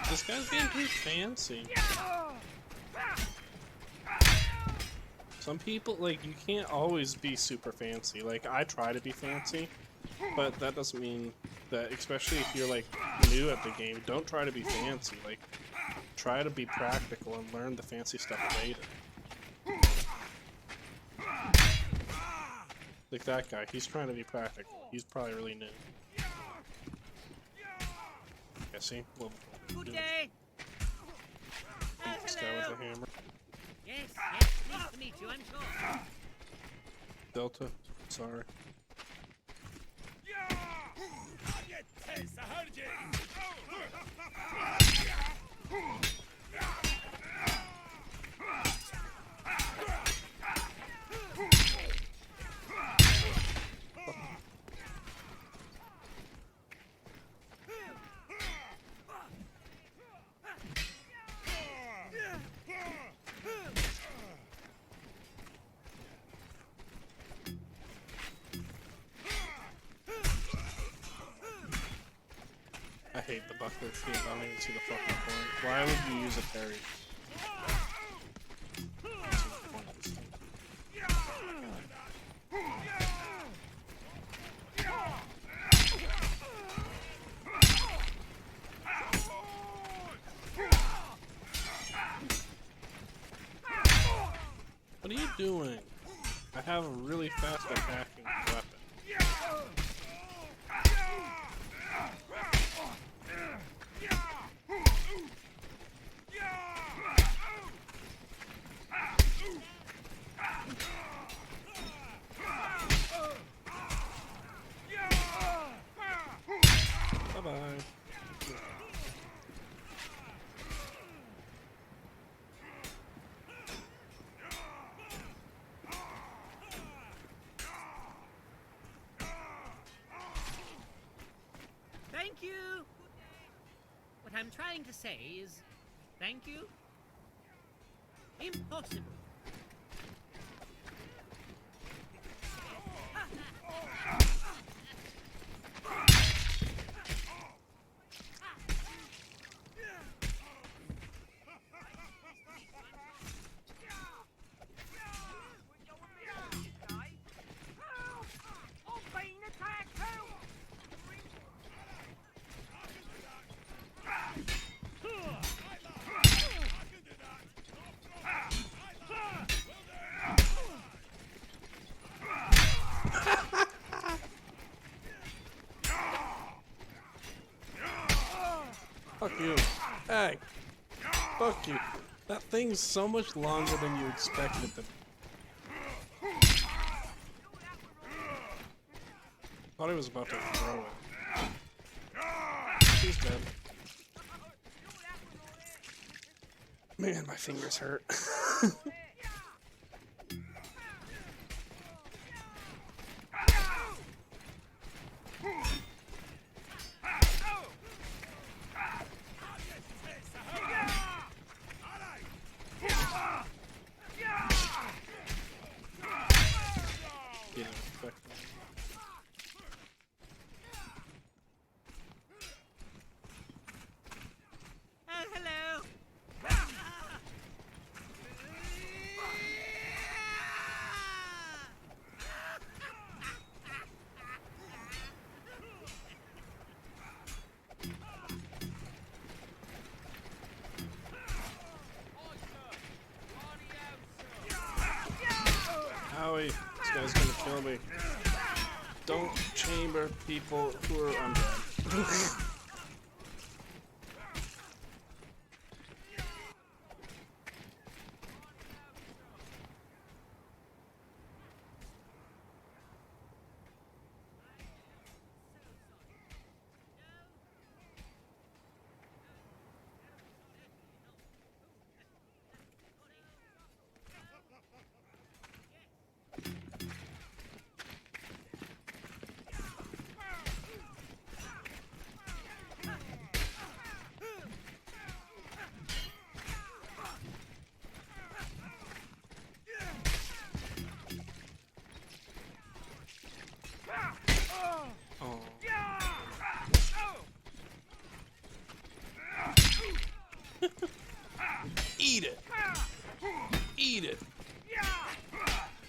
This guy's being too fancy. Some people, like, you can't always be super fancy. Like, I try to be fancy, but that doesn't mean that, especially if you're, like, new at the game, don't try to be fancy. Like, try to be practical and learn the fancy stuff later. Like that guy, he's trying to be practical. He's probably really new. Yeah, see? Well, Good day. beat this guy with a hammer. Yes, yes, pleased to meet you, I'm sure. Delta, sorry. I hate the buckler shield. I don't even see the fucking point. Why would you use a parry? That's the point of this thing. What are you doing? I have a really fast attacking weapon. Bye-bye. Thank you. What I'm trying to say is, thank you. Impossible. Fuck you. Hey! Fuck you. That thing's so much longer than you expected to. Thought he was about to throw it. He's dead. Man, my fingers hurt. Didn't expect that. Oh, hello. Howie, this guy's gonna kill me. Don't chamber people who are undead. Oh. Eat it. Eat it.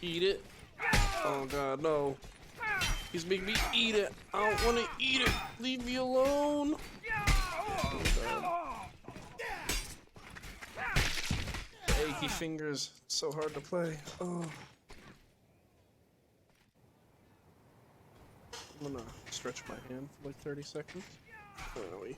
Eat it. Oh god, no. He's making me eat it. I don't want to eat it. Leave me alone. Oh, god. Achy fingers. So hard to play. Oh. I'm gonna stretch my hand for like 30 seconds. Where are we?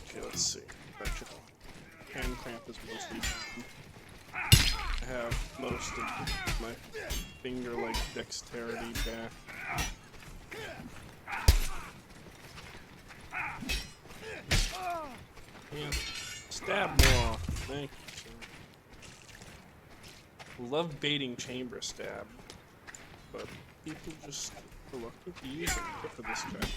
Okay, let's see. Hand cramp is mostly fine. I have most of my finger-like dexterity back. Yeah. Stab more. Thank you, sir. Love baiting chamber stab, but people just reluctant to use it except for this guy.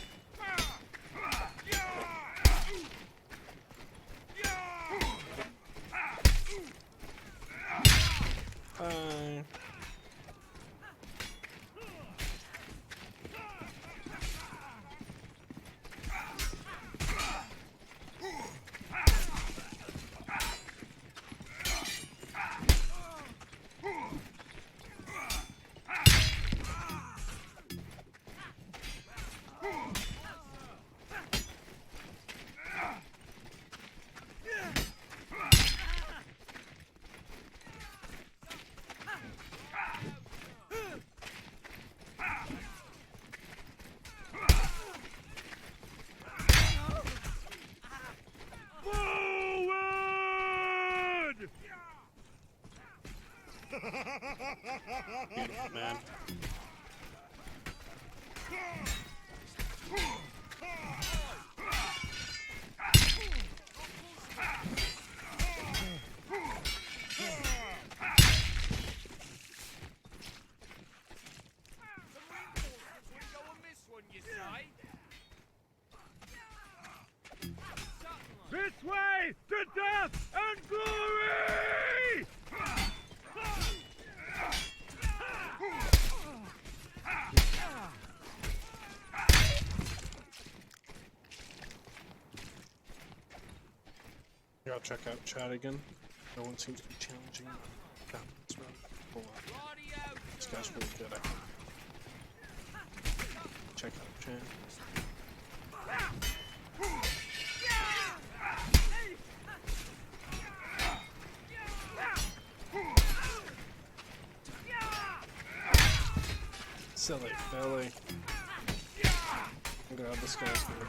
Hi. Forward! Beautiful, man. This way to death and glory! Here, I'll check out chat again. No one seems to be challenging. God, that's right. Hold on. This guy's really good. I can check out chat. Silly belly. God, this guy's good.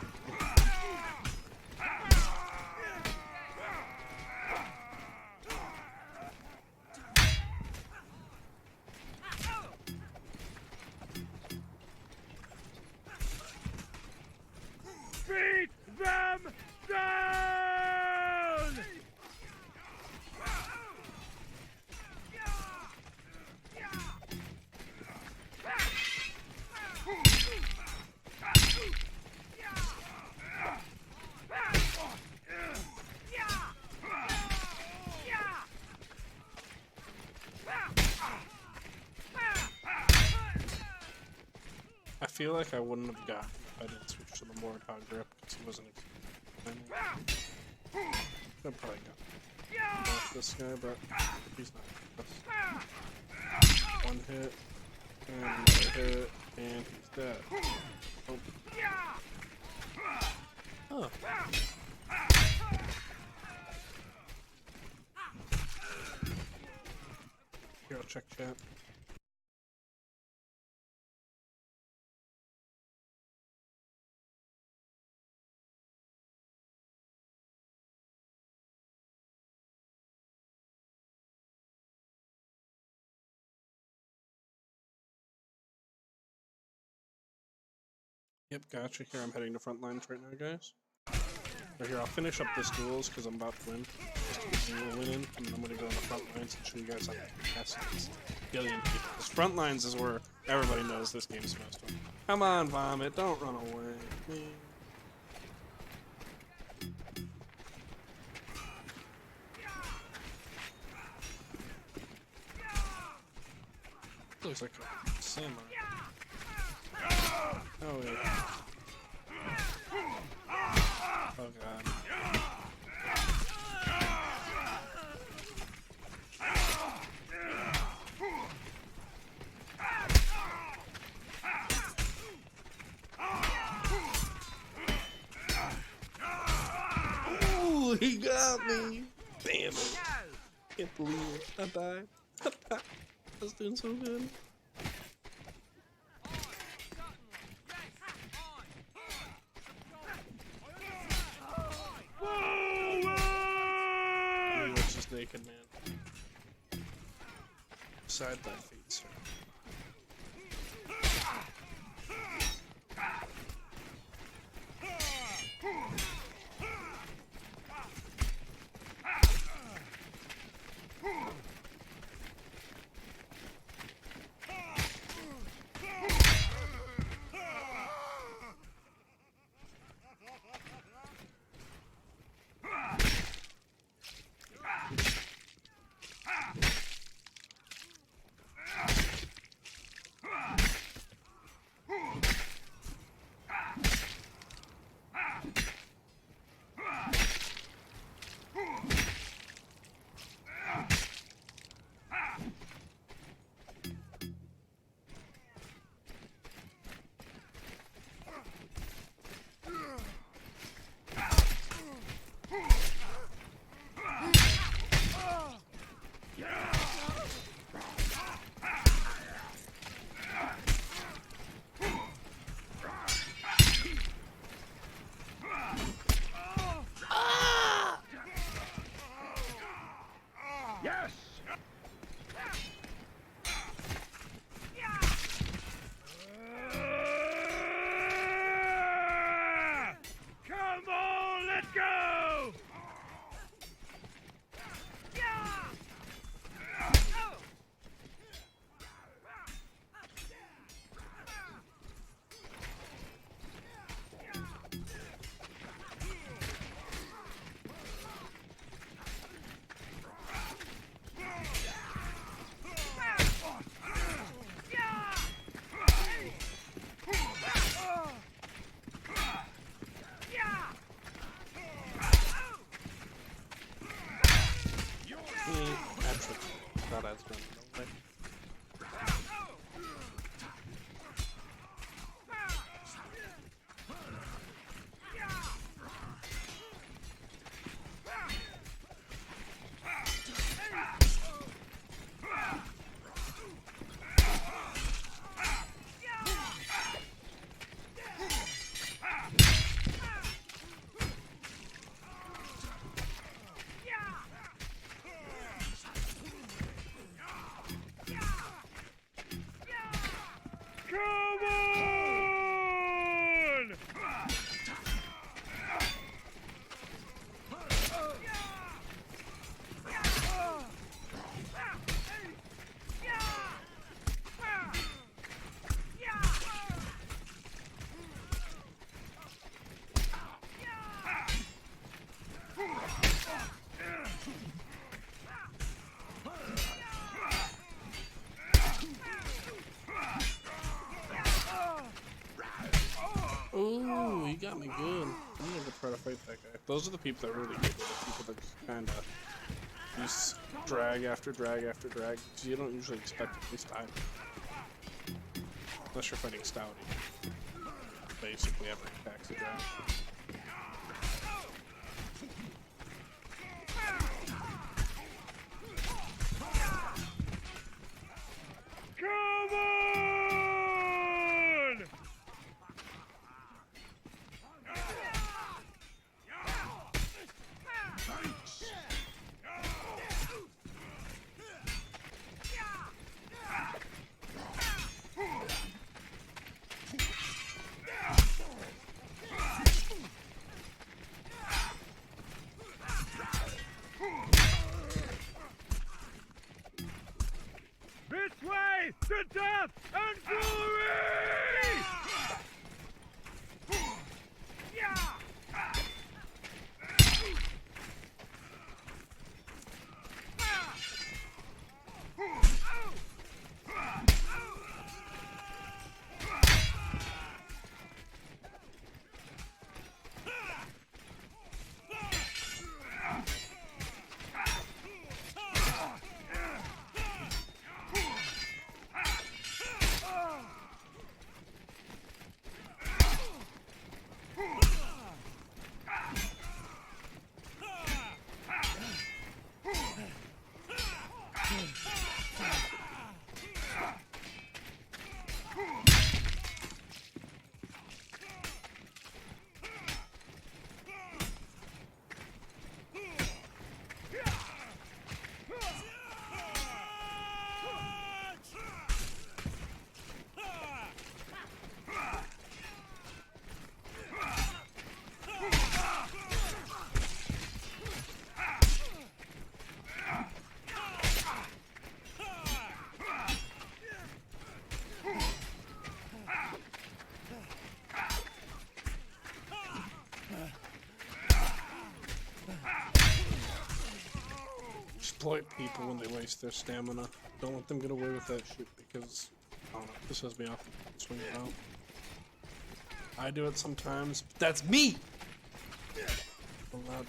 Beat them down! I feel like I wouldn't have gotten if I didn't switch to the Mordhau grip because he wasn't expecting. I'd probably got off this guy, but he's not. One hit, and another hit, And he's dead. Oh. Huh. Here, I'll check chat. Yep, gotcha. Here, I'm heading to front lines right now, guys. Or here, I'll finish up this duels because I'm about to win. We'll win, and then I'm gonna go on the front lines and show you guys how to pass these billion people. Because front lines is where everybody knows this game's most fun. Come on, Vomit, don't run away. Please. Looks like a samurai. Oh yeah. Oh god. Ooh, he got me! Damn it. Can't believe it. I died. I was doing so good. Naked man. Beside that feet, sir. Ooh, he got me good. I'm gonna go try to fight that guy. Those are the people that really get the people that just kinda use drag after drag after drag, because you don't usually expect to at least die. Unless you're fighting Stouty. Basically every attack's a drag. Come on! This way to death and glory! Exploit people when they waste their stamina. Don't let them get away with that shit because, I don't know, this pisses me off. Swing it out. I do it sometimes, but that's me! Allowed.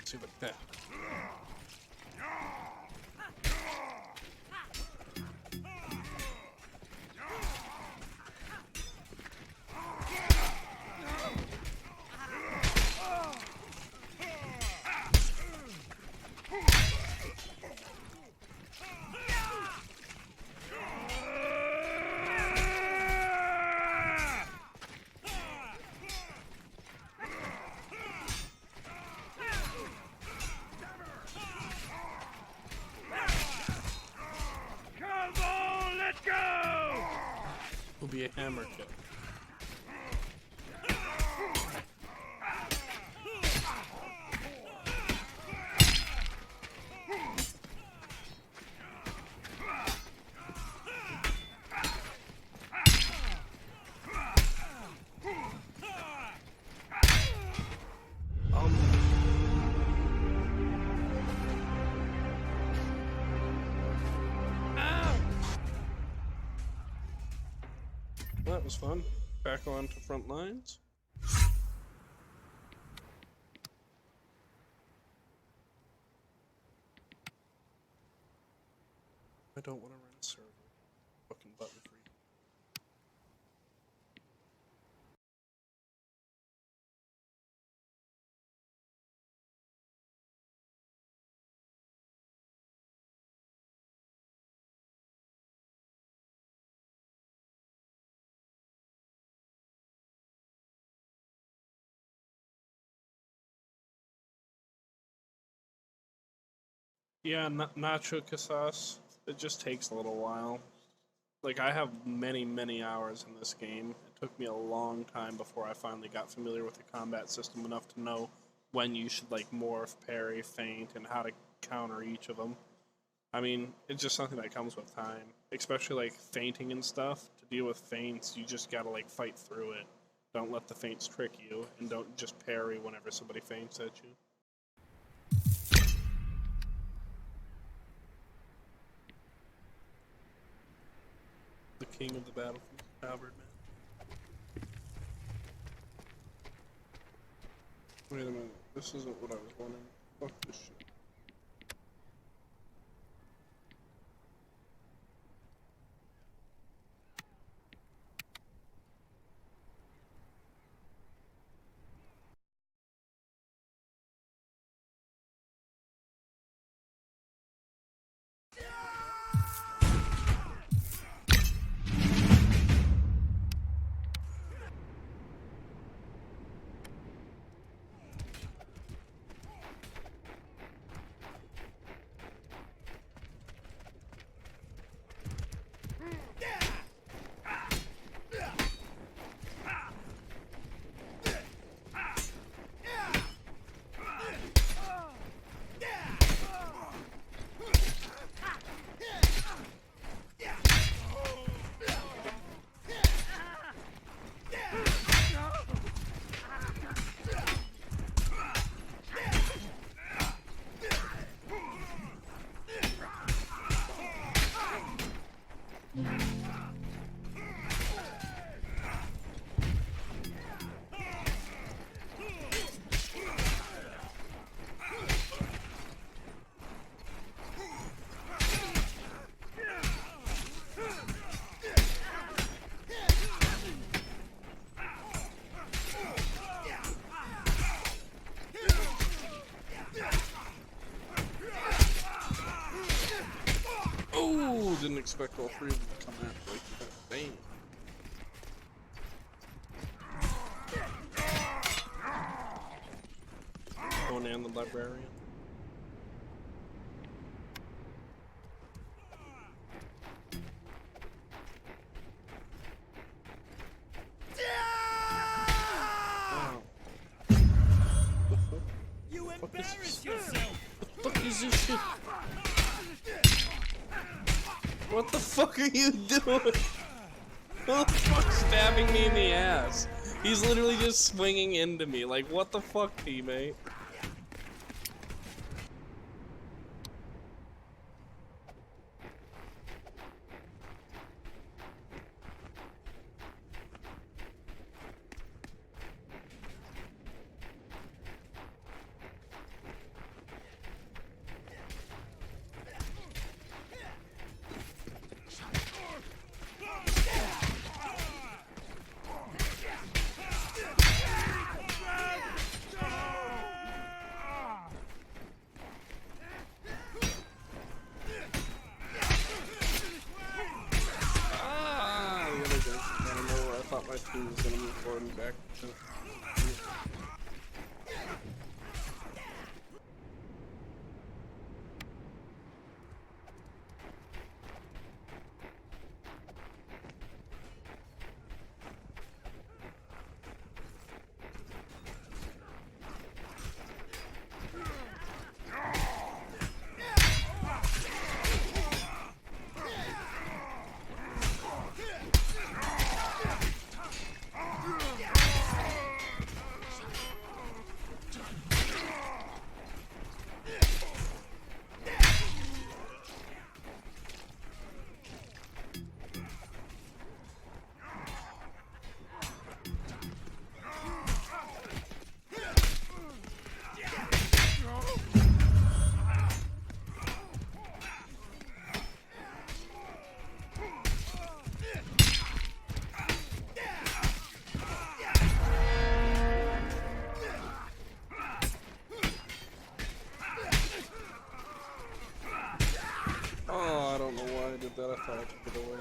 See like that. Will be a hammer kill. That was fun. Back on to front lines. I don't want to run a server. Fucking button free. Yeah, Nacho Casas. It just takes a little while. Like, I have many, many hours in this game. It took me a long time before I finally got familiar with the combat system enough to know when you should, like, morph, parry, feint, and how to counter each of them. I mean, it's just something that comes with time. Especially, like, feinting and stuff. To deal with feints, you just gotta, like, fight through it. Don't let the feints trick you, and don't just parry whenever somebody feints at you. The king of the battlefield, Halberd man. Wait a minute, this isn't what I was wanting. Fuck this shit. Didn't expect all three of them to come at like that. Damn. Conan the librarian. Wow. You embarrass yourself! What the fuck is this shit? What the fuck are you doing? Who the fuck's stabbing me in the ass? He's literally just swinging into me. Like, what the fuck, teammate? My team is gonna move forward and back. Oh, I don't know why I did that. I thought I took it away.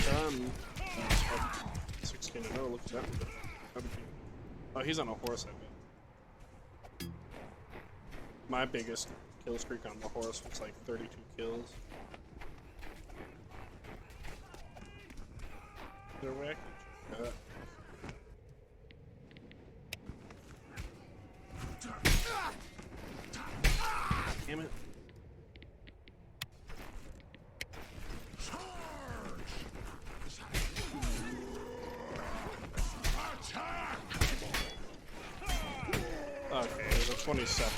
Done. 16-0, look at that. Oh, he's on a horse, I bet. My biggest kill streak on the horse was like 32 kills. They're wacky. Damn it. 27.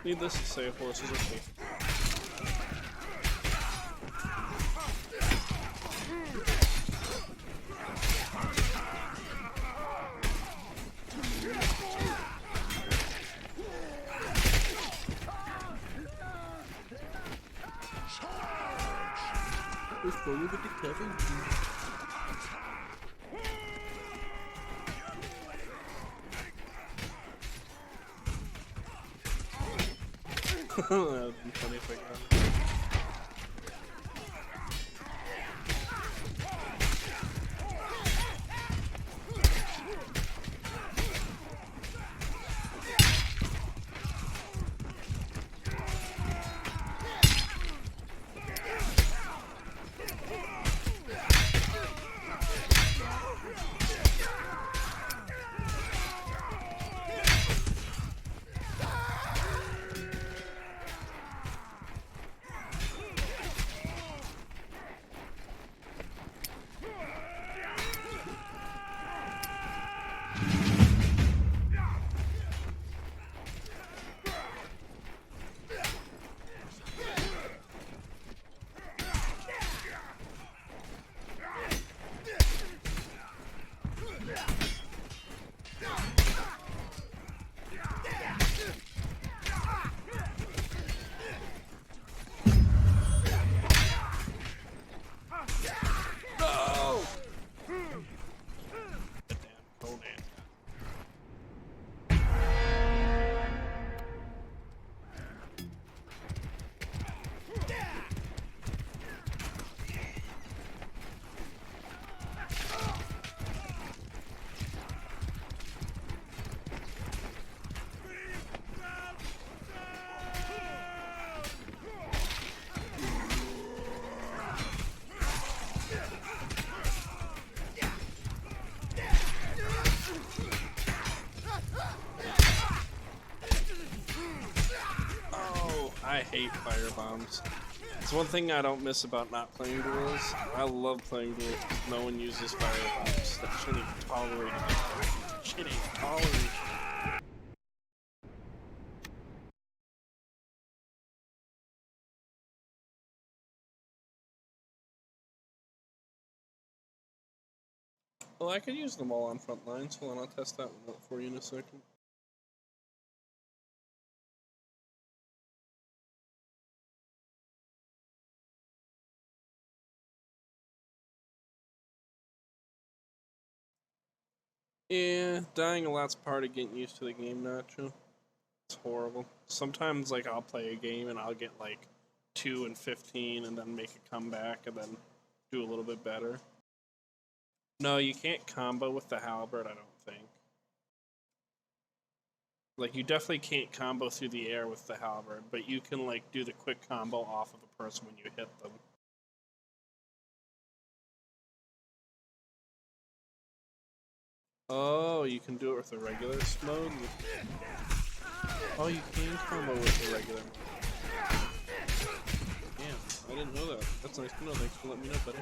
Needless to say, horses are safe. Let's go with the Kevin. That would be funny if I got it. I hate fire bombs. It's one thing I don't miss about not playing duels. I love playing duels because no one uses fire bombs. That shit ain't tolerated. Shit ain't tolerated. Well, I could use them all on front lines. Hold on, I'll test that one out for you in a second. Yeah, dying a lot's part of getting used to the game, Nacho. It's horrible. Sometimes, like, I'll play a game and I'll get, like, 2 and 15 and then make a comeback and then do a little bit better. No, you can't combo with the halberd, I don't think. Like, you definitely can't combo through the air with the halberd, but you can, like, do the quick combo off of a person when you hit them. Oh, you can do it with the regular mode? Oh, you can combo with the regular mode. Damn, I didn't know that. That's nice to know. Thanks for letting me know, buddy.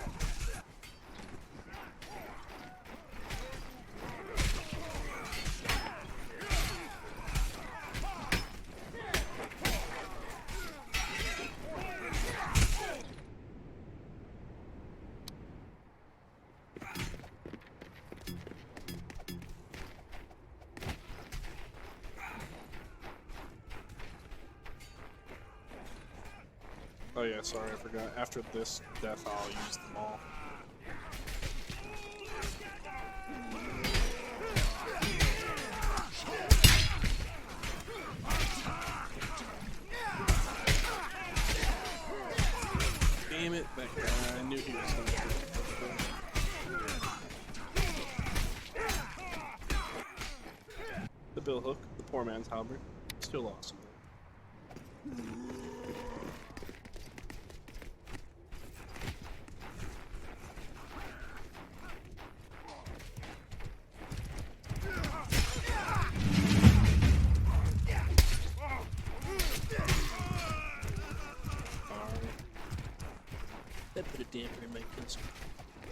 Oh yeah, sorry, I forgot. After this death, I'll use them all. Damn it, that guy. I knew he was going to do it. The bill hook, the poor man's halberd. Still awesome.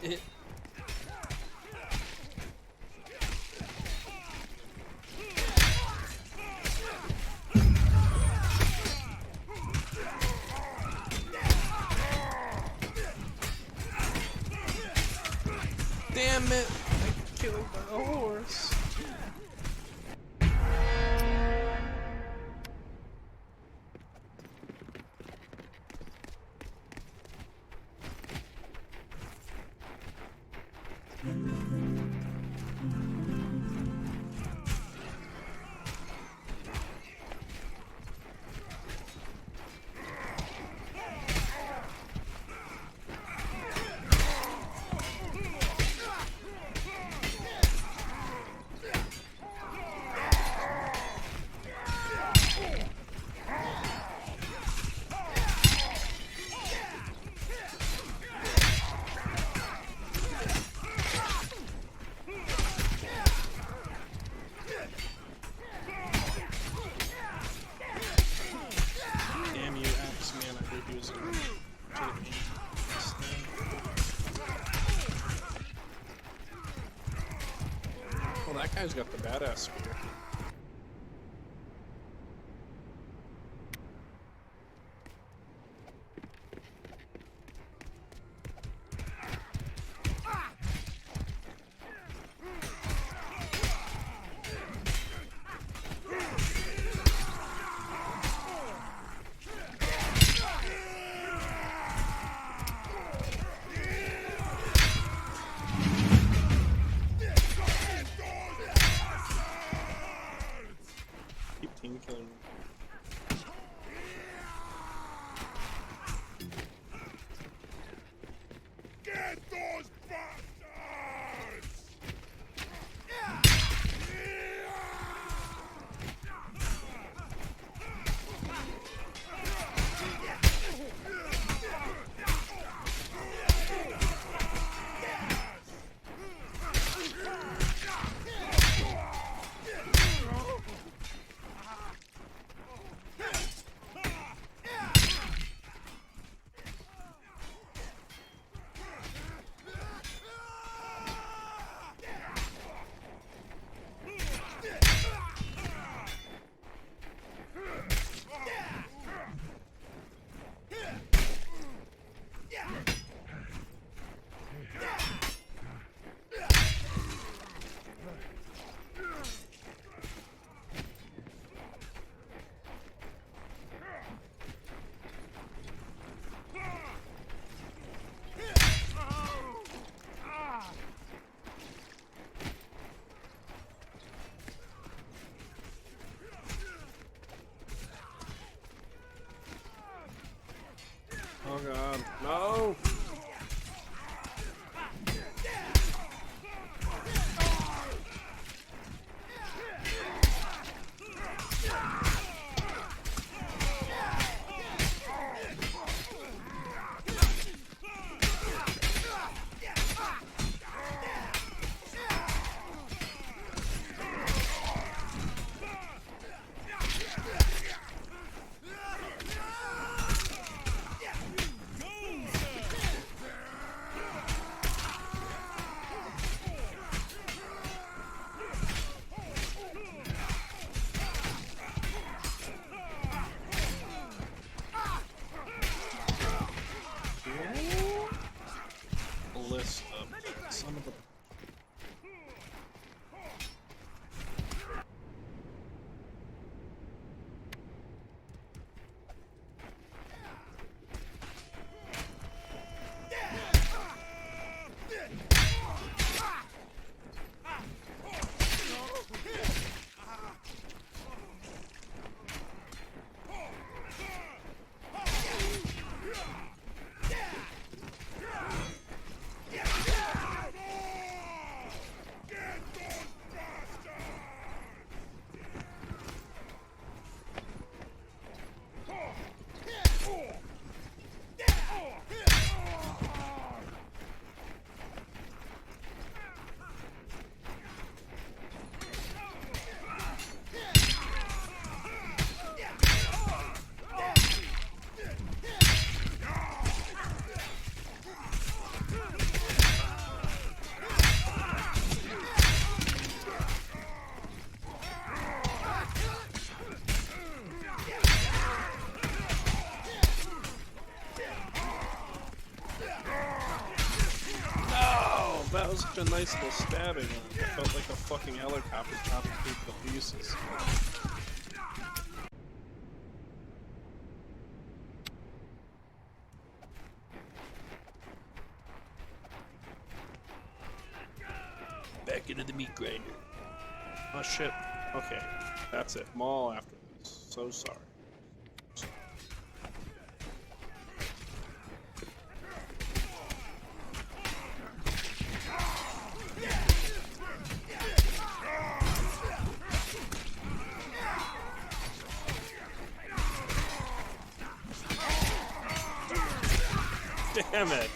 It. Damn it! I killed the horse. Damn you, axe man! I heard he was going to the Well, that guy's got the badass spear. Keep team killing me. Get those bastards! Oh god, no! a nice little stabbing. It felt like a fucking helicopter chopping people to pieces. Back into the meat grinder. Oh shit. Okay, that's it. Maul after this. So sorry. Damn it.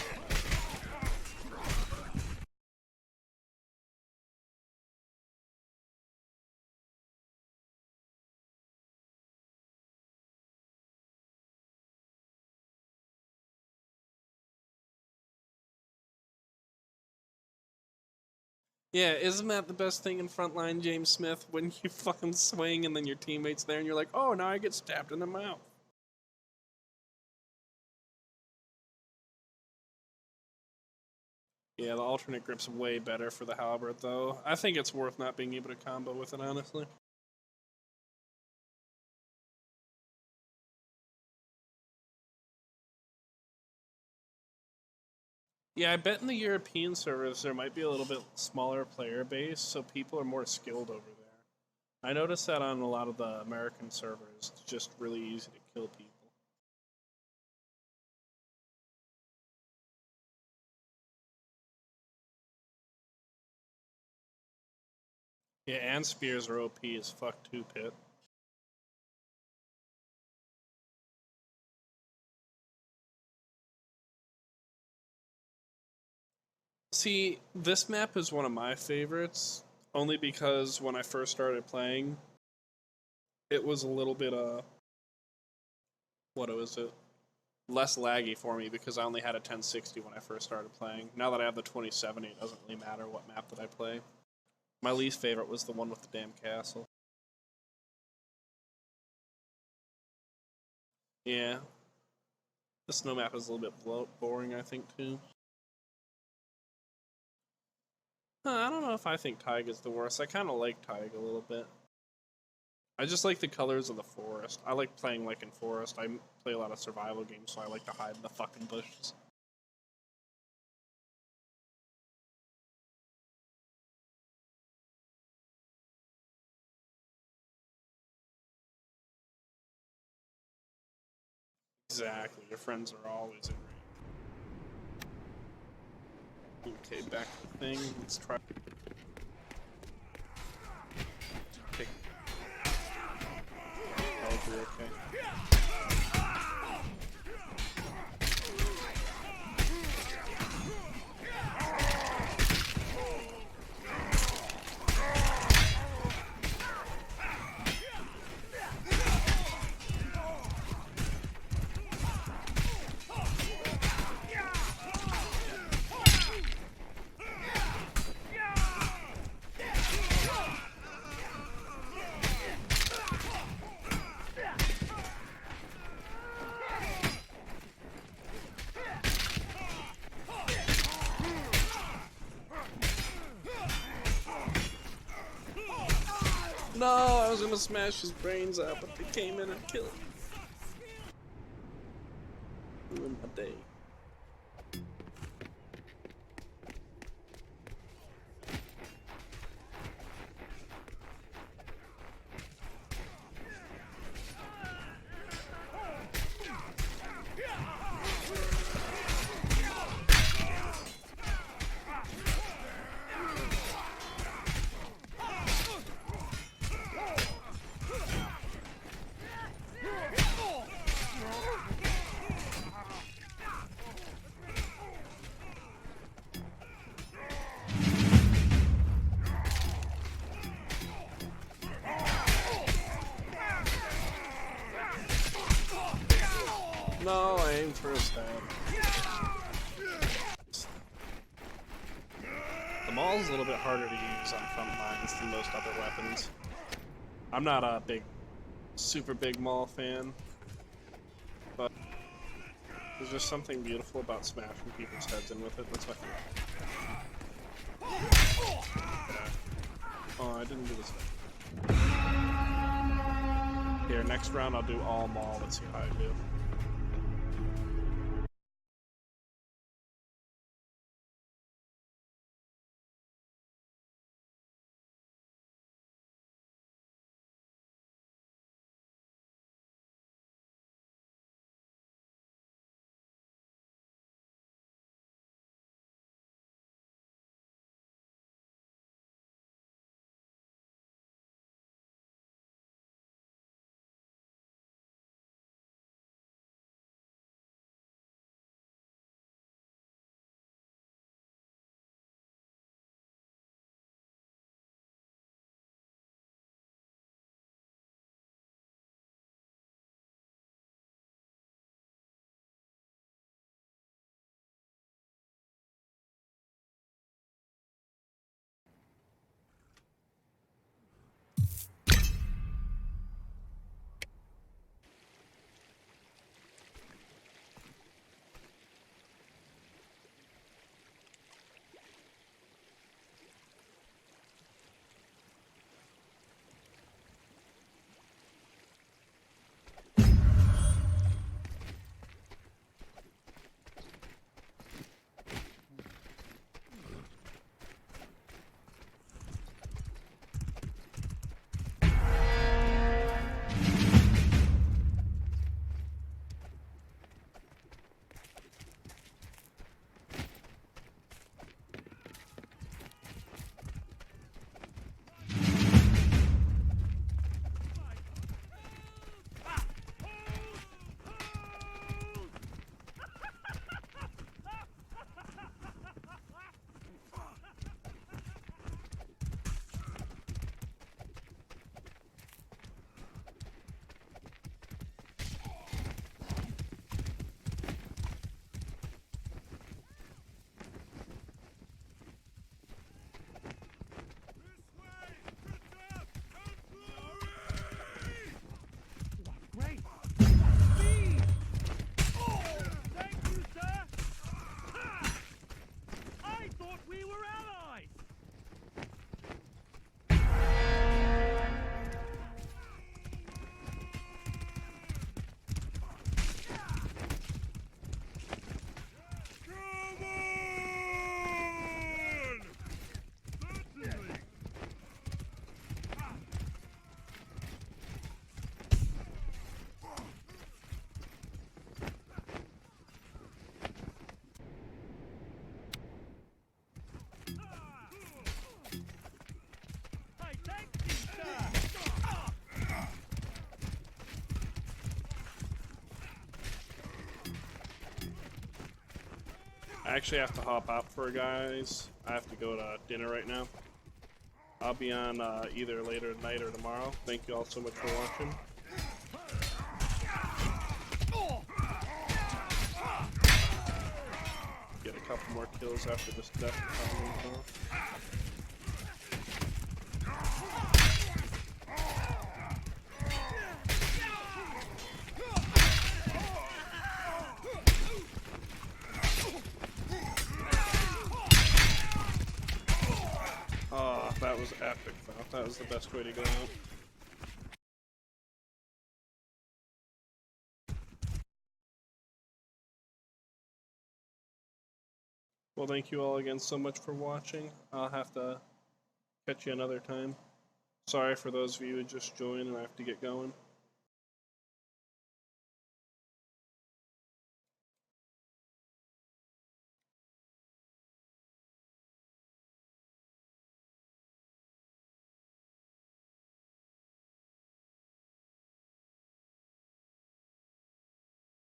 Yeah, isn't that the best thing in Frontline, James Smith? When you fucking swing and then your teammate's there and you're like, oh, now I get stabbed in the mouth. Yeah, the alternate grip's way better for the halberd, though. I think it's worth not being able to combo with it, honestly. Yeah, I bet in the European servers there might be a little bit smaller player base, so people are more skilled over there. I noticed that on a lot of the American servers. It's just really easy to kill people. Yeah, and spears are OP as fuck too, Pit. See, this map is one of my favorites, only because when I first started playing, it was a little bit, what was it? Less laggy for me because I only had a 1060 when I first started playing. Now that I have the 2070, it doesn't really matter what map that I play. My least favorite was the one with the damn castle. Yeah. The snow map is a little bit boring, I think, too. I don't know if I think Taiga is the worst. I kind of like Taiga a little bit. I just like the colors of the forest. I like playing like in forest. I play a lot of survival games, so I like to hide in the fucking bushes. Exactly. Your friends are always in range. Okay, back to the thing. Let's try. Take. Oh, you're okay. No, I was gonna smash his brains out, but they came in and killed him. Ruined my day. No, I aimed for a stab. The Maul's a little bit harder to use on front lines than most other weapons. I'm not a super big Maul fan, but there's just something beautiful about smashing people's heads in with it. That's my favorite. Oh, I didn't do this. Here, next round I'll do all maul. Let's see how I do. Great! Speed! Thank you, sir! Ha! I thought we were allies! Come on! Certainly! I thank you, sir! I actually have to hop out for guys. I have to go to dinner right now. I'll be on either later tonight or tomorrow. Thank you all so much for watching. Get a couple more kills after this death. Oh, that was epic, though. That was the best way to go out. Well, thank you all again so much for watching. I'll have to catch you another time. Sorry for those of you who just joined and I have to get going.